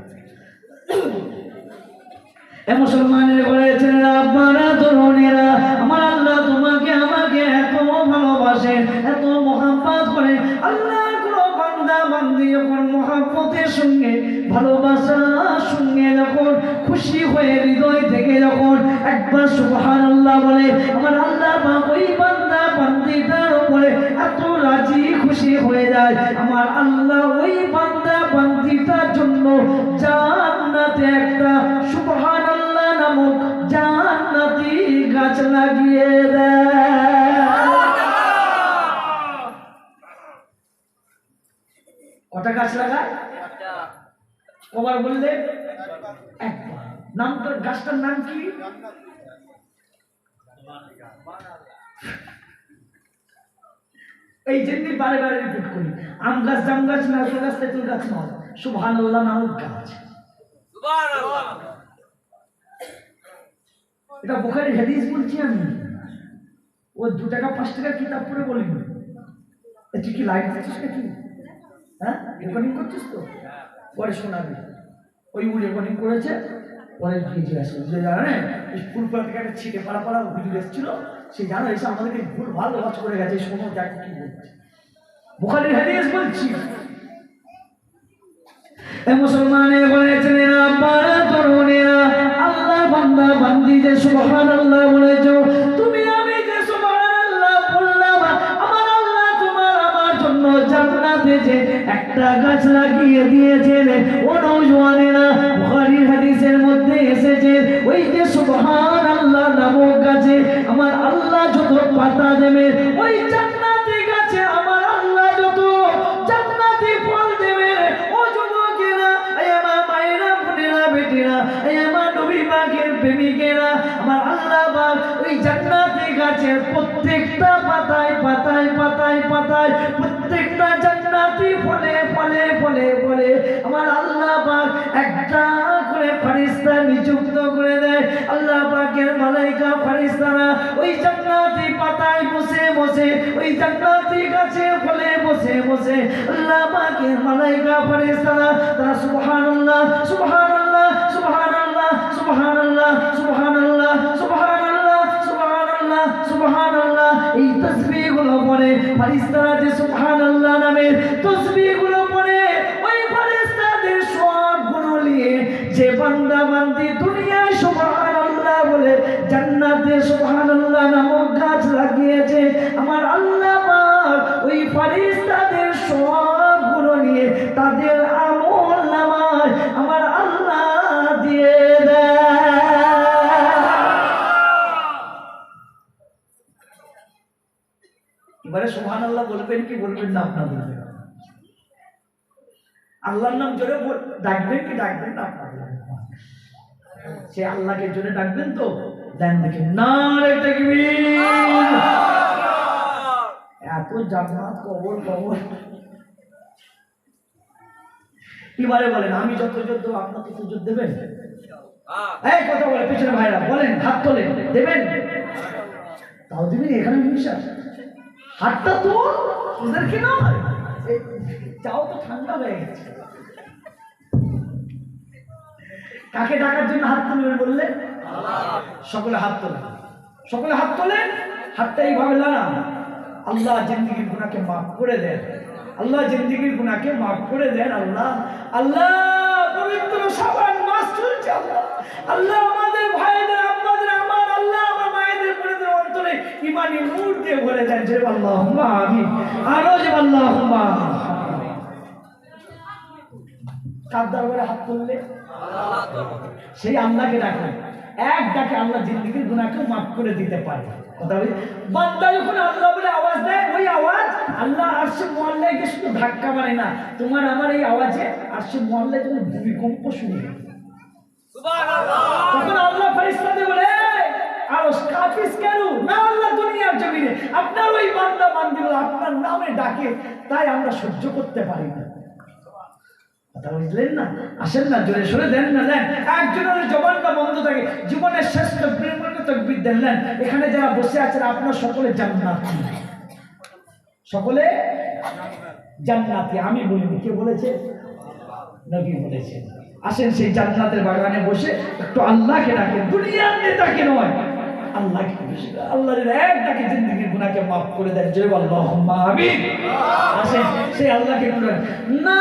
এ মুসলমানের বলেছেন, আপনারা তরুণেরা, আমার আল্লাহ তোমাকে আমাকে এত ভালোবাসেন, এত মহাব্বত করে। আল্লাহর কোন বান্দা বান্দি যখন মহাব্বতের সঙ্গে, ভালোবাসার সঙ্গে যখন খুশি হয়ে হৃদয় থেকে যখন একবার সুবহানাল্লাহ বলে, আমার আল্লাহ পাক ওই বান্দা বান্দিটার উপরে এত রাজি খুশি হয়ে যায়, আমার আল্লাহ ওই বান্দা বান্দিটার জন্য জান্নাতে একটা সুবহানাল্লাহ নামক জান্নাতি গাছ লাগিয়ে দেয়। কটা গাছ লাগায়? কবার বললে? একবার। নামটা, গাছটার নাম কি? এই জন্য বারে বারে রিপিট করি, আম গাছ, জাম গাছ, নারকেল গাছ, তেঁতুল গাছ নয়, সুবহানাল্লাহ নামক গাছ। এটা বুখারীর হাদিস বলছি আমি। ও 2 টাকা 5 টাকার কিতাব পড়ে বলি তুই কি লাইট দিচ্ছিস নাকি? হ্যাঁ, রেকর্ডিং করছিস তো? পরে শোনাবি। ওই রেকর্ডিং করেছে, পরে গিয়ে আসবে যে জানেন স্কুল পাড়া থেকে একটা ছিটে পাড়া পাড়া ভিডিও এসেছিল, সে জানো এসে আমাদেরকে ভুল ভাল ওয়াজ করে গেছে। শোনো দেখ কি বলছে, বুখারীর হাদিস বলছি। মুসলমানে বলেছেন আব্বারা তরুণেরা, আল্লাহ বান্দা বান্দি যে সুবহানাল্লাহ বলেছো, তুমি আমি যে সুবহানাল্লাহ বললাম, আমার আল্লাহ তোমার আমার জন্য জান্নাতে যে একটা গাছ লাগিয়ে দিয়েছেন। ও নওজওয়ানেরা, বুখারীর হাদিসের মধ্যে এসেছে ওই যে সুবহানাল্লাহ নামক গাছে আমার আল্লাহ যত পাতা দেবে, ওই জান্নাতি গাছে আমার আল্লাহ যত জান্নাতি ফল দেবে। ও যুবকেরা, আমার মায়েরা, বোনেরা, বেটিরা, আমার নবী পাকের প্রেমিকেরা, আমার আল্লাহ পাক ওই জান্নাতি গাছের প্রত্যেকটা পাতায় পাতায় পাতায় পাতায় প্রত্যেকটা জান্নাতি ফলে ফলে ফলে ফলে আমার আল্লাহ পাক একটা করে ফেরেশতা নিযুক্ত করে দেয়। আল্লাহ পাকের মালায়েকা ফেরেশতারা ওই জান্নাতি পাতায় বসে বসে, ওই জান্নাতি গাছে ফলে বসে বসে আল্লাহ পাকের মালায়েকা ফেরেশতারা তারা সুবহানাল্লাহ সুবহানাল্লাহ সুবহানাল্লাহ সুবহানাল্লাহ সুবহানাল্লাহ সুবহানাল্লাহ সুবহানাল্লাহ সুবহানাল্লাহ এই তাসবিহগুলো পড়ে। ফেরেশতারা যে সুবহানাল্লাহ নামের তাসবিহগুলো পড়ে, ওই ফেরেশতাদের সব গুণ নিয়ে যে বান্দা বান্দি দুনিয়ায় সুবহানাল্লাহ বলে জান্নাতে সুবহানাল্লাহ নামক গাছ লাগিয়েছে, আমার আল্লাহ পাক ওই ফেরেশতাদের সব গুণ নিয়ে তাদের আমল নামায় আমার আল্লাহ দিয়ে দেয়। এবারে সুবহানাল্লাহ বলবেন কি বলবেন না আপনাদের? আল্লাহর নাম জোরে ডাকবেন কি ডাকবেন না আপনাদের? সে আল্লাহকে জোরে ডাকবেন তো? দেন দেখি নারে তাকবীর। এত জান্নাত কবর কবর। এবারে বলেন আমি যত যত আপনাকে তো যত দেবেন? এই কথা বলে পিছনে ভাইরা বলেন, হাত তোলেন, দেবেন? তাও দিবেন? এখানে বিশ্বাস হাতটা তো ওদের কি নয়, চাও তো ঠান্ডা হয়ে গেছে। কাকে ডাকার জন্য হাত তুলবেন বললে? সকলে হাত তোলেন, সকলে হাত তোলেন। হাতটা এইভাবে লাগান, আল্লাহ জিন্দেগির গুনাহকে মাফ করে দেন, আল্লাহ জিন্দেগির গুনাহকে মাফ করে দেন। আল্লাহ আল্লাহ পবিত্র শাবান মাস চলছে, আল্লাহ আল্লাহ আমাদের ভাইদের আপনাদের আমার আল্লাহ আমার মায়েদের বোনেদের অন্তরে ঈমানি নূর দিয়ে ভরে দেন। যে আল্লাহুম্মা আমিন, আরো যে আল্লাহুম্মা আমিন। কার দরবারে হাত তুললে? সেই আল্লাহকে ডাকেন, এক ডাকে আল্লাহ জিন্দেগির গুনাহকে মাফ করে দিতে পারে। কথা বলি, বান্দা যখন আল্লাহ বলে আওয়াজ দেয়, ওই আওয়াজ আল্লাহ আরশে মুআল্লাকে শুধু ধাক্কা মারে না, তোমার আমার এই আওয়াজে আরশে মুআল্লা যখন ভূমিকম্প শুরু হয়, সুবহানাল্লাহ, তখন আল্লাহ ফেরেশতাদের বলে আরশ কাঁপিস কেন? না আল্লাহ দুনিয়ার জমিনে আপনার ওই বান্দা বান্দীগুলো আপনার নামে ডাকে, তাই আমরা সহ্য করতে পারি না। কথা বুঝলেন না? আসেন না, জোরে সরে দেন না, দেন একজনের জবানটা বন্ধ থাকে, জীবনের শ্রেষ্ঠ প্রেমকে তাকবীর দেন। এখানে যারা বসে আছেন আপনার সকলে জান্নাতি, সকলে জান্নাতি। আমি বলিনি, কে বলেছে? নবী বলেছেন। আসেন সেই জান্নাতের বাগানে বসে একটু আল্লাহকে ডাকেন, দুনিয়ার নেতাকে নয়, আল্লাহকে। আল্লাহর এক ডাকে জিন্দেগির গুনাহকে মাফ করে দেন। জয় আল্লাহুম্মা আমিন। আসেন সেই আল্লাহকে বলেন না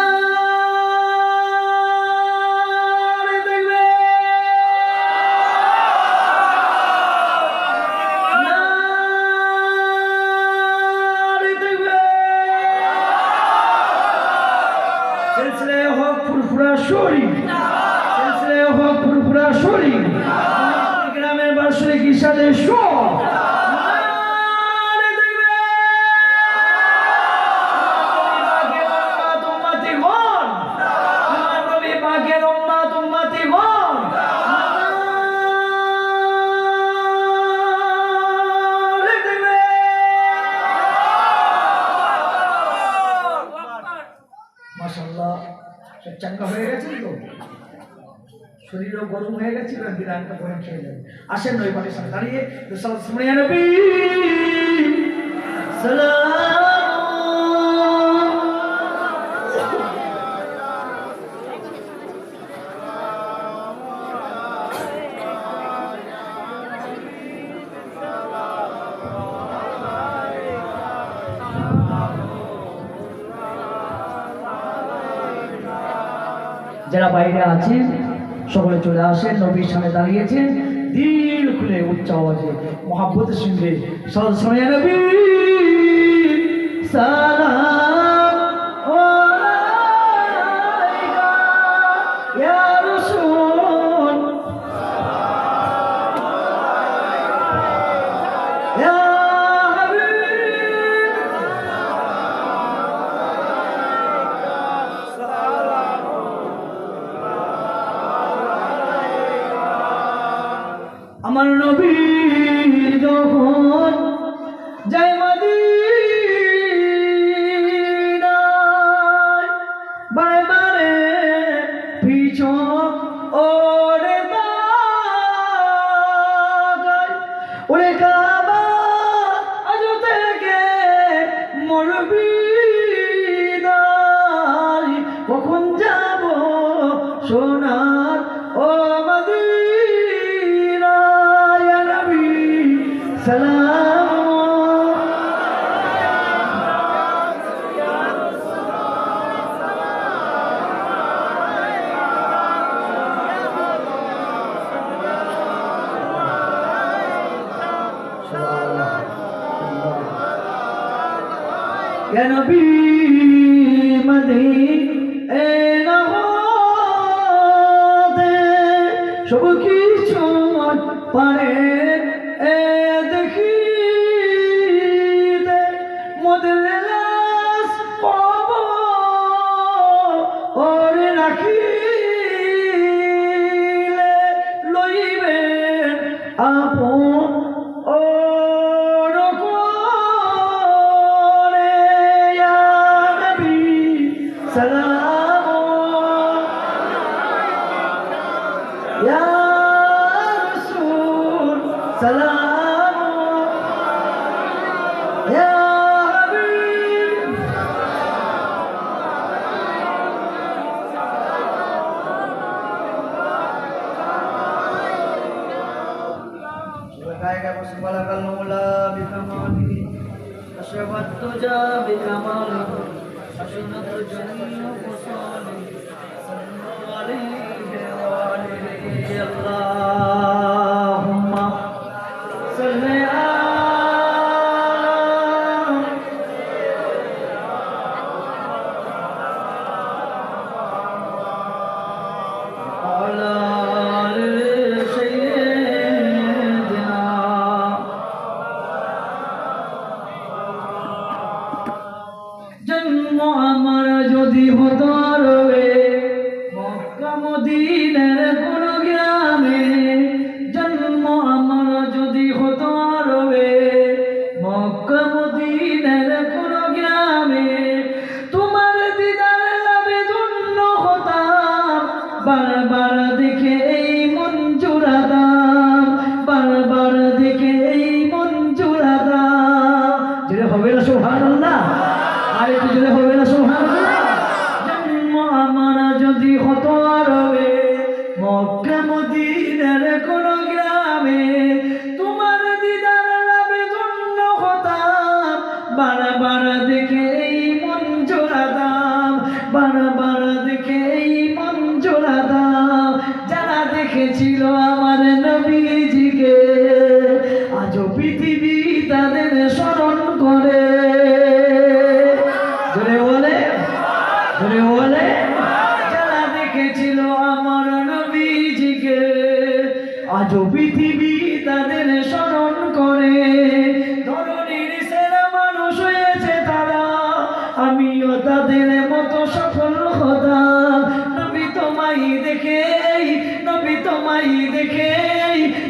গ্রামের বাসরে কিসাদের মাশাআল্লাহ চাঙ্গা হয়ে গেছে তো, শরীরও গরম হয়ে গেছে, বিরানটা করে খেয়ে যাবে। আসেন নই পানির সাথে দাঁড়িয়ে সালাত সুবহান নবী। যারা বাইরে আছেন সকলে চলে আসেন, নবীর সামনে দাঁড়িয়েছেন, দিল খুলে উচ্চ আওয়াজে মহাব্বতের সঙ্গে সরাসরি নবী সালাম আলাইকা ইয়া রাসূল ইয়া আমার নবী যখন যায় মদিনায়, বারে বারে পিছন ওরে তাকায়, ওরে কাবা আজ থেকে মরবি নাই, কখন যাব সোনার ও মদিনা, ইয়া নবী সালাম ইয়া নবী মদিনা হতে সব কিছু পারে এ দেখিতে, মোদের লাশ কবরে রাখিলে লইবেন আপন ওর করে, ইয়া নবী সালাম ইয়া রাসূল সালাম ইয়া হাবিব গায়ক বসে বলা কালমুলা বিকামালি আশরাফাত তুজা বিকামালি আশুনাত জান্নাত ফসালি সাল্লাল্লাহু আলাইহি ওয়া আলিহি আল্লাহুম্মা সাল্লি আলা সাইয়্যিদিনা। জন্ম আমার যদি হতো রবে মক্কা মদিনার কোন গ্রামে, জন্ম আমার যদি হতো রবে মক্কা মদিনার কোন গ্রামে, তোমার দিদার লাভে ধন্য হতাম, বারবার দেখে এই মন জোড়াতাম, বারবার দেখে এই মন জোড়াতাম। যেটা হবে না সুবহানাল্লাহ, আর একটু জোরে হবে না সুবহানাল্লাহ। জন্ম আমার যদি হতো রবে মক্কা মদিনার কোন গ্রামে, তোমার দিদার লাভে ধন্য হতাম, বারবার দেখে এই মন জোড়াতাম, বারবার দেখে এই মন জোড়াতাম। যারা দেখেছিল আমার নবীজিকে আজও পৃথিবী তাদের স্মরণ করে। জোরে বলে, জোরে বলে, যারা দেখেছিল আমার নবীজিকে আজও পৃথিবী তাদের স্মরণ করে। ধরনীর সেরা মানুষ হয়েছে তারা, আমিও তাদের মতো সফল হতাম। নবী তোমায় দেখে, নবী তোমায় দেখে,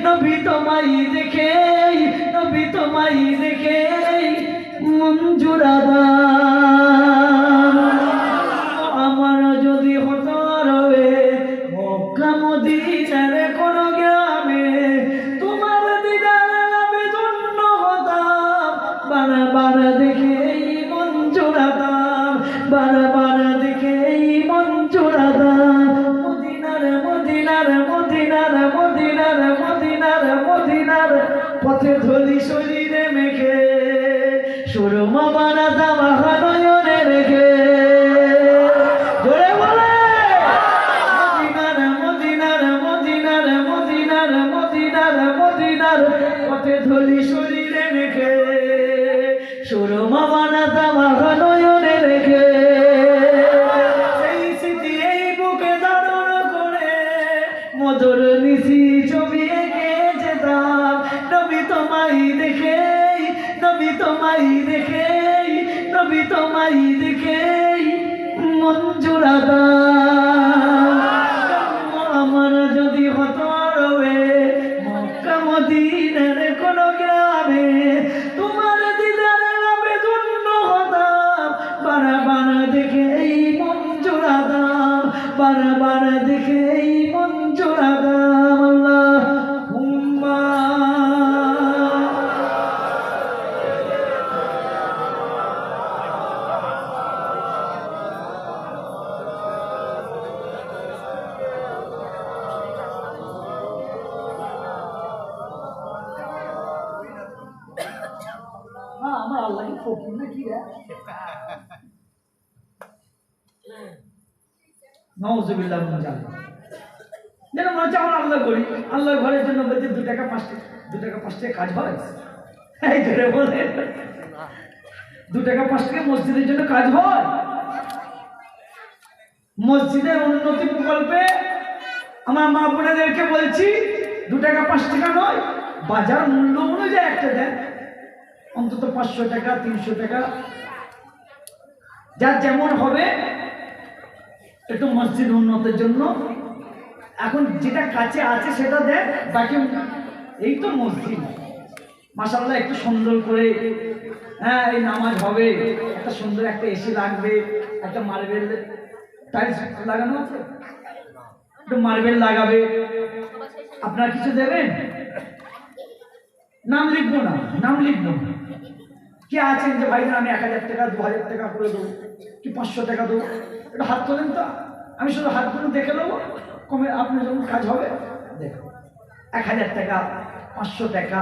নবী তোমায় দেখে, নবী তোমায় দেখে মন জোড়াতাম। আমার যদি হতো রবে মক্কা মদিনার কোন গ্রামে, তোমার দিদার লাভে ধন্য হতাম, বারবার সুরমা বানাতা মহানয়নে রেখে জোরে বলে মদিনার মদিনার মদিনার মদিনার মদিনার মদিনার পথে ধলি শরীরে রেখে সুরমা বানাতা মহানয়নে রেখে এই স্মৃতি এই বুকে ধারণ করে মধুর নিশি ছবি এঁকে যেতাম নবী তোমায় দেখে নবী তোমায় দেখে নবী তোমায় দেখে মন জুড়াতাম আমার যদি হতো রবে মক্কা মদিনার কোন গ্রামে তোমার দিদারে রবে ধন্য হতাম বারবার দেখে এই মন জুড়াতাম বারবার দেখে এই মন জুড়াতাম আল্লাহ আমার আল্লাহ কি ফকির নাকি নাউজুবিল্লাহ মিন জালিক যেন মনে হচ্ছে আমার আল্লাহ করি আল্লাহর ঘরের জন্য বলতে 2 টাকা 5 টাকা কাজ হয় এই ধরে বলে 2 টাকা 5 টাকা মসজিদের জন্য কাজ হয় মসজিদের উন্নতি প্রকল্পে আমার মা বোনেদেরকে বলছি 2 টাকা 5 টাকা নয় বাজার মূল্য অনুযায়ী একটা দেন অন্তত 500 টাকা 300 টাকা যার যেমন হবে একটু মসজিদ উন্নতির জন্য এখন যেটা কাছে আছে সেটা দেন বাকি এই তো মসজিদ মাশাআল্লাহ একটু সুন্দর করে হ্যাঁ এই নামাজ হবে একটা সুন্দর একটা এসি লাগবে একটা মার্বেল টাইলস লাগানো আছে একটু মার্বেল লাগাবে আপনারা কিছু দেবেন নাম লিখবো না কে আছেন যে ভাই আমি 1000 টাকা 2000 টাকা করে দেবো কি 500 টাকা দেবো একটু হাত তোলেন তো আমি শুধু হাতগুলো দেখে নেবো কমে আপনার যখন কাজ হবে দেখো 1000 টাকা 500 টাকা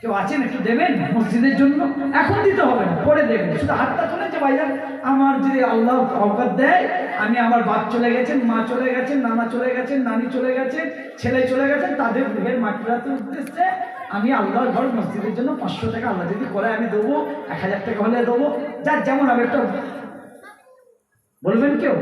কেউ আছেন একটু দেবেন মসজিদের জন্য এখন দিতে হবে না পরে দেবেন শুধু হাতটা তোলেন যে ভাইজান আমার যদি আল্লাহ অবকাশ দেয় আমি আমার বাপ চলে গেছেন মা চলে গেছেন নানা চলে গেছেন নানি চলে গেছেন ছেলে চলে গেছেন তাদের রুহের মাগফিরাতের উদ্দেশ্যে আমি আল্লাহর ঘর মসজিদের জন্য 500 টাকা আল্লাহ যদি করে আমি দেবো 1000 টাকা হলে দেবো যার যেমন হবে একটা বলবেন কেউ